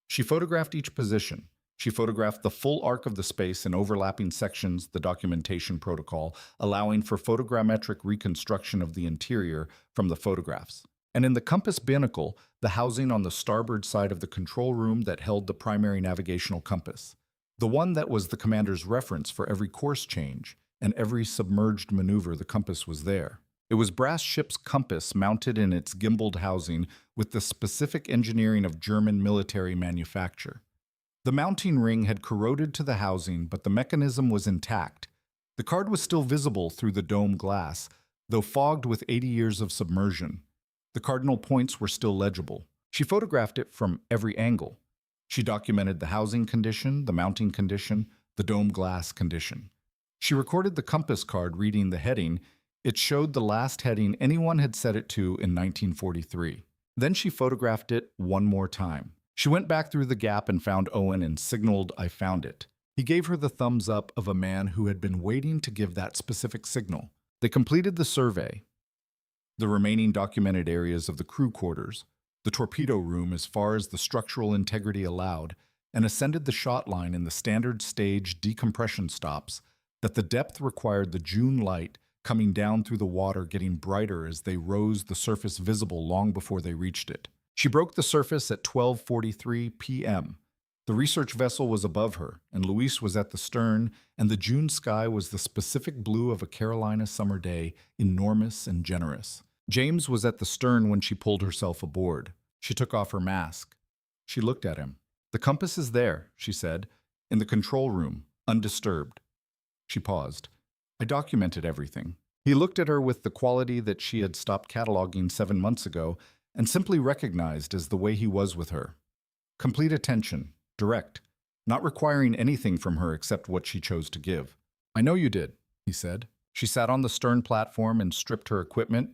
[SPEAKER 1] She photographed each position. She photographed the full arc of the space in overlapping sections, the documentation protocol, allowing for photogrammetric reconstruction of the interior from the photographs. And in the compass binnacle, the housing on the starboard side of the control room that held the primary navigational compass, the one that was the commander's reference for every course change and every submerged maneuver. The compass was there. It was brass ship's compass mounted in its gimbaled housing with the specific engineering of German military manufacture. The mounting ring had corroded to the housing, but the mechanism was intact. The card was still visible through the dome glass, though fogged with 80 years of submersion. The cardinal points were still legible. She photographed it from every angle. She documented the housing condition, the mounting condition, the dome glass condition. She recorded the compass card reading the heading. It showed the last heading anyone had set it to in 1943. Then she photographed it one more time. She went back through the gap and found Owen and signaled, "I found it." He gave her the thumbs up of a man who had been waiting to give that specific signal. They completed the survey. The remaining documented areas of the crew quarters, the torpedo room as far as the structural integrity allowed, and ascended the shot line in the standard stage decompression stops, that the depth required the June light coming down through the water getting brighter as they rose, the surface visible long before they reached it. She broke the surface at 12:43 p.m. The research vessel was above her, and Luis was at the stern, and the June sky was the specific blue of a Carolina summer day, enormous and generous. James was at the stern when she pulled herself aboard. She took off her mask. She looked at him. "The compass is there," she said, "in the control room, undisturbed." She paused. "I documented everything." He looked at her with the quality that she had stopped cataloging 7 months ago and simply recognized as the way he was with her. Complete attention. Direct, not requiring anything from her except what she chose to give. "I know you did," he said. She sat on the stern platform and stripped her equipment,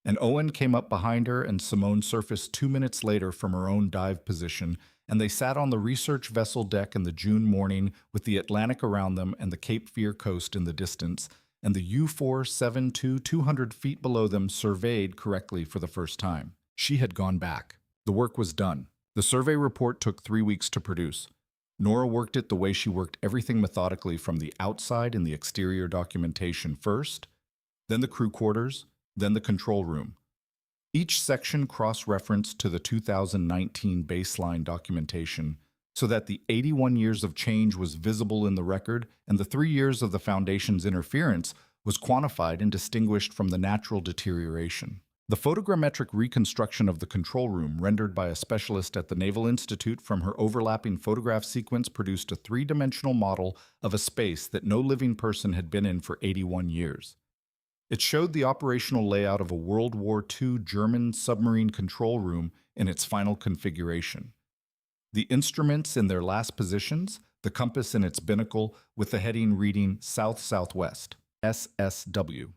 [SPEAKER 1] and Owen came up behind her and Simone surfaced 2 minutes later from her own dive position, and they sat on the research vessel deck in the June morning with the Atlantic around them and the Cape Fear coast in the distance, and the U-472 200 feet below them surveyed correctly for the first time. She had gone back. The work was done. The survey report took 3 weeks to produce. Nora worked it the way she worked everything methodically, from the outside and the exterior documentation first, then the crew quarters, then the control room. Each section cross-referenced to the 2019 baseline documentation so that the 81 years of change was visible in the record and the 3 years of the Foundation's interference was quantified and distinguished from the natural deterioration. The photogrammetric reconstruction of the control room, rendered by a specialist at the Naval Institute from her overlapping photograph sequence, produced a 3-dimensional model of a space that no living person had been in for 81 years. It showed the operational layout of a World War II German submarine control room in its final configuration. The instruments in their last positions, the compass in its binnacle with the heading reading South-Southwest, SSW.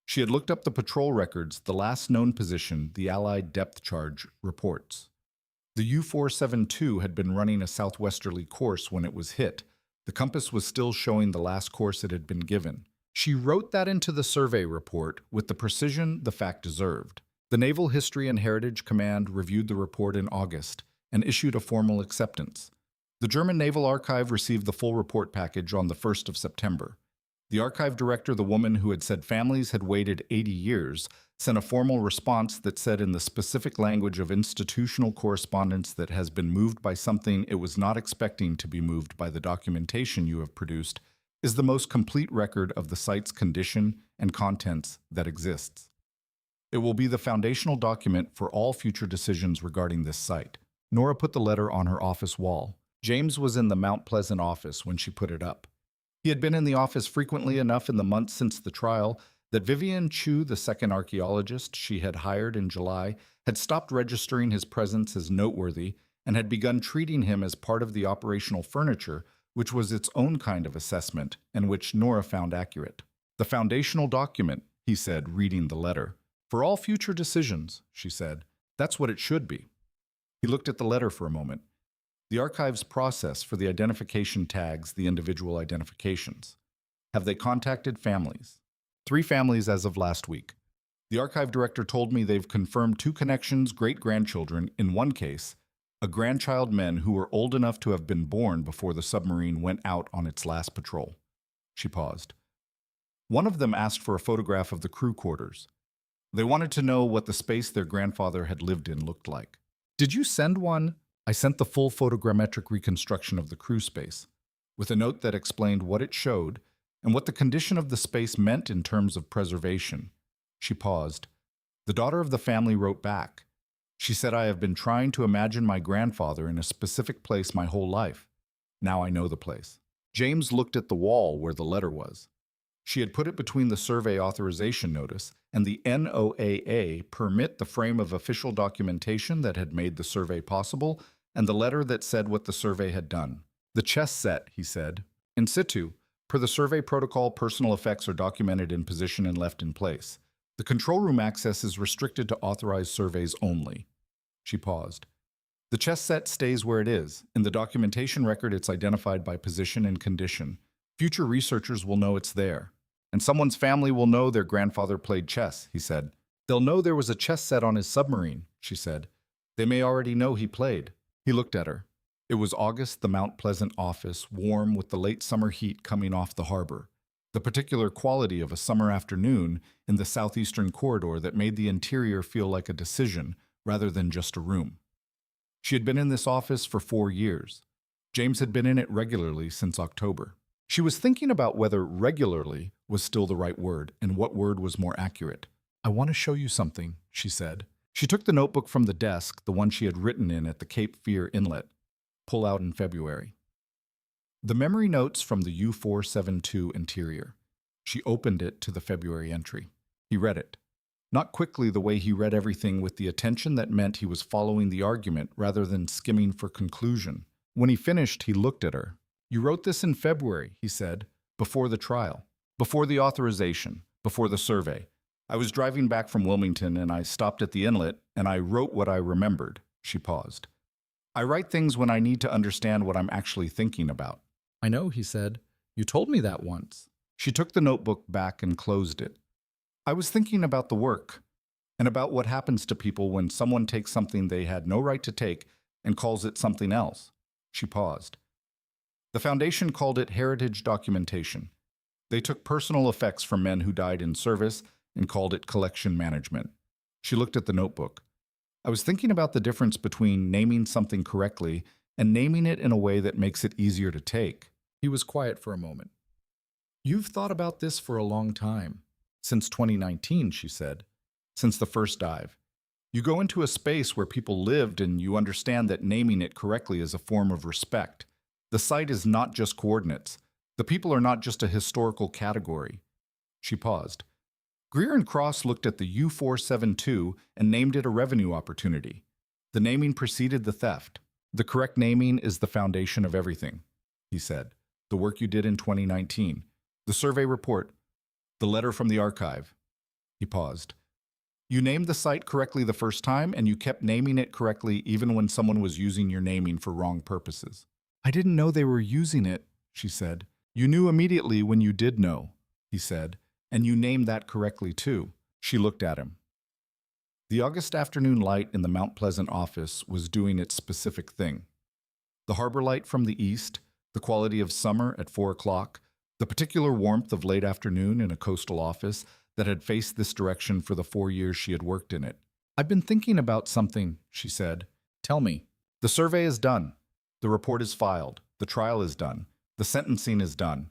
[SPEAKER 1] She had looked up the patrol records, the last known position, the Allied depth charge reports. The U-472 had been running a southwesterly course when it was hit. The compass was still showing the last course it had been given. She wrote that into the survey report with the precision the fact deserved. The Naval History and Heritage Command reviewed the report in August and issued a formal acceptance. The German Naval Archive received the full report package on the 1st of September. The archive director, the woman who had said families had waited 80 years, sent a formal response that said in the specific language of institutional correspondence that has been moved by something it was not expecting to be moved by the documentation you have produced, is the most complete record of the site's condition and contents that exists. It will be the foundational document for all future decisions regarding this site. Nora put the letter on her office wall. James was in the Mount Pleasant office when she put it up. He had been in the office frequently enough in the months since the trial that Vivian Chu, the second archaeologist she had hired in July, had stopped registering his presence as noteworthy and had begun treating him as part of the operational furniture, which was its own kind of assessment and which Nora found accurate. The foundational document, he said, reading the letter. For all future decisions, she said. That's what it should be. He looked at the letter for a moment. The archive's process for the identification tags the individual identifications. Have they contacted families? 3 families as of last week. The archive director told me they've confirmed 2 connections, great-grandchildren, in one case, a grandchild men who were old enough to have been born before the submarine went out on its last patrol. She paused. One of them asked for a photograph of the crew quarters. They wanted to know what the space their grandfather had lived in looked like. Did you send one? I sent the full photogrammetric reconstruction of the crew space, with a note that explained what it showed and what the condition of the space meant in terms of preservation. She paused. The daughter of the family wrote back. She said, I have been trying to imagine my grandfather in a specific place my whole life. Now I know the place. James looked at the wall where the letter was. She had put it between the survey authorization notice and the NOAA permit, the frame of official documentation that had made the survey possible, and the letter that said what the survey had done. The chess set, he said. In situ, per the survey protocol, personal effects are documented in position and left in place. The control room access is restricted to authorized surveys only. She paused. The chess set stays where it is. In the documentation record, it's identified by position and condition. Future researchers will know it's there. And someone's family will know their grandfather played chess, he said. They'll know there was a chess set on his submarine, she said. They may already know he played. He looked at her. It was August, the Mount Pleasant office, warm with the late summer heat coming off the harbor. The particular quality of a summer afternoon in the southeastern corridor that made the interior feel like a decision rather than just a room. She had been in this office for 4 years. James had been in it regularly since October. She was thinking about whether regularly was still the right word and what word was more accurate. I want to show you something, she said. She took the notebook from the desk, the one she had written in at the Cape Fear Inlet, pull out in February. The memory notes from the U-472 interior. She opened it to the February entry. He read it. Not quickly the way he read everything, with the attention that meant he was following the argument rather than skimming for conclusion. When he finished, he looked at her. You wrote this in February, he said, before the trial, before the authorization, before the survey. I was driving back from Wilmington and I stopped at the inlet and I wrote what I remembered. She paused. I write things when I need to understand what I'm actually thinking about. I know, he said. You told me that once. She took the notebook back and closed it. I was thinking about the work and about what happens to people when someone takes something they had no right to take and calls it something else. She paused. The Foundation called it heritage documentation. They took personal effects from men who died in service and called it collection management. She looked at the notebook. I was thinking about the difference between naming something correctly and naming it in a way that makes it easier to take. He was quiet for a moment. You've thought about this for a long time. Since 2019, she said. Since the first dive. You go into a space where people lived and you understand that naming it correctly is a form of respect. The site is not just coordinates. The people are not just a historical category. She paused. Greer and Cross looked at the U-472 and named it a revenue opportunity. The naming preceded the theft. The correct naming is the foundation of everything. he said. The work you did in 2019. The survey report. The letter from the archive. He paused. You named the site correctly the first time, and you kept naming it correctly even when someone was using your naming for wrong purposes. I didn't know they were using it, she said. You knew immediately when you did know, he said, and you named that correctly too. She looked at him. The August afternoon light in the Mount Pleasant office was doing its specific thing. The harbor light from the east, the quality of summer at 4 o'clock, the particular warmth of late afternoon in a coastal office that had faced this direction for the 4 years she had worked in it. I've been thinking about something, she said. Tell me. The survey is done. The report is filed. The trial is done. The sentencing is done.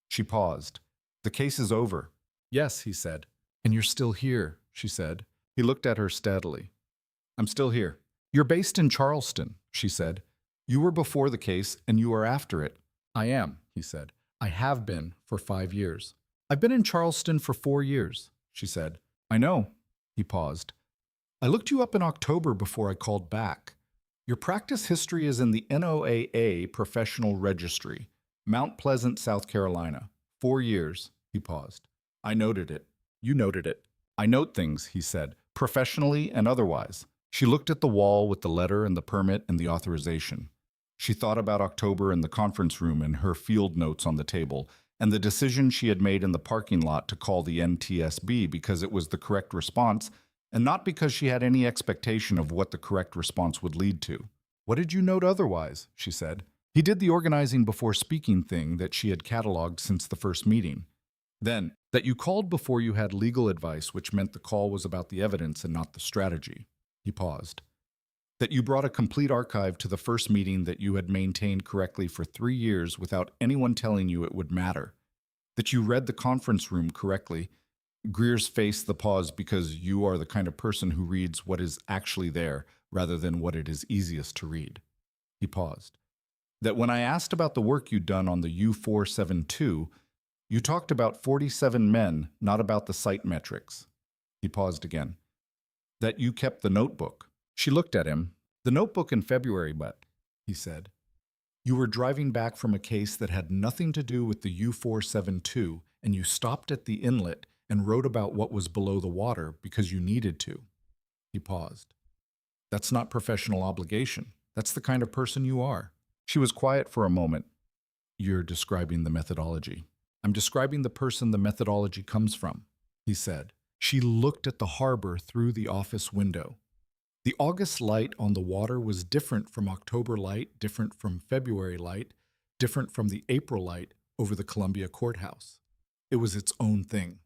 [SPEAKER 1] She paused. The case is over. Yes, he said. And you're still here, she said. He looked at her steadily. I'm still here. You're based in Charleston, she said. You were before the case, and you are after it. I am, he said. I have been for 5 years. I've been in Charleston for 4 years, she said. I know. He paused. I looked you up in October before I called back. Your practice history is in the NOAA Professional Registry, Mount Pleasant, South Carolina. 4 years, he paused. I noted it. You noted it. I note things, he said, professionally and otherwise. She looked at the wall with the letter and the permit and the authorization. She thought about October in the conference room and her field notes on the table, and the decision she had made in the parking lot to call the NTSB because it was the correct response, and not because she had any expectation of what the correct response would lead to. What did you note otherwise? She said. He did the organizing before speaking thing that she had cataloged since the first meeting. Then, that you called before you had legal advice, which meant the call was about the evidence and not the strategy. He paused. That you brought a complete archive to the first meeting that you had maintained correctly for 3 years without anyone telling you it would matter. That you read the conference room correctly. Greer's face the pause because you are the kind of person who reads what is actually there rather than what it is easiest to read. He paused. That when I asked about the work you'd done on the U-472, you talked about 47 men, not about the site metrics. He paused again. That you kept the notebook. She looked at him. The notebook in February, but, he said. You were driving back from a case that had nothing to do with the U-472, and you stopped at the inlet and wrote about what was below the water because you needed to. He paused. That's not professional obligation. That's the kind of person you are. She was quiet for a moment. You're describing the methodology. I'm describing the person the methodology comes from, he said. She looked at the harbor through the office window. The August light on the water was different from October light, different from February light, different from the April light over the Columbia Courthouse. It was its own thing.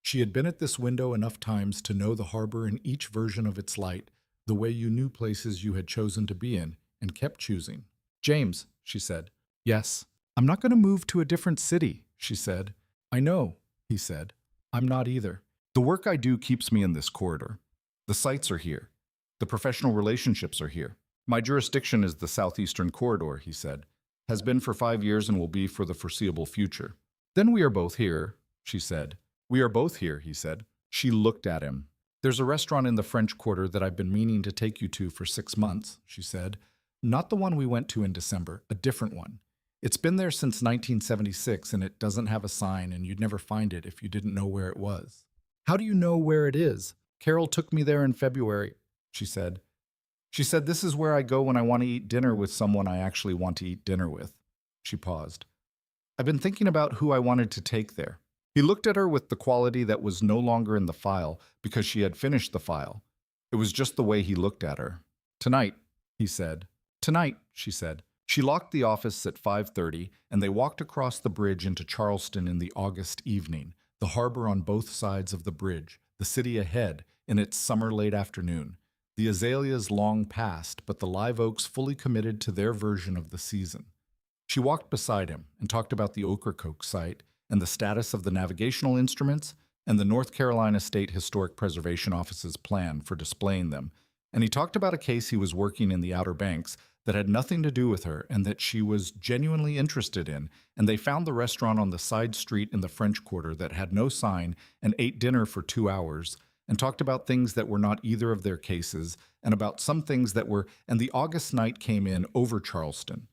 [SPEAKER 1] She had been at this window enough times to know the harbor in each version of its light, the way you knew places you had chosen to be in and kept choosing. James, she said. Yes. I'm not going to move to a different city, she said. I know, he said. I'm not either. The work I do keeps me in this corridor. The sites are here. The professional relationships are here. My jurisdiction is the southeastern corridor, he said. Has been for 5 years and will be for the foreseeable future. Then we are both here, she said. We are both here, he said. She looked at him. There's a restaurant in the French Quarter that I've been meaning to take you to for 6 months, she said. Not the one we went to in December, a different one. It's been there since 1976 and it doesn't have a sign and you'd never find it if you didn't know where it was. How do you know where it is? Carol took me there in February, she said. She said, this is where I go when I want to eat dinner with someone I actually want to eat dinner with. She paused. I've been thinking about who I wanted to take there. He looked at her with the quality that was no longer in the file because she had finished the file. It was just the way he looked at her. Tonight, he said. Tonight, she said. She locked the office at 5:30 and they walked across the bridge into Charleston in the August evening, the harbor on both sides of the bridge, the city ahead in its summer late afternoon. The azaleas long past, but the live oaks fully committed to their version of the season. She walked beside him and talked about the Ocracoke site and the status of the navigational instruments and the North Carolina State Historic Preservation Office's plan for displaying them. And he talked about a case he was working in the Outer Banks that had nothing to do with her and that she was genuinely interested in, and they found the restaurant on the side street in the French Quarter that had no sign and ate dinner for 2 hours, and talked about things that were not either of their cases, and about some things that were, and the August night came in over Charleston.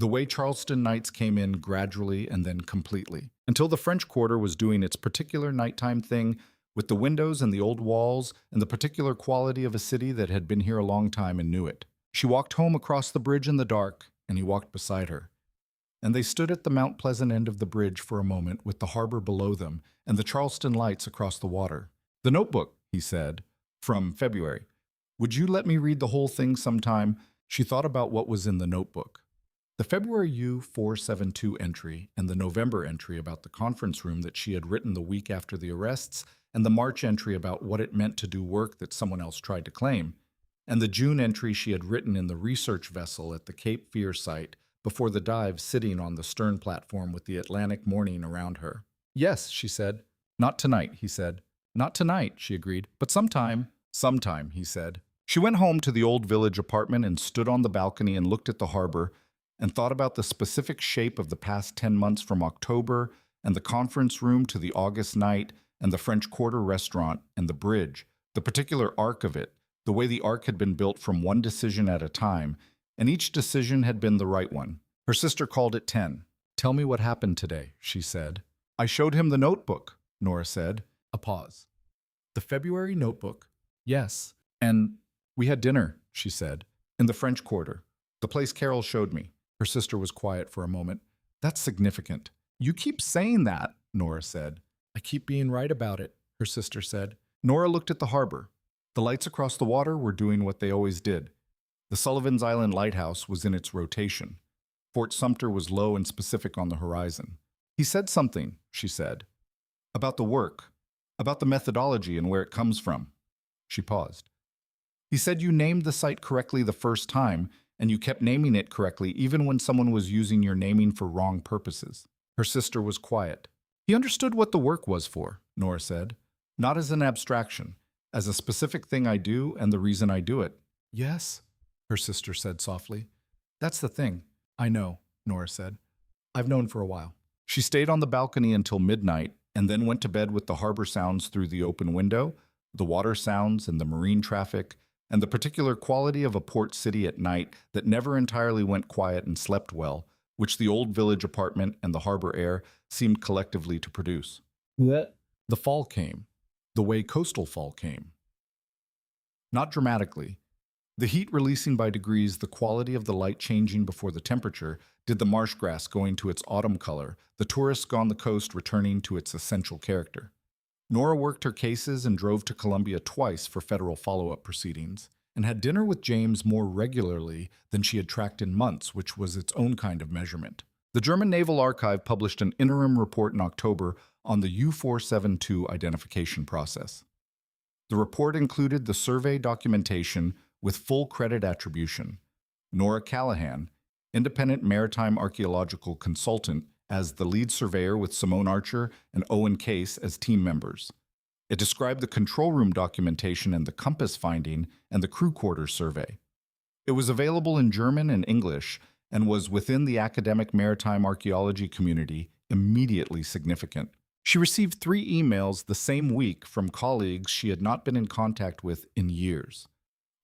[SPEAKER 1] The way Charleston nights came in gradually and then completely, until the French Quarter was doing its particular nighttime thing with the windows and the old walls and the particular quality of a city that had been here a long time and knew it. She walked home across the bridge in the dark, and he walked beside her. And they stood at the Mount Pleasant end of the bridge for a moment with the harbor below them and the Charleston lights across the water. "The notebook," he said, "from February. Would you let me read the whole thing sometime?" She thought about what was in the notebook. The February U-472 entry and the November entry about the conference room that she had written the week after the arrests, and the March entry about what it meant to do work that someone else tried to claim, and the June entry she had written in the research vessel at the Cape Fear site before the dive, sitting on the stern platform with the Atlantic morning around her. "Yes," she said. "Not tonight," he said. "Not tonight," she agreed, "but sometime." "Sometime," he said. She went home to the old village apartment and stood on the balcony and looked at the harbor and thought about the specific shape of the past 10 months, from October and the conference room to the August night and the French Quarter restaurant and the bridge, the particular arc of it, the way the arc had been built from one decision at a time, and each decision had been the right one. Her sister called at 10. "Tell me what happened today," she said. "I showed him the notebook," Nora said. A pause. "The February notebook?" "Yes. And we had dinner," she said, "in the French Quarter. The place Carol showed me." Her sister was quiet for a moment. "That's significant." "You keep saying that," Nora said. "I keep being right about it," her sister said. Nora looked at the harbor. The lights across the water were doing what they always did. The Sullivan's Island lighthouse was in its rotation. Fort Sumter was low and specific on the horizon. "He said something," she said, "about the work, about the methodology and where it comes from." She paused. "He said you named the site correctly the first time, and you kept naming it correctly even when someone was using your naming for wrong purposes." Her sister was quiet. "He understood what the work was for," Nora said. "Not as an abstraction, as a specific thing I do and the reason I do it." "Yes," her sister said softly. "That's the thing." "I know," Nora said. "I've known for a while." She stayed on the balcony until midnight and then went to bed with the harbor sounds through the open window, the water sounds and the marine traffic, and the particular quality of a port city at night that never entirely went quiet and slept well, which the old village apartment and the harbor air seemed collectively to produce. The fall came, the way coastal fall came. Not dramatically. The heat releasing by degrees, the quality of the light changing before the temperature, did the marsh grass going to its autumn color, the tourist on the coast returning to its essential character. Nora worked her cases and drove to Columbia twice for federal follow-up proceedings, and had dinner with James more regularly than she had tracked in months, which was its own kind of measurement. The German Naval Archive published an interim report in October on the U-472 identification process. The report included the survey documentation with full credit attribution, Nora Callahan, independent maritime archaeological consultant, as the lead surveyor with Simone Archer and Owen Case as team members. It described the control room documentation and the compass finding and the crew quarters survey. It was available in German and English and was within the academic maritime archaeology community immediately significant. She received 3 emails the same week from colleagues she had not been in contact with in years.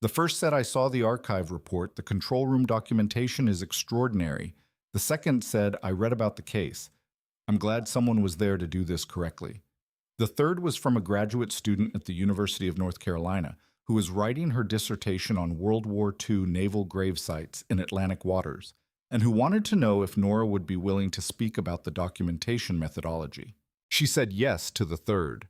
[SPEAKER 1] The first said, "I saw the archive report. The control room documentation is extraordinary." The second said, "I read about the case. I'm glad someone was there to do this correctly." The third was from a graduate student at the University of North Carolina who was writing her dissertation on World War II naval grave sites in Atlantic waters, and who wanted to know if Nora would be willing to speak about the documentation methodology. She said yes to the third.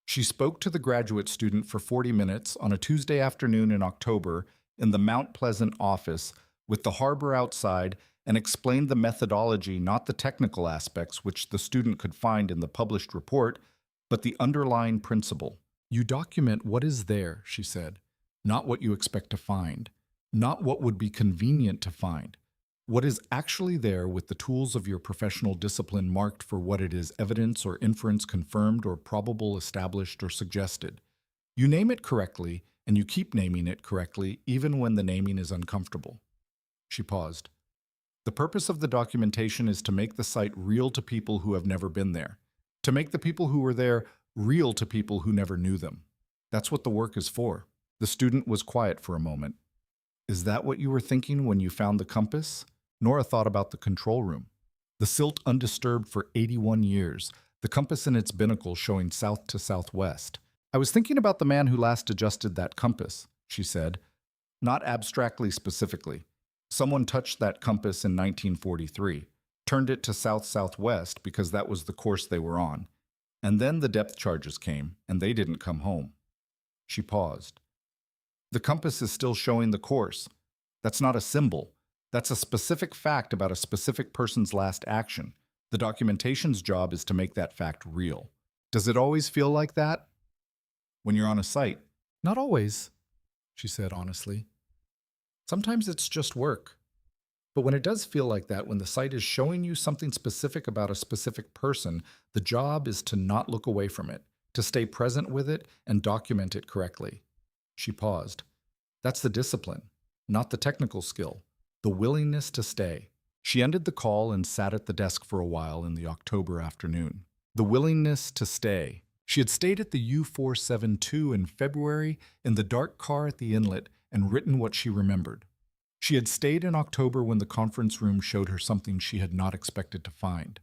[SPEAKER 1] She spoke to the graduate student for 40 minutes on a Tuesday afternoon in October in the Mount Pleasant office with the harbor outside, and explained the methodology, not the technical aspects which the student could find in the published report, but the underlying principle. "You document what is there," she said, "not what you expect to find, not what would be convenient to find. What is actually there with the tools of your professional discipline marked for what it is: evidence or inference, confirmed or probable, established or suggested. You name it correctly, and you keep naming it correctly even when the naming is uncomfortable." She paused. "The purpose of the documentation is to make the site real to people who have never been there, to make the people who were there real to people who never knew them. That's what the work is for." The student was quiet for a moment. "Is that what you were thinking when you found the compass?" Nora thought about the control room. The silt undisturbed for 81 years, the compass in its binnacle showing south to southwest. I was thinking about the man who last adjusted that compass, she said, not abstractly specifically. Someone touched that compass in 1943, turned it to south-southwest because that was the course they were on. And then the depth charges came, and they didn't come home. She paused. The compass is still showing the course. That's not a symbol. That's a specific fact about a specific person's last action. The documentation's job is to make that fact real. Does it always feel like that? When you're on a site? Not always, she said honestly. Sometimes it's just work. But when it does feel like that, when the site is showing you something specific about a specific person, the job is to not look away from it, to stay present with it and document it correctly. She paused. That's the discipline, not the technical skill, the willingness to stay. She ended the call and sat at the desk for a while in the October afternoon. The willingness to stay. She had stayed at the U-472 in February in the dark car at the inlet and written what she remembered. She had stayed in October when the conference room showed her something she had not expected to find.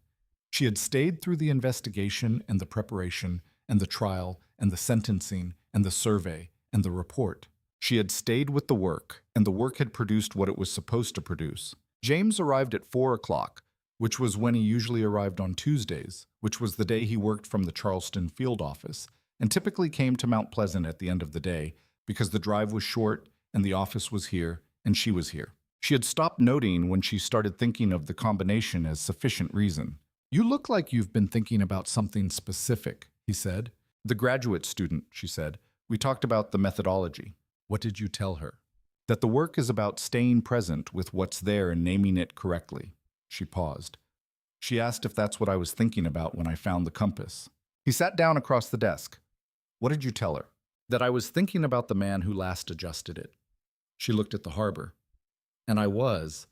[SPEAKER 1] She had stayed through the investigation and the preparation and the trial and the sentencing and the survey and the report. She had stayed with the work, and the work had produced what it was supposed to produce. James arrived at 4 o'clock, which was when he usually arrived on Tuesdays, which was the day he worked from the Charleston field office, and typically came to Mount Pleasant at the end of the day because the drive was short and the office was here and she was here. She had stopped noting when she started thinking of the combination as sufficient reason. You look like you've been thinking about something specific, he said. The graduate student, she said. We talked about the methodology. What did you tell her? That the work is about staying present with what's there and naming it correctly. She paused. She asked if that's what I was thinking about when I found the compass. He sat down across the desk. What did you tell her? That I was thinking about the man who last adjusted it. She looked at the harbor. And I was,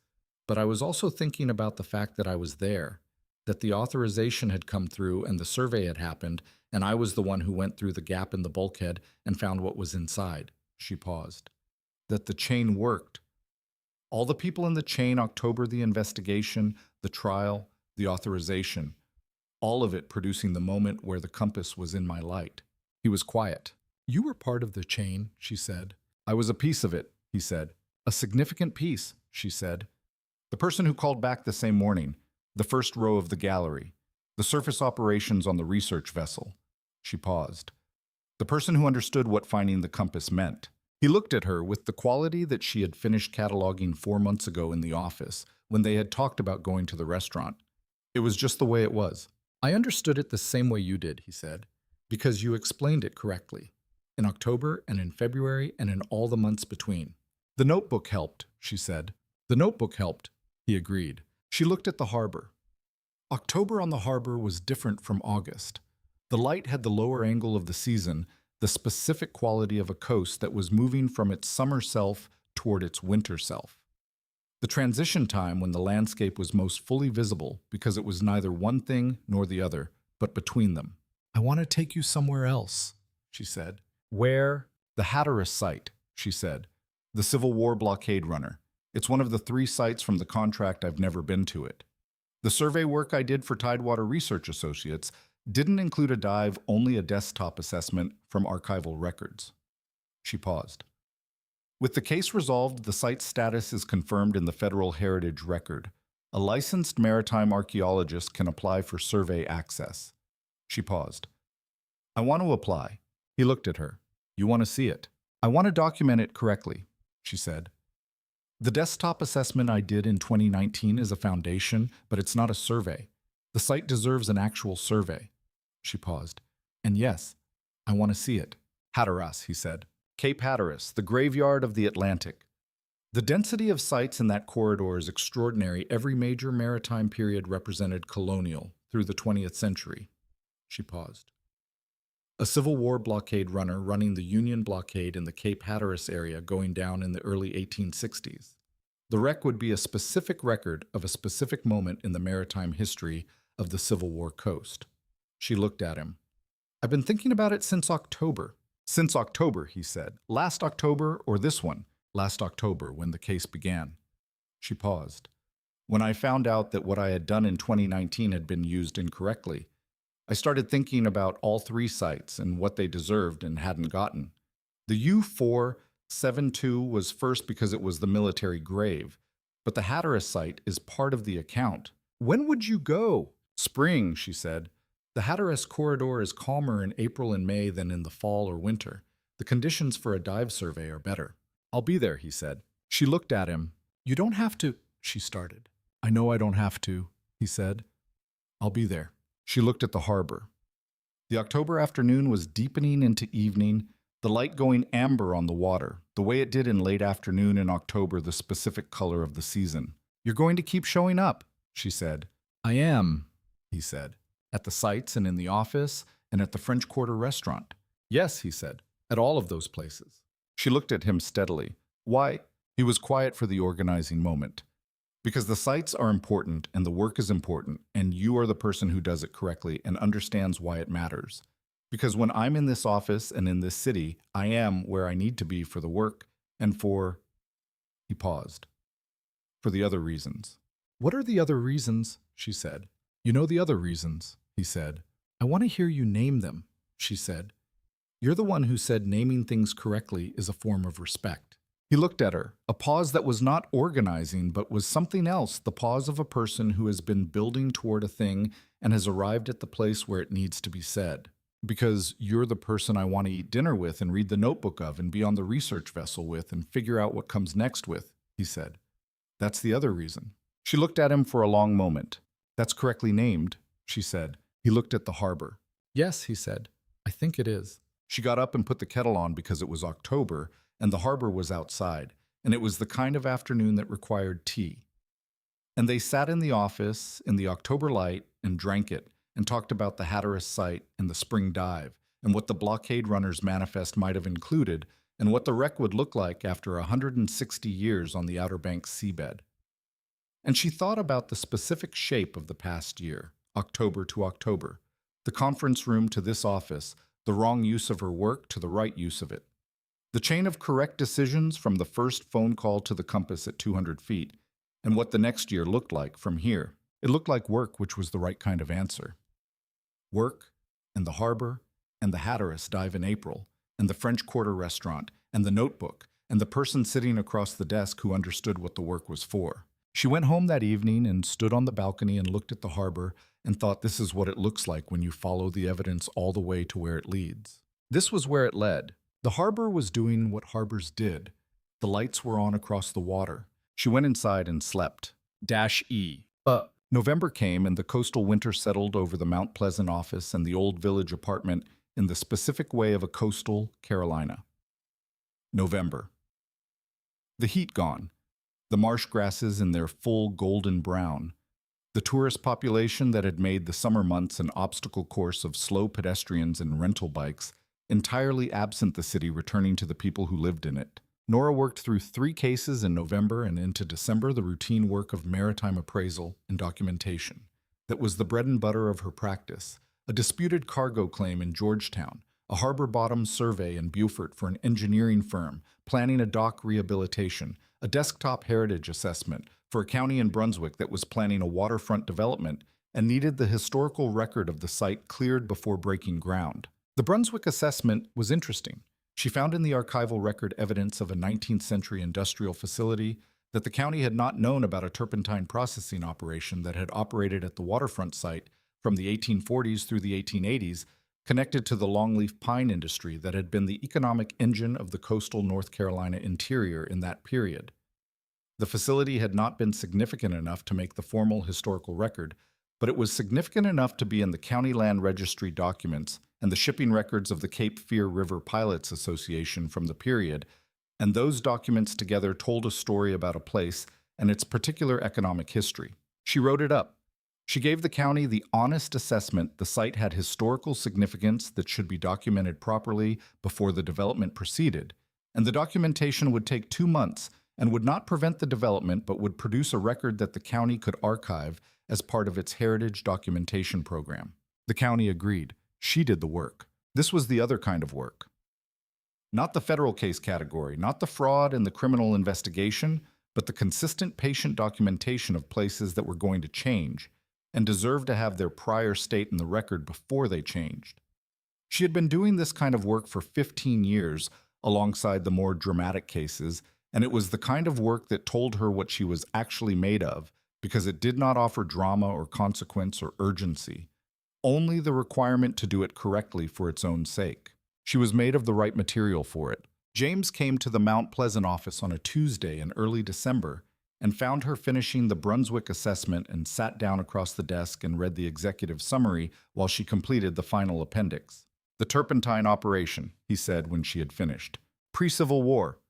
[SPEAKER 1] but I was also thinking about the fact that I was there, that the authorization had come through and the survey had happened, and I was the one who went through the gap in the bulkhead and found what was inside. She paused. That the chain worked. All the people in the chain, October, the investigation, the trial, the authorization, all of it producing the moment where the compass was in my light. He was quiet. You were part of the chain, she said. I was a piece of it, he said. A significant piece, she said. The person who called back the same morning, the first row of the gallery, the surface operations on the research vessel. She paused. The person who understood what finding the compass meant. He looked at her with the quality that she had finished cataloging 4 months ago in the office when they had talked about going to the restaurant. It was just the way it was. I understood it the same way you did, he said, because you explained it correctly. In October and in February and in all the months between. The notebook helped, she said. The notebook helped, he agreed. She looked at the harbor. October on the harbor was different from August. The light had the lower angle of the season, the specific quality of a coast that was moving from its summer self toward its winter self. The transition time when the landscape was most fully visible because it was neither one thing nor the other, but between them. I want to take you somewhere else, she said. Where? The Hatteras site, she said. The Civil War blockade runner. It's one of the 3 sites from the contract I've never been to it. The survey work I did for Tidewater Research Associates didn't include a dive, only a desktop assessment from archival records. She paused. With the case resolved, the site's status is confirmed in the Federal Heritage Record. A licensed maritime archaeologist can apply for survey access. She paused. I want to apply. He looked at her. You want to see it? I want to document it correctly, she said. The desktop assessment I did in 2019 is a foundation, but it's not a survey. The site deserves an actual survey. She paused. And yes, I want to see it. Hatteras, he said. Cape Hatteras, the graveyard of the Atlantic. The density of sites in that corridor is extraordinary. Every major maritime period represented colonial through the 20th century. She paused. A Civil War blockade runner running the Union blockade in the Cape Hatteras area going down in the early 1860s. The wreck would be a specific record of a specific moment in the maritime history of the Civil War coast. She looked at him. I've been thinking about it since October. Since October, he said. Last October or this one? Last October, when the case began. She paused. When I found out that what I had done in 2019 had been used incorrectly, I started thinking about all three sites and what they deserved and hadn't gotten. The U-472 was first because it was the military grave, but the Hatteras site is part of the account. When would you go? Spring, she said. The Hatteras corridor is calmer in April and May than in the fall or winter. The conditions for a dive survey are better. I'll be there, he said. She looked at him. You don't have to, she started. I know I don't have to, he said. I'll be there. She looked at the harbor. The October afternoon was deepening into evening, the light going amber on the water, the way it did in late afternoon in October, the specific color of the season. You're going to keep showing up, she said. I am, he said. At the sites and in the office and at the French Quarter restaurant. Yes, he said, at all of those places. She looked at him steadily. Why? He was quiet for the organizing moment. Because the sites are important and the work is important, and you are the person who does it correctly and understands why it matters. Because when I'm in this office and in this city, I am where I need to be for the work and for... He paused. For the other reasons. What are the other reasons? She said. You know the other reasons, he said. I want to hear you name them, she said. You're the one who said naming things correctly is a form of respect. He looked at her, a pause that was not organizing but was something else, the pause of a person who has been building toward a thing and has arrived at the place where it needs to be said. Because you're the person I want to eat dinner with and read the notebook of and be on the research vessel with and figure out what comes next with, he said. That's the other reason. She looked at him for a long moment. That's correctly named, she said. He looked at the harbor. Yes, he said. I think it is. She got up and put the kettle on because it was October and the harbor was outside, and it was the kind of afternoon that required tea. And they sat in the office in the October light and drank it and talked about the Hatteras site and the spring dive and what the blockade runners' manifest might have included and what the wreck would look like after 160 years on the Outer Banks seabed. And she thought about the specific shape of the past year, October to October, the conference room to this office, the wrong use of her work to the right use of it. The chain of correct decisions from the first phone call to the compass at 200 feet, and what the next year looked like from here. It looked like work, which was the right kind of answer. Work, and the harbor, and the Hatteras dive in April, and the French Quarter restaurant, and the notebook, and the person sitting across the desk who understood what the work was for. She went home that evening and stood on the balcony and looked at the harbor and thought this is what it looks like when you follow the evidence all the way to where it leads. This was where it led. The harbor was doing what harbors did. The lights were on across the water. She went inside and slept. -E. November came and the coastal winter settled over the Mount Pleasant office and the old village apartment in the specific way of a coastal Carolina. November. The heat gone. The marsh grasses in their full golden brown. The tourist population that had made the summer months an obstacle course of slow pedestrians and rental bikes, entirely absent the city returning to the people who lived in it. Nora worked through 3 cases in November and into December, the routine work of maritime appraisal and documentation. That was the bread and butter of her practice. A disputed cargo claim in Georgetown, a harbor bottom survey in Beaufort for an engineering firm, planning a dock rehabilitation, a desktop heritage assessment for a county in Brunswick that was planning a waterfront development and needed the historical record of the site cleared before breaking ground. The Brunswick assessment was interesting. She found in the archival record evidence of a 19th century industrial facility that the county had not known about a turpentine processing operation that had operated at the waterfront site from the 1840s through the 1880s, connected to the longleaf pine industry that had been the economic engine of the coastal North Carolina interior in that period. The facility had not been significant enough to make the formal historical record, but it was significant enough to be in the county land registry documents and the shipping records of the Cape Fear River Pilots Association from the period, and those documents together told a story about a place and its particular economic history. She wrote it up. She gave the county the honest assessment the site had historical significance that should be documented properly before the development proceeded, and the documentation would take 2 months and would not prevent the development but would produce a record that the county could archive as part of its heritage documentation program. The county agreed. She did the work. This was the other kind of work. Not the federal case category, not the fraud and the criminal investigation, but the consistent patient documentation of places that were going to change and deserved to have their prior state in the record before they changed. She had been doing this kind of work for 15 years alongside the more dramatic cases, and it was the kind of work that told her what she was actually made of because it did not offer drama or consequence or urgency, only the requirement to do it correctly for its own sake. She was made of the right material for it. James came to the Mount Pleasant office on a Tuesday in early December and found her finishing the Brunswick assessment and sat down across the desk and read the executive summary while she completed the final appendix. "The turpentine operation," he said when she had finished. "Pre-Civil War.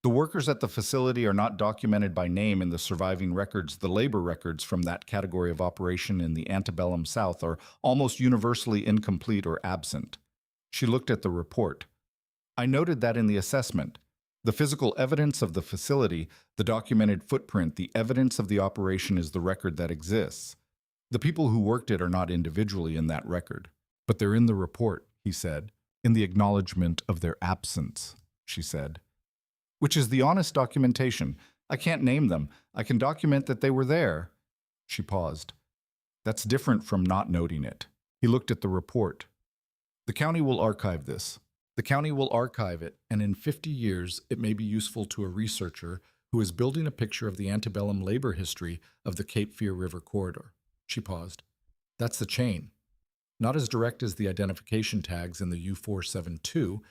[SPEAKER 1] The workers at the facility are not documented by name in the surviving records. The labor records from that category of operation in the antebellum South are almost universally incomplete or absent." She looked at the report. "I noted that in the assessment. The physical evidence of the facility, the documented footprint, the evidence of the operation is the record that exists. The people who worked it are not individually in that record. But they're in the report," he said. "In the acknowledgement of their absence," she said. "Which is the honest documentation. I can't name them. I can document that they were there." She paused. "That's different from not noting it." He looked at the report. "The county will archive this. The county will archive it, and in 50 years it may be useful to a researcher who is building a picture of the antebellum labor history of the Cape Fear River corridor." She paused. "That's the chain. Not as direct as the identification tags in the U472,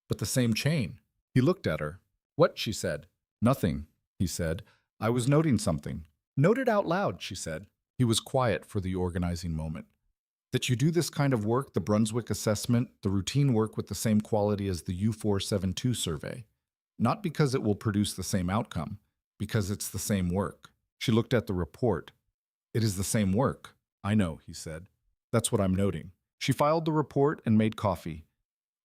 [SPEAKER 1] but the same chain." He looked at her. "What?" she said. "Nothing," he said. "I was noting something." "Note it out loud," she said. He was quiet for the organizing moment. "That you do this kind of work, the Brunswick assessment, the routine work with the same quality as the U472 survey. Not because it will produce the same outcome, because it's the same work." She looked at the report. "It is the same work." "I know," he said. "That's what I'm noting." She filed the report and made coffee,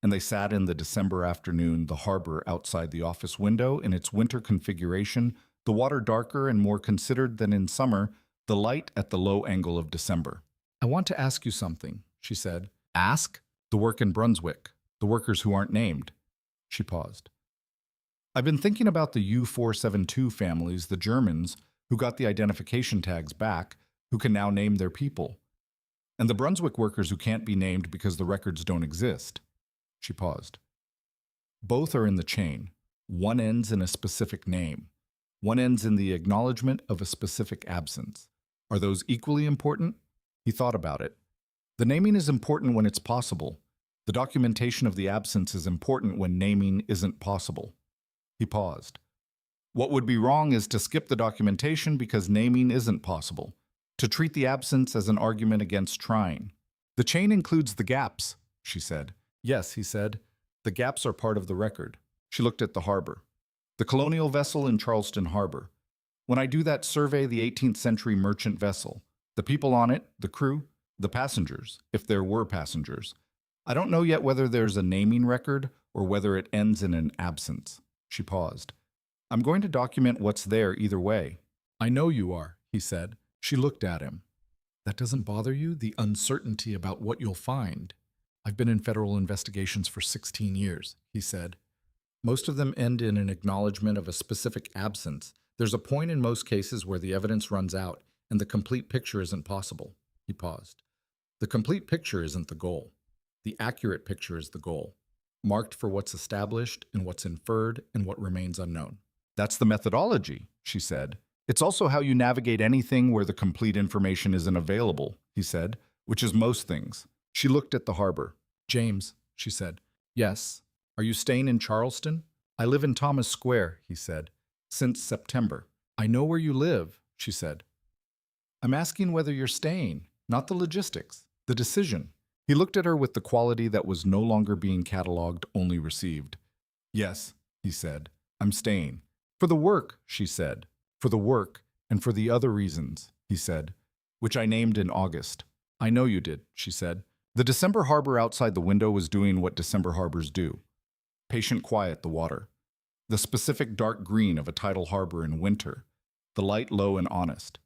[SPEAKER 1] and they sat in the December afternoon, the harbor outside the office window in its winter configuration, the water darker and more considered than in summer, the light at the low angle of December. "I want to ask you something," she said. "Ask?" "The work in Brunswick, the workers who aren't named." She paused. "I've been thinking about the U472 families, the Germans, who got the identification tags back, who can now name their people, and the Brunswick workers who can't be named because the records don't exist." She paused. "Both are in the chain. One ends in a specific name. One ends in the acknowledgement of a specific absence. Are those equally important?" He thought about it. "The naming is important when it's possible. The documentation of the absence is important when naming isn't possible." He paused. "What would be wrong is to skip the documentation because naming isn't possible, to treat the absence as an argument against trying." "The chain includes the gaps," she said. "Yes," he said. "The gaps are part of the record." She looked at the harbor. "The colonial vessel in Charleston Harbor. When I do that survey, the 18th century merchant vessel, the people on it, the crew, the passengers, if there were passengers. I don't know yet whether there's a naming record or whether it ends in an absence." She paused. "I'm going to document what's there either way." "I know you are," he said. She looked at him. "That doesn't bother you, the uncertainty about what you'll find?" "I've been in federal investigations for 16 years, he said. "Most of them end in an acknowledgement of a specific absence. There's a point in most cases where the evidence runs out and the complete picture isn't possible." He paused. "The complete picture isn't the goal. The accurate picture is the goal, marked for what's established and what's inferred and what remains unknown." "That's the methodology," she said. "It's also how you navigate anything where the complete information isn't available," he said, "which is most things." She looked at the harbor. "James," she said. "Yes. Are you staying in Charleston?" "I live in Thomas Square," he said. "Since September." "I know where you live," she said. "I'm asking whether you're staying, not the logistics, the decision." He looked at her with the quality that was no longer being catalogued, only received. "Yes," he said. "I'm staying." "For the work," she said. "For the work, and for the other reasons," he said, "which I named in August." "I know you did," she said. The December harbor outside the window was doing what December harbors do. Patient quiet, the water. The specific dark green of a tidal harbor in winter. The light low and honest.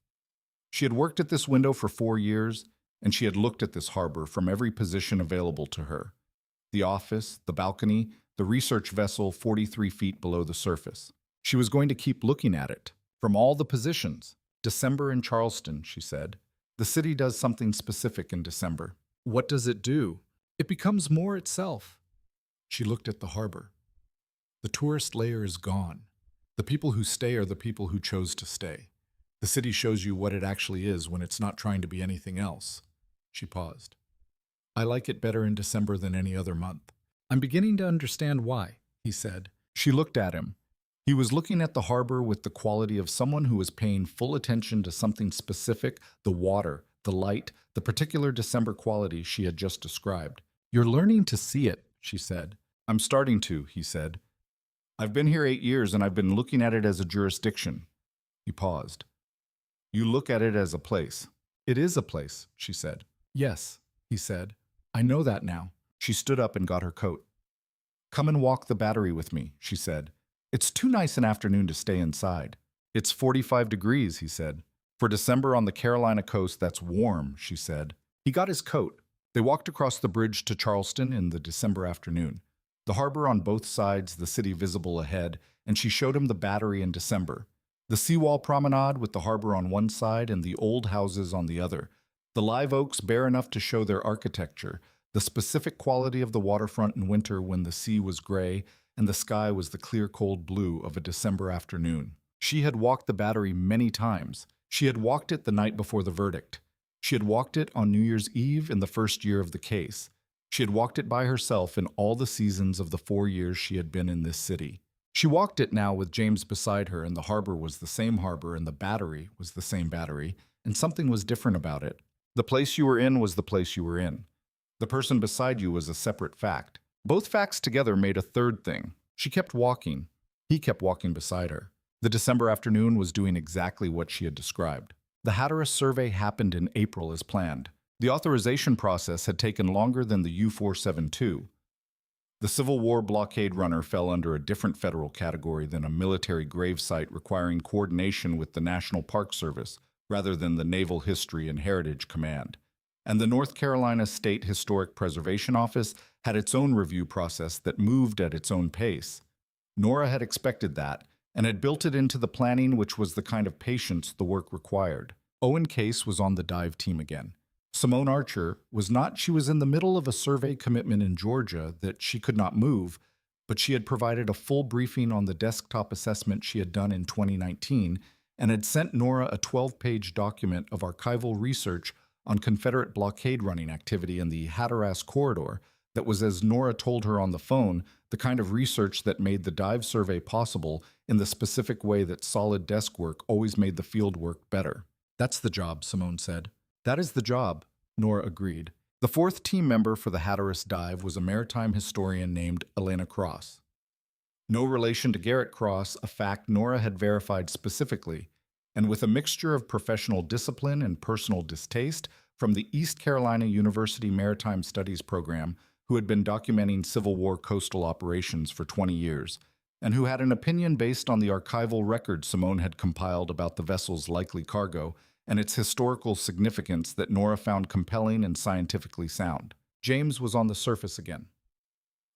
[SPEAKER 1] She had worked at this window for 4 years, and she had looked at this harbor from every position available to her. The office, the balcony, the research vessel 43 feet below the surface. She was going to keep looking at it. From all the positions. December in Charleston, she said. The city does something specific in December. What does it do? It becomes more itself. She looked at the harbor. The tourist layer is gone. The people who stay are the people who chose to stay. The city shows you what it actually is when it's not trying to be anything else. She paused. I like it better in December than any other month. I'm beginning to understand why, he said. She looked at him. He was looking at the harbor with the quality of someone who was paying full attention to something specific, the water, the light, the particular December quality she had just described. You're learning to see it, she said. I'm starting to, he said. I've been here 8 years and I've been looking at it as a jurisdiction. He paused. You look at it as a place. It is a place, she said. Yes, he said. I know that now. She stood up and got her coat. Come and walk the battery with me, she said. It's too nice an afternoon to stay inside. It's 45 degrees, he said. For December on the Carolina coast, that's warm, she said. He got his coat. They walked across the bridge to Charleston in the December afternoon. The harbor on both sides, the city visible ahead, and she showed him the battery in December. The seawall promenade with the harbor on one side and the old houses on the other. The live oaks bare enough to show their architecture, the specific quality of the waterfront in winter when the sea was gray and the sky was the clear cold blue of a December afternoon. She had walked the battery many times. She had walked it the night before the verdict. She had walked it on New Year's Eve in the first year of the case. She had walked it by herself in all the seasons of the 4 years she had been in this city. She walked it now with James beside her, and the harbor was the same harbor, and the battery was the same battery, and something was different about it. The place you were in was the place you were in. The person beside you was a separate fact. Both facts together made a third thing. She kept walking. He kept walking beside her. The December afternoon was doing exactly what she had described. The Hatteras survey happened in April as planned. The authorization process had taken longer than the U-472. The Civil War blockade runner fell under a different federal category than a military grave site requiring coordination with the National Park Service rather than the Naval History and Heritage Command. And the North Carolina State Historic Preservation Office had its own review process that moved at its own pace. Nora had expected that and had built it into the planning, which was the kind of patience the work required. Owen Case was on the dive team again. Simone Archer was not. She was in the middle of a survey commitment in Georgia that she could not move, but she had provided a full briefing on the desktop assessment she had done in 2019 and had sent Nora a 12-page document of archival research on Confederate blockade running activity in the Hatteras corridor that was, as Nora told her on the phone, the kind of research that made the dive survey possible in the specific way that solid desk work always made the field work better. That's the job, Simone said. That is the job, Nora agreed. The fourth team member for the Hatteras dive was a maritime historian named Elena Cross. No relation to Garrett Cross, a fact Nora had verified specifically, and with a mixture of professional discipline and personal distaste from the East Carolina University Maritime Studies program, who had been documenting Civil War coastal operations for 20 years, and who had an opinion based on the archival record Simone had compiled about the vessel's likely cargo and its historical significance that Nora found compelling and scientifically sound. James was on the surface again.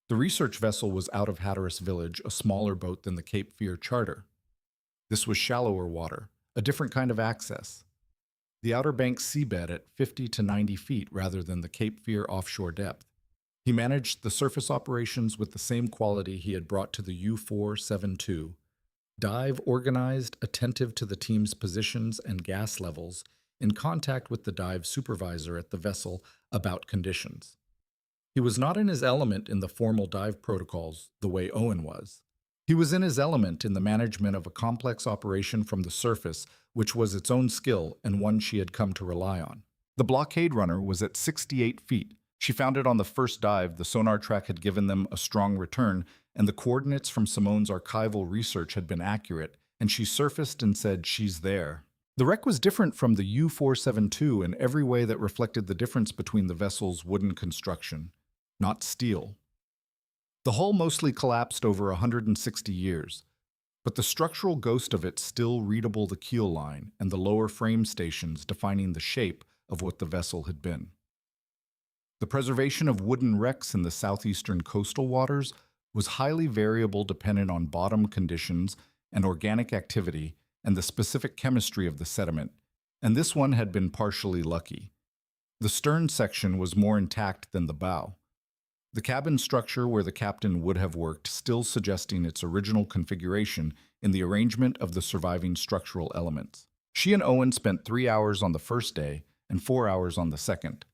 [SPEAKER 1] The research vessel was out of Hatteras Village, a smaller boat than the Cape Fear charter. This was shallower water, a different kind of access. The Outer Banks seabed at 50 to 90 feet rather than the Cape Fear offshore depth. He managed the surface operations with the same quality he had brought to the U-472. Dive organized, attentive to the team's positions and gas levels, in contact with the dive supervisor at the vessel about conditions. He was not in his element in the formal dive protocols the way Owen was. He was in his element in the management of a complex operation from the surface, which was its own skill and one she had come to rely on. The blockade runner was at 68 feet. She found it on the first dive. The sonar track had given them a strong return, and the coordinates from Simone's archival research had been accurate, and she surfaced and said, "She's there." The wreck was different from the U-472 in every way that reflected the difference between the vessel's wooden construction, not steel. The hull mostly collapsed over 160 years, but the structural ghost of it still readable, the keel line and the lower frame stations defining the shape of what the vessel had been. The preservation of wooden wrecks in the southeastern coastal waters was highly variable dependent on bottom conditions and organic activity, and the specific chemistry of the sediment, and this one had been partially lucky. The stern section was more intact than the bow. The cabin structure where the captain would have worked still suggesting its original configuration in the arrangement of the surviving structural elements. She and Owen spent 3 hours on the first day and 4 hours on the second.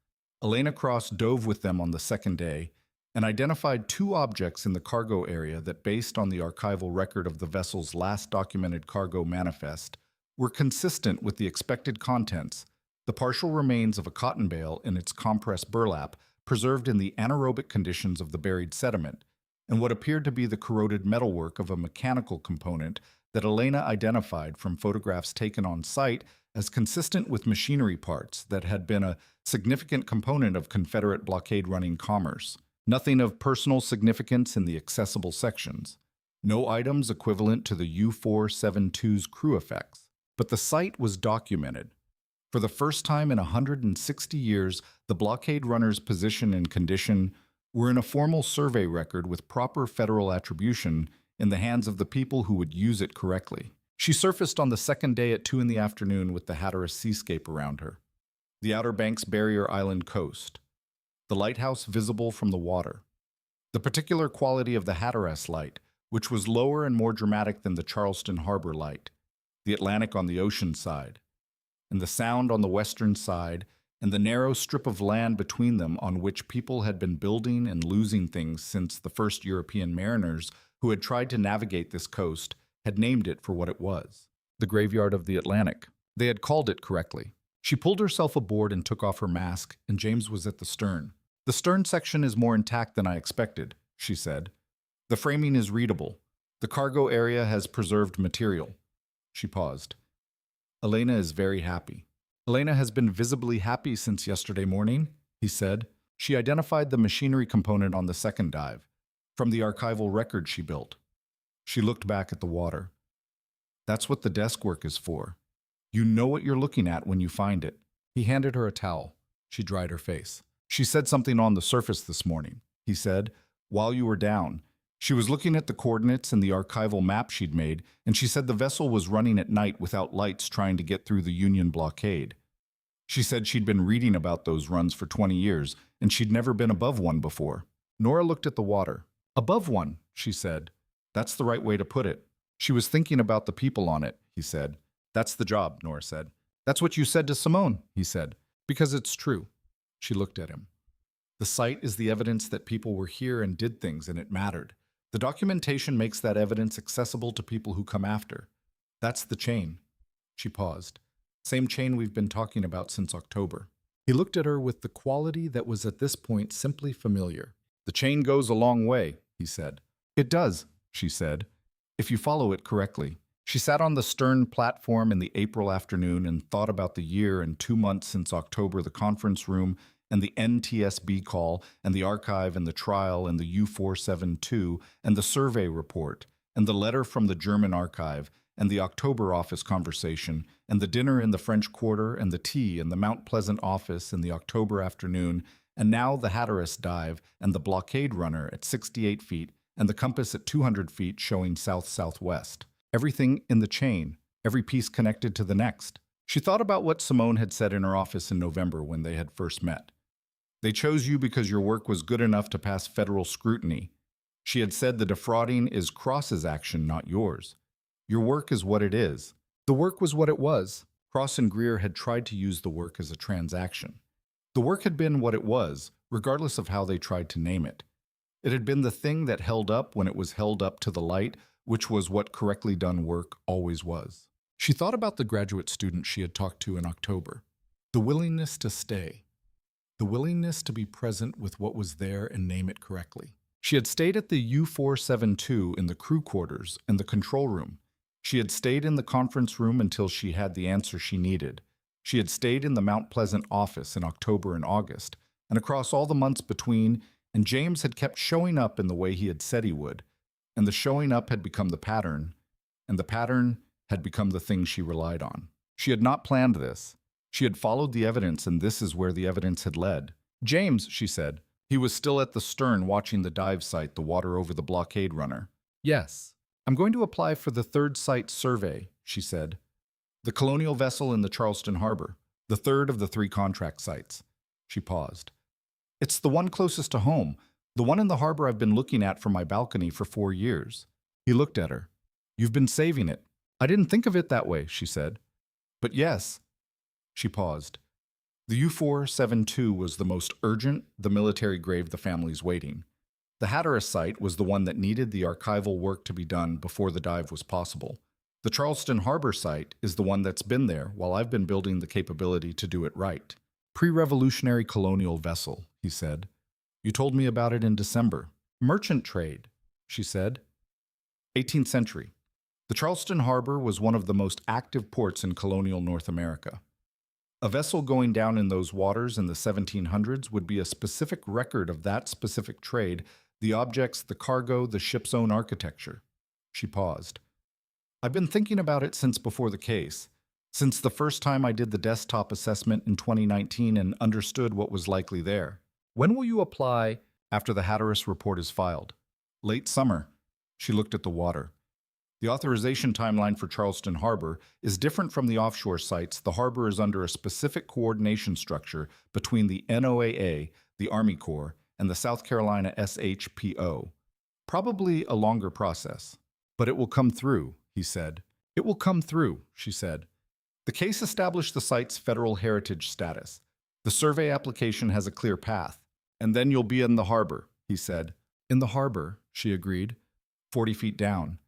[SPEAKER 1] Elena Cross dove with them on the second day and identified 2 objects in the cargo area that, based on the archival record of the vessel's last documented cargo manifest, were consistent with the expected contents: the partial remains of a cotton bale in its compressed burlap, preserved in the anaerobic conditions of the buried sediment, and what appeared to be the corroded metalwork of a mechanical component that Elena identified from photographs taken on site as consistent with machinery parts that had been a significant component of Confederate blockade-running commerce. Nothing of personal significance in the accessible sections. No items equivalent to the U-472's crew effects. But the site was documented. For the first time in 160 years, the blockade runner's position and condition were in a formal survey record with proper federal attribution in the hands of the people who would use it correctly. She surfaced on the second day at 2 in the afternoon with the Hatteras seascape around her. The Outer Banks Barrier Island coast. The lighthouse visible from the water. The particular quality of the Hatteras light, which was lower and more dramatic than the Charleston Harbor light. The Atlantic on the ocean side. And the Sound on the western side, and the narrow strip of land between them on which people had been building and losing things since the first European mariners who had tried to navigate this coast had named it for what it was: the graveyard of the Atlantic. They had called it correctly. She pulled herself aboard and took off her mask, and James was at the stern. "The stern section is more intact than I expected," she said. "The framing is readable. The cargo area has preserved material." She paused. "Elena is very happy." "Elena has been visibly happy since yesterday morning," he said. She identified the machinery component on the second dive, from the archival record she built. She looked back at the water. "That's what the desk work is for. You know what you're looking at when you find it." He handed her a towel. She dried her face. "She said something on the surface this morning," he said, "while you were down. She was looking at the coordinates and the archival map she'd made, and she said the vessel was running at night without lights trying to get through the Union blockade. She said she'd been reading about those runs for 20 years, and she'd never been above one before." Nora looked at the water. "Above one," she said. "That's the right way to put it." "She was thinking about the people on it," he said. "That's the job," Nora said. "That's what you said to Simone," he said. "Because it's true." She looked at him. "The site is the evidence that people were here and did things, and it mattered. The documentation makes that evidence accessible to people who come after. That's the chain." She paused. "Same chain we've been talking about since October." He looked at her with the quality that was at this point simply familiar. "The chain goes a long way," he said. "It does," she said, "if you follow it correctly." She sat on the stern platform in the April afternoon and thought about the year and 2 months since October, the conference room, and the NTSB call, and the archive, and the trial, and the U-472, and the survey report, and the letter from the German archive, and the October office conversation, and the dinner in the French Quarter, and the tea in the Mount Pleasant office in the October afternoon, and now the Hatteras dive, and the blockade runner at 68 feet, and the compass at 200 feet showing south-southwest. Everything in the chain, every piece connected to the next. She thought about what Simone had said in her office in November when they had first met. "They chose you because your work was good enough to pass federal scrutiny." She had said the defrauding is Cross's action, not yours. Your work is what it is. The work was what it was. Cross and Greer had tried to use the work as a transaction. The work had been what it was, regardless of how they tried to name it. It had been the thing that held up when it was held up to the light, which was what correctly done work always was. She thought about the graduate student she had talked to in October. The willingness to stay. The willingness to be present with what was there and name it correctly. She had stayed at the U-472 in the crew quarters and the control room. She had stayed in the conference room until she had the answer she needed. She had stayed in the Mount Pleasant office in October and August, and across all the months between, and James had kept showing up in the way he had said he would, and the showing up had become the pattern, and the pattern had become the thing she relied on. She had not planned this. She had followed the evidence, and this is where the evidence had led. "James," she said. He was still at the stern watching the dive site, the water over the blockade runner. "Yes." I'm going to apply for the third site survey, she said. The colonial vessel in the Charleston harbor, the third of the 3 contract sites. She paused. It's the one closest to home, the one in the harbor I've been looking at from my balcony for 4 years. He looked at her. You've been saving it. I didn't think of it that way, she said. But yes. She paused. The U-472 was the most urgent, the military grave the family's waiting. The Hatteras site was the one that needed the archival work to be done before the dive was possible. The Charleston Harbor site is the one that's been there while I've been building the capability to do it right. Pre-revolutionary colonial vessel, he said. You told me about it in December. Merchant trade, she said. 18th century. The Charleston Harbor was one of the most active ports in colonial North America. A vessel going down in those waters in the 1700s would be a specific record of that specific trade, the objects, the cargo, the ship's own architecture. She paused. I've been thinking about it since before the case, since the first time I did the desktop assessment in 2019 and understood what was likely there. When will you apply after the Hatteras report is filed? Late summer. She looked at the water. The authorization timeline for Charleston Harbor is different from the offshore sites. The harbor is under a specific coordination structure between the NOAA, the Army Corps, and the South Carolina SHPO. Probably a longer process. But it will come through, he said. It will come through, she said. The case established the site's federal heritage status. The survey application has a clear path. And then you'll be in the harbor, he said. In the harbor, she agreed, 40 feet down.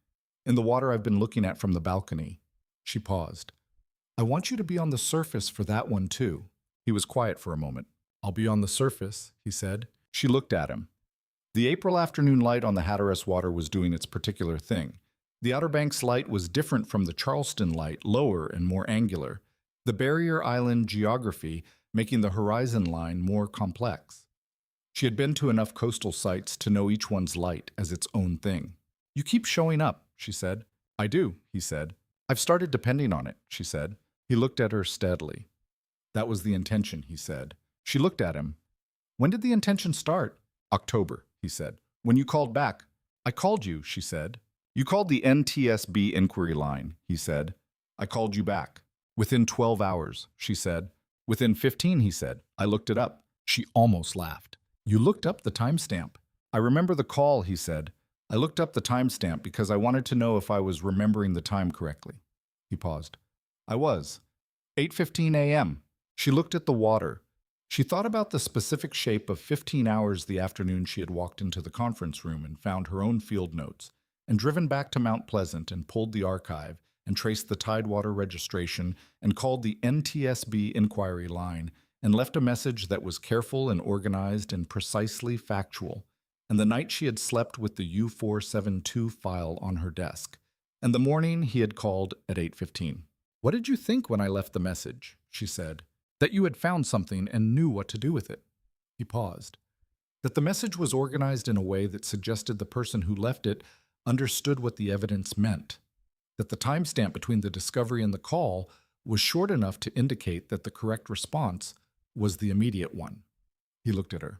[SPEAKER 1] In the water I've been looking at from the balcony. She paused. I want you to be on the surface for that one, too. He was quiet for a moment. I'll be on the surface, he said. She looked at him. The April afternoon light on the Hatteras water was doing its particular thing. The Outer Banks light was different from the Charleston light, lower and more angular. The barrier island geography making the horizon line more complex. She had been to enough coastal sites to know each one's light as its own thing. You keep showing up, she said. I do, he said. I've started depending on it, she said. He looked at her steadily. That was the intention, he said. She looked at him. When did the intention start? October, he said. When you called back. I called you, she said. You called the NTSB inquiry line, he said. I called you back. Within 12 hours, she said. Within 15, he said. I looked it up. She almost laughed. You looked up the timestamp. I remember the call, he said. I looked up the timestamp because I wanted to know if I was remembering the time correctly. He paused. I was. 8:15 a.m. She looked at the water. She thought about the specific shape of 15 hours the afternoon she had walked into the conference room and found her own field notes, and driven back to Mount Pleasant and pulled the archive and traced the Tidewater registration and called the NTSB inquiry line and left a message that was careful and organized and precisely factual. And the night she had slept with the U-472 file on her desk, and the morning he had called at 8:15. What did you think when I left the message? She said. That you had found something and knew what to do with it. He paused. That the message was organized in a way that suggested the person who left it understood what the evidence meant. That the timestamp between the discovery and the call was short enough to indicate that the correct response was the immediate one. He looked at her.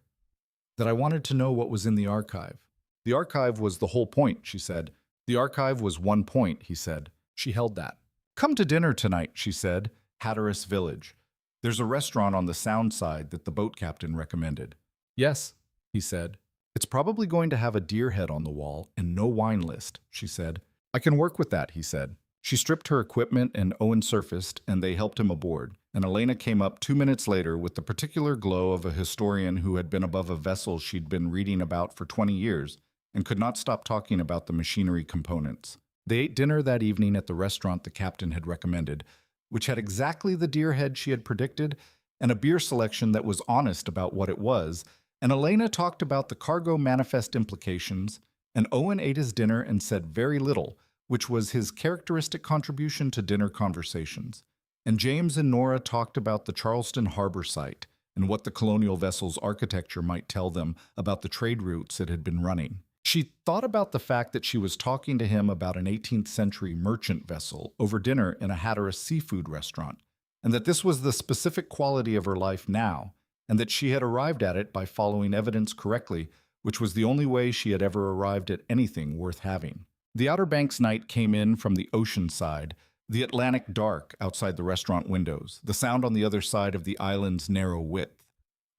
[SPEAKER 1] That I wanted to know what was in the archive. The archive was the whole point, she said. The archive was one point, he said. She held that. Come to dinner tonight, she said. Hatteras Village. There's a restaurant on the Sound side that the boat captain recommended. Yes, he said. It's probably going to have a deer head on the wall and no wine list, she said. I can work with that, he said. She stripped her equipment and Owen surfaced and they helped him aboard. And Elena came up 2 minutes later with the particular glow of a historian who had been above a vessel she'd been reading about for 20 years and could not stop talking about the machinery components. They ate dinner that evening at the restaurant the captain had recommended, which had exactly the deer head she had predicted and a beer selection that was honest about what it was, and Elena talked about the cargo manifest implications, and Owen ate his dinner and said very little, which was his characteristic contribution to dinner conversations. And James and Nora talked about the Charleston Harbor site and what the colonial vessel's architecture might tell them about the trade routes it had been running. She thought about the fact that she was talking to him about an 18th century merchant vessel over dinner in a Hatteras seafood restaurant, and that this was the specific quality of her life now, and that she had arrived at it by following evidence correctly, which was the only way she had ever arrived at anything worth having. The Outer Banks night came in from the ocean side, the Atlantic dark outside the restaurant windows, the sound on the other side of the island's narrow width.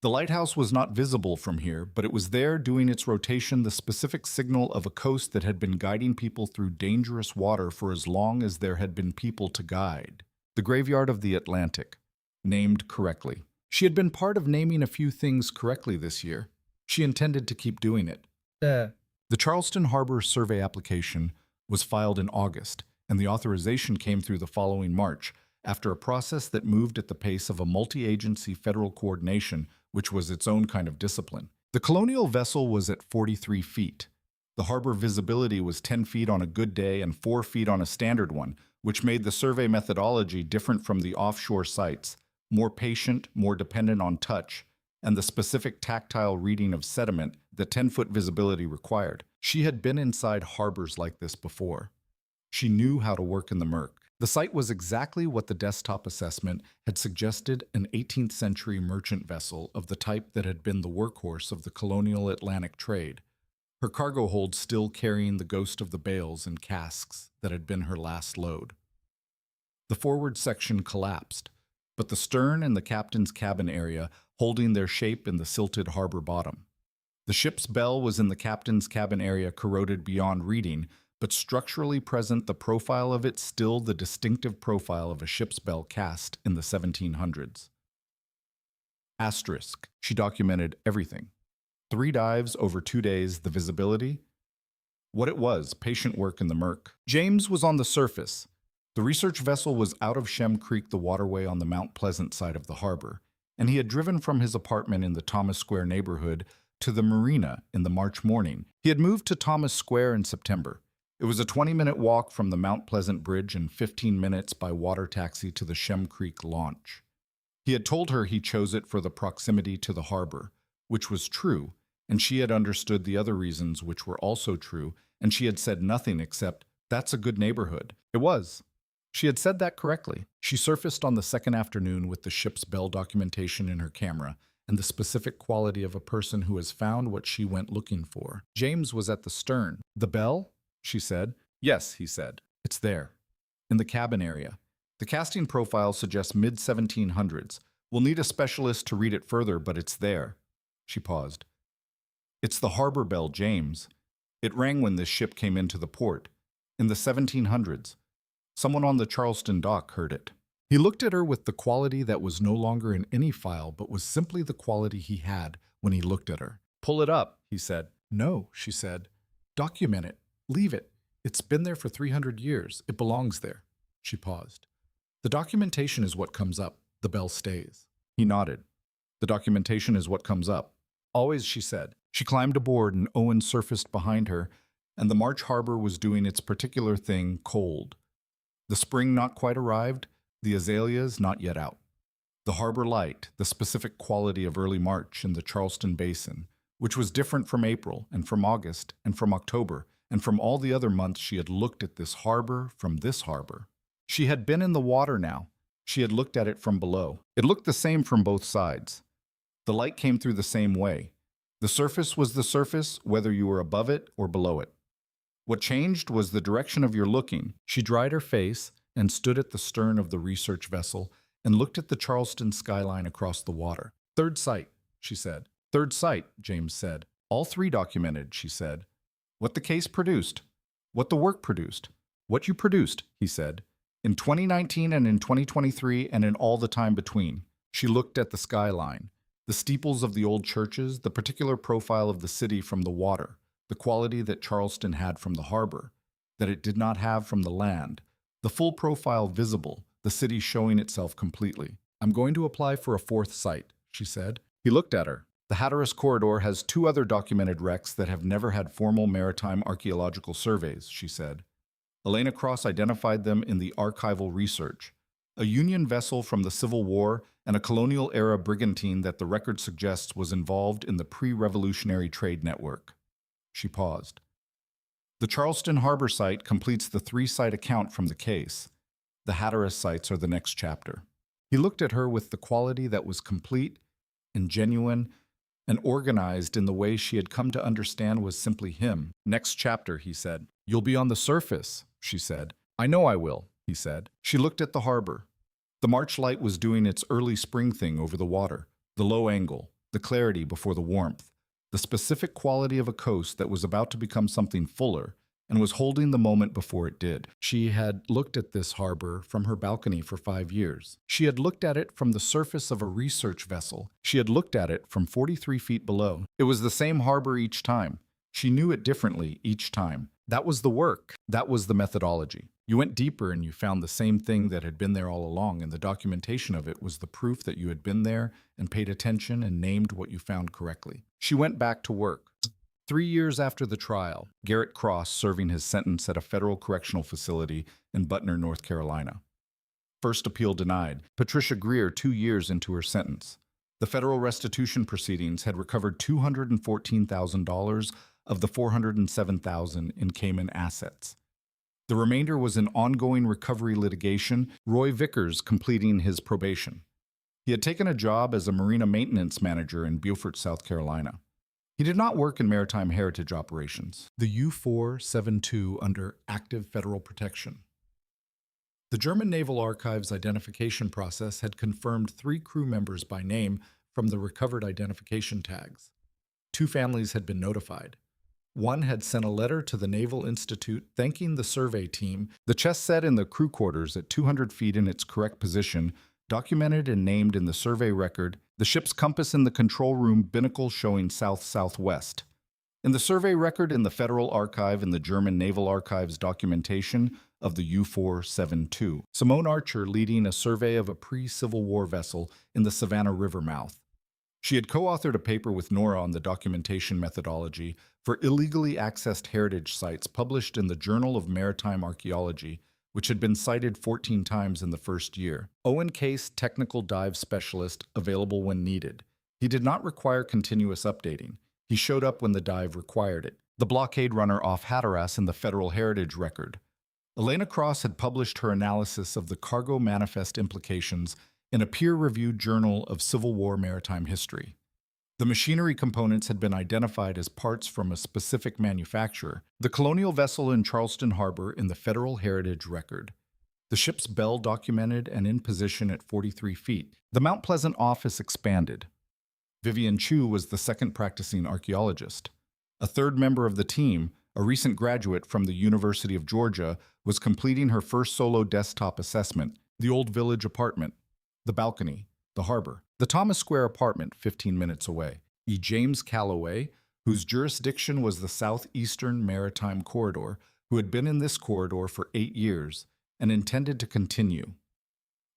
[SPEAKER 1] The lighthouse was not visible from here, but it was there doing its rotation, the specific signal of a coast that had been guiding people through dangerous water for as long as there had been people to guide. The graveyard of the Atlantic, named correctly. She had been part of naming a few things correctly this year. She intended to keep doing it. The Charleston Harbor Survey application was filed in August, and the authorization came through the following March, after a process that moved at the pace of a multi-agency federal coordination, which was its own kind of discipline. The colonial vessel was at 43 feet. The harbor visibility was 10 feet on a good day and 4 feet on a standard one, which made the survey methodology different from the offshore sites, more patient, more dependent on touch, and the specific tactile reading of sediment that 10-foot visibility required. She had been inside harbors like this before. She knew how to work in the murk. The site was exactly what the desktop assessment had suggested, an 18th century merchant vessel of the type that had been the workhorse of the colonial Atlantic trade, her cargo hold still carrying the ghost of the bales and casks that had been her last load. The forward section collapsed, but the stern and the captain's cabin area holding their shape in the silted harbor bottom. The ship's bell was in the captain's cabin area, corroded beyond reading, but structurally present, the profile of it still the distinctive profile of a ship's bell cast in the 1700s. Asterisk. She documented everything. 3 dives over 2 days, the visibility. What it was, patient work in the murk. James was on the surface. The research vessel was out of Shem Creek, the waterway on the Mount Pleasant side of the harbor, and he had driven from his apartment in the Thomas Square neighborhood to the marina in the March morning. He had moved to Thomas Square in September. It was a 20-minute walk from the Mount Pleasant Bridge and 15 minutes by water taxi to the Shem Creek launch. He had told her he chose it for the proximity to the harbor, which was true, and she had understood the other reasons which were also true, and she had said nothing except, "That's a good neighborhood." It was. She had said that correctly. She surfaced on the second afternoon with the ship's bell documentation in her camera and the specific quality of a person who has found what she went looking for. James was at the stern. "The bell?" she said. "Yes," he said. "It's there. In the cabin area. The casting profile suggests mid-1700s. We'll need a specialist to read it further, but it's there." She paused. "It's the harbor bell, James. It rang when this ship came into the port. In the 1700s. Someone on the Charleston dock heard it." He looked at her with the quality that was no longer in any file, but was simply the quality he had when he looked at her. "Pull it up," he said. "No," she said. "Document it. Leave it. It's been there for 300 years. It belongs there." She paused. "The documentation is what comes up. The bell stays." He nodded. "The documentation is what comes up. Always," she said. She climbed aboard and Owen surfaced behind her, and the March harbor was doing its particular thing, cold. The spring not quite arrived, the azaleas not yet out. The harbor light, the specific quality of early March in the Charleston Basin, which was different from April and from August and from October, and from all the other months she had looked at this harbor from this harbor. She had been in the water now. She had looked at it from below. It looked the same from both sides. The light came through the same way. The surface was the surface, whether you were above it or below it. What changed was the direction of your looking. She dried her face and stood at the stern of the research vessel and looked at the Charleston skyline across the water. "Third sight," she said. "Third sight," James said. "All 3 documented," she said. "What the case produced. What the work produced. What you produced," he said. "In 2019 and in 2023 and in all the time between." She looked at the skyline, the steeples of the old churches, the particular profile of the city from the water, the quality that Charleston had from the harbor, that it did not have from the land, the full profile visible, the city showing itself completely. "I'm going to apply for a 4th site," she said. He looked at her. "The Hatteras Corridor has 2 other documented wrecks that have never had formal maritime archaeological surveys," she said. Elena Cross identified them in the archival research. A Union vessel from the Civil War and a colonial-era brigantine that the record suggests was involved in the pre-revolutionary trade network. She paused. "The Charleston Harbor site completes the 3-site account from the case. The Hatteras sites are the next chapter." He looked at her with the quality that was complete and genuine, and organized in the way she had come to understand was simply him. "Next chapter," he said. "You'll be on the surface," she said. "I know I will," he said. She looked at the harbor. The March light was doing its early spring thing over the water, the low angle, the clarity before the warmth, the specific quality of a coast that was about to become something fuller and was holding the moment before it did. She had looked at this harbor from her balcony for 5 years. She had looked at it from the surface of a research vessel. She had looked at it from 43 feet below. It was the same harbor each time. She knew it differently each time. That was the work. That was the methodology. You went deeper and you found the same thing that had been there all along, and the documentation of it was the proof that you had been there and paid attention and named what you found correctly. She went back to work. 3 years after the trial, Garrett Cross serving his sentence at a federal correctional facility in Butner, North Carolina. First appeal denied. Patricia Greer 2 years into her sentence. The federal restitution proceedings had recovered $214,000 of the $407,000 in Cayman assets. The remainder was in ongoing recovery litigation, Roy Vickers completing his probation. He had taken a job as a marina maintenance manager in Beaufort, South Carolina. He did not work in maritime heritage operations. The U-472 under active federal protection. The German Naval Archives identification process had confirmed 3 crew members by name from the recovered identification tags. 2 families had been notified. One had sent a letter to the Naval Institute thanking the survey team. The chest set in the crew quarters at 200 feet in its correct position, documented and named in the survey record, the ship's compass in the control room binnacle showing south-southwest. In the survey record in the Federal Archive and the German Naval Archives documentation of the U-472, Simone Archer leading a survey of a pre-Civil War vessel in the Savannah River mouth. She had co-authored a paper with Nora on the documentation methodology for illegally accessed heritage sites published in the Journal of Maritime Archaeology, which had been cited 14 times in the first year. Owen Case, technical dive specialist, available when needed. He did not require continuous updating. He showed up when the dive required it. The blockade runner off Hatteras in the Federal Heritage Record. Elena Cross had published her analysis of the cargo manifest implications in a peer-reviewed journal of Civil War maritime history. The machinery components had been identified as parts from a specific manufacturer, the colonial vessel in Charleston Harbor in the Federal Heritage Record. The ship's bell documented and in position at 43 feet. The Mount Pleasant office expanded. Vivian Chu was the second practicing archaeologist. A third member of the team, a recent graduate from the University of Georgia, was completing her first solo desktop assessment, the Old Village apartment, the balcony, the harbor, the Thomas Square apartment 15 minutes away. E. James Calloway, whose jurisdiction was the Southeastern Maritime Corridor, who had been in this corridor for 8 years and intended to continue,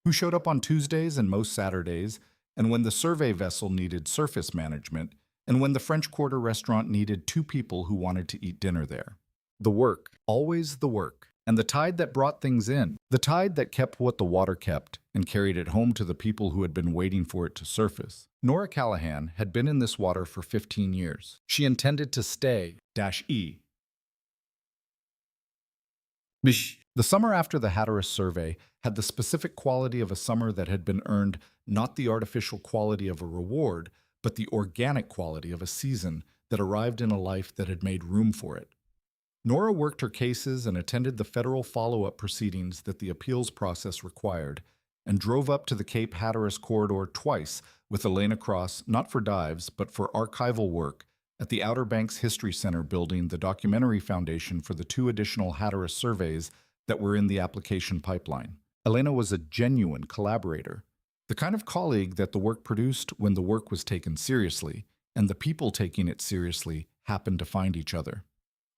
[SPEAKER 1] who showed up on Tuesdays and most Saturdays, and when the survey vessel needed surface management, and when the French Quarter restaurant needed 2 people who wanted to eat dinner there. The work, always the work. And the tide that brought things in, the tide that kept what the water kept and carried it home to the people who had been waiting for it to surface. Nora Callahan had been in this water for 15 years. She intended to stay -E. The summer after the Hatteras survey had the specific quality of a summer that had been earned, not the artificial quality of a reward, but the organic quality of a season that arrived in a life that had made room for it. Nora worked her cases and attended the federal follow-up proceedings that the appeals process required, and drove up to the Cape Hatteras corridor twice with Elena Cross, not for dives, but for archival work, at the Outer Banks History Center building the documentary foundation for the 2 additional Hatteras surveys that were in the application pipeline. Elena was a genuine collaborator, the kind of colleague that the work produced when the work was taken seriously, and the people taking it seriously happened to find each other.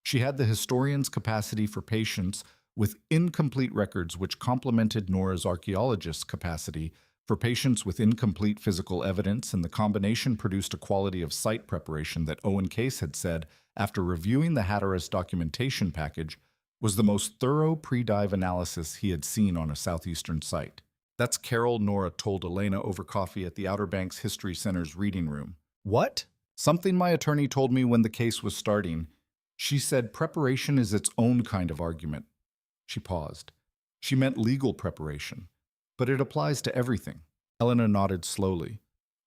[SPEAKER 1] She had the historian's capacity for patience with incomplete records, which complemented Nora's archaeologist's capacity for patience with incomplete physical evidence, and the combination produced a quality of site preparation that Owen Case had said, after reviewing the Hatteras documentation package, was the most thorough pre-dive analysis he had seen on a southeastern site. That's Carol, Nora told Elena over coffee at the Outer Banks History Center's reading room. What? Something my attorney told me when the case was starting. She said preparation is its own kind of argument. She paused. She meant legal preparation, but it applies to everything. Elena nodded slowly.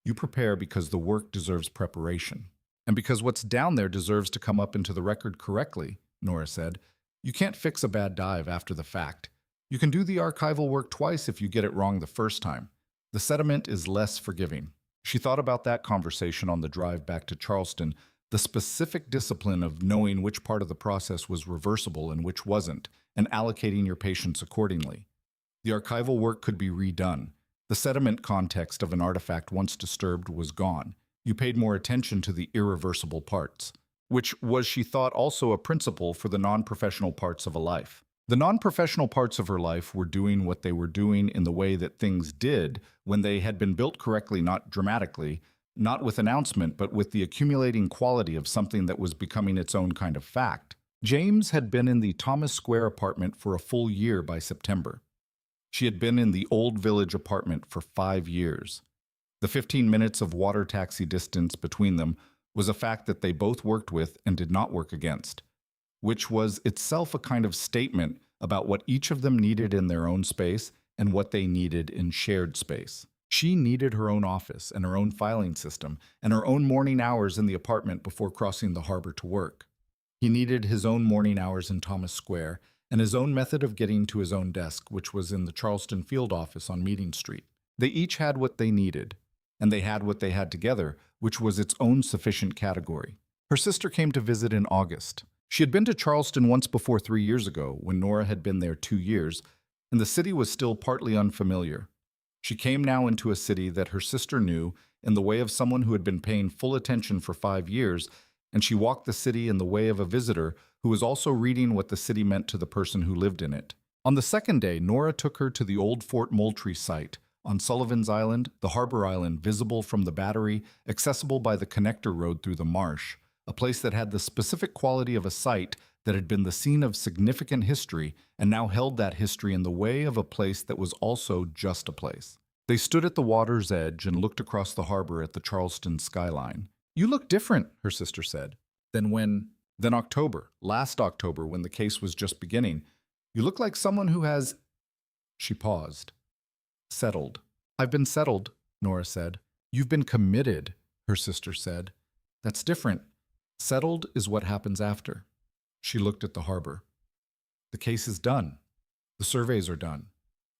[SPEAKER 1] You prepare because the work deserves preparation. And because what's down there deserves to come up into the record correctly, Nora said. You can't fix a bad dive after the fact. You can do the archival work twice if you get it wrong the first time. The sediment is less forgiving. She thought about that conversation on the drive back to Charleston, the specific discipline of knowing which part of the process was reversible and which wasn't, and allocating your patience accordingly. The archival work could be redone. The sediment context of an artifact once disturbed was gone. You paid more attention to the irreversible parts, which was, she thought, also a principle for the non-professional parts of a life. The non-professional parts of her life were doing what they were doing in the way that things did when they had been built correctly, not dramatically, not with announcement, but with the accumulating quality of something that was becoming its own kind of fact. James had been in the Thomas Square apartment for a full year by September. She had been in the Old Village apartment for 5 years. The 15 minutes of water taxi distance between them was a fact that they both worked with and did not work against, which was itself a kind of statement about what each of them needed in their own space and what they needed in shared space. She needed her own office and her own filing system and her own morning hours in the apartment before crossing the harbor to work. He needed his own morning hours in Thomas Square and his own method of getting to his own desk, which was in the Charleston field office on Meeting Street. They each had what they needed, and they had what they had together, which was its own sufficient category. Her sister came to visit in August. She had been to Charleston once before 3 years ago, when Nora had been there 2 years, and the city was still partly unfamiliar. She came now into a city that her sister knew in the way of someone who had been paying full attention for 5 years, and she walked the city in the way of a visitor who was also reading what the city meant to the person who lived in it. On the second day, Nora took her to the old Fort Moultrie site, on Sullivan's Island, the harbor island visible from the battery, accessible by the connector road through the marsh, a place that had the specific quality of a site that had been the scene of significant history and now held that history in the way of a place that was also just a place. They stood at the water's edge and looked across the harbor at the Charleston skyline. "You look different," her sister said, than October, last October, when the case was just beginning. "You look like someone who has—" She paused. "Settled." "I've been settled," Nora said. "You've been committed," her sister said. "That's different. Settled is what happens after." She looked at the harbor. "The case is done. The surveys are done.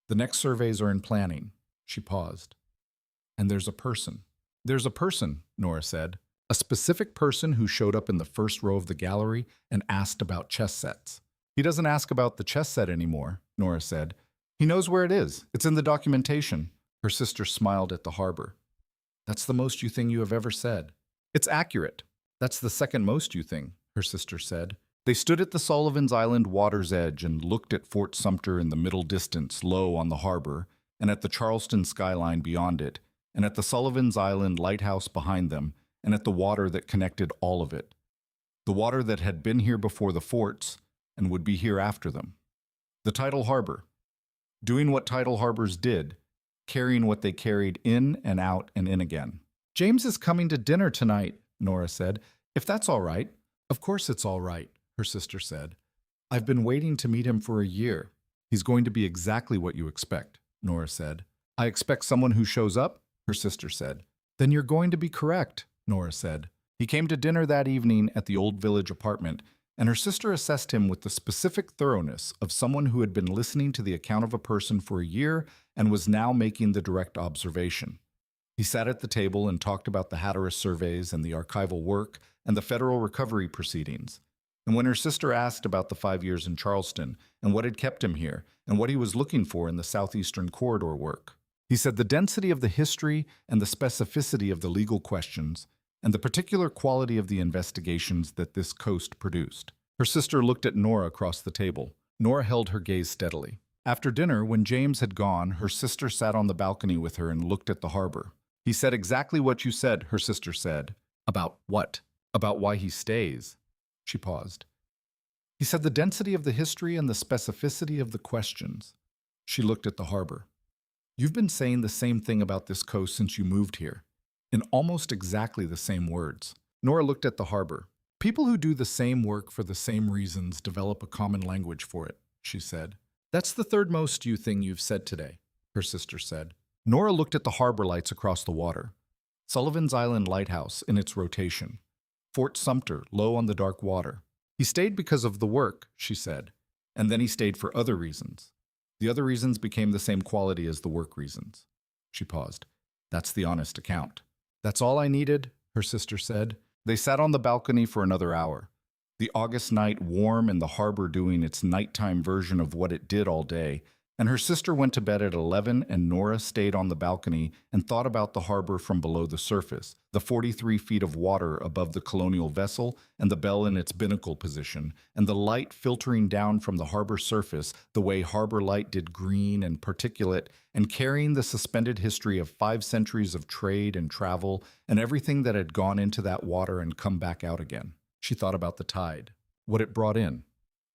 [SPEAKER 1] The next surveys are in planning." She paused. "And there's a person." "There's a person," Nora said. "A specific person who showed up in the first row of the gallery and asked about chess sets." "He doesn't ask about the chess set anymore," Nora said. "He knows where it is. It's in the documentation." Her sister smiled at the harbor. "That's the most you thing you have ever said." "It's accurate." "That's the second most you thing," her sister said. They stood at the Sullivan's Island water's edge and looked at Fort Sumter in the middle distance, low on the harbor, and at the Charleston skyline beyond it, and at the Sullivan's Island lighthouse behind them, and at the water that connected all of it. The water that had been here before the forts and would be here after them. The tidal harbor. Doing what tidal harbors did, carrying what they carried in and out and in again. "James is coming to dinner tonight," Nora said. "If that's all right." "Of course it's all right," her sister said. "I've been waiting to meet him for a year." "He's going to be exactly what you expect," Nora said. "I expect someone who shows up," her sister said. "Then you're going to be correct," Nora said. He came to dinner that evening at the Old Village apartment, and her sister assessed him with the specific thoroughness of someone who had been listening to the account of a person for a year and was now making the direct observation. He sat at the table and talked about the Hatteras surveys and the archival work and the federal recovery proceedings. And when her sister asked about the 5 years in Charleston and what had kept him here and what he was looking for in the Southeastern Corridor work, he said the density of the history and the specificity of the legal questions and the particular quality of the investigations that this coast produced. Her sister looked at Nora across the table. Nora held her gaze steadily. After dinner, when James had gone, her sister sat on the balcony with her and looked at the harbor. "He said exactly what you said," her sister said. "About what?" "About why he stays." She paused. "He said the density of the history and the specificity of the questions." She looked at the harbor. "You've been saying the same thing about this coast since you moved here, in almost exactly the same words." Nora looked at the harbor. "People who do the same work for the same reasons develop a common language for it," she said. "That's the third most you thing you've said today," her sister said. Nora looked at the harbor lights across the water. Sullivan's Island Lighthouse in its rotation. Fort Sumter, low on the dark water. He stayed because of the work, she said, and then he stayed for other reasons. The other reasons became the same quality as the work reasons. She paused. That's the honest account. That's all I needed, her sister said. They sat on the balcony for another hour. The August night warm and the harbor doing its nighttime version of what it did all day, and her sister went to bed at 11 and Nora stayed on the balcony and thought about the harbor from below the surface, the 43 feet of water above the colonial vessel and the bell in its binnacle position, and the light filtering down from the harbor surface the way harbor light did green and particulate, and carrying the suspended history of 5 centuries of trade and travel and everything that had gone into that water and come back out again. She thought about the tide, what it brought in,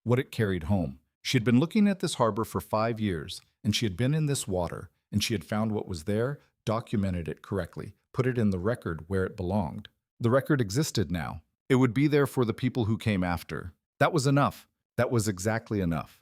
[SPEAKER 1] what it carried home. She had been looking at this harbor for 5 years, and she had been in this water, and she had found what was there, documented it correctly, put it in the record where it belonged. The record existed now. It would be there for the people who came after. That was enough. That was exactly enough.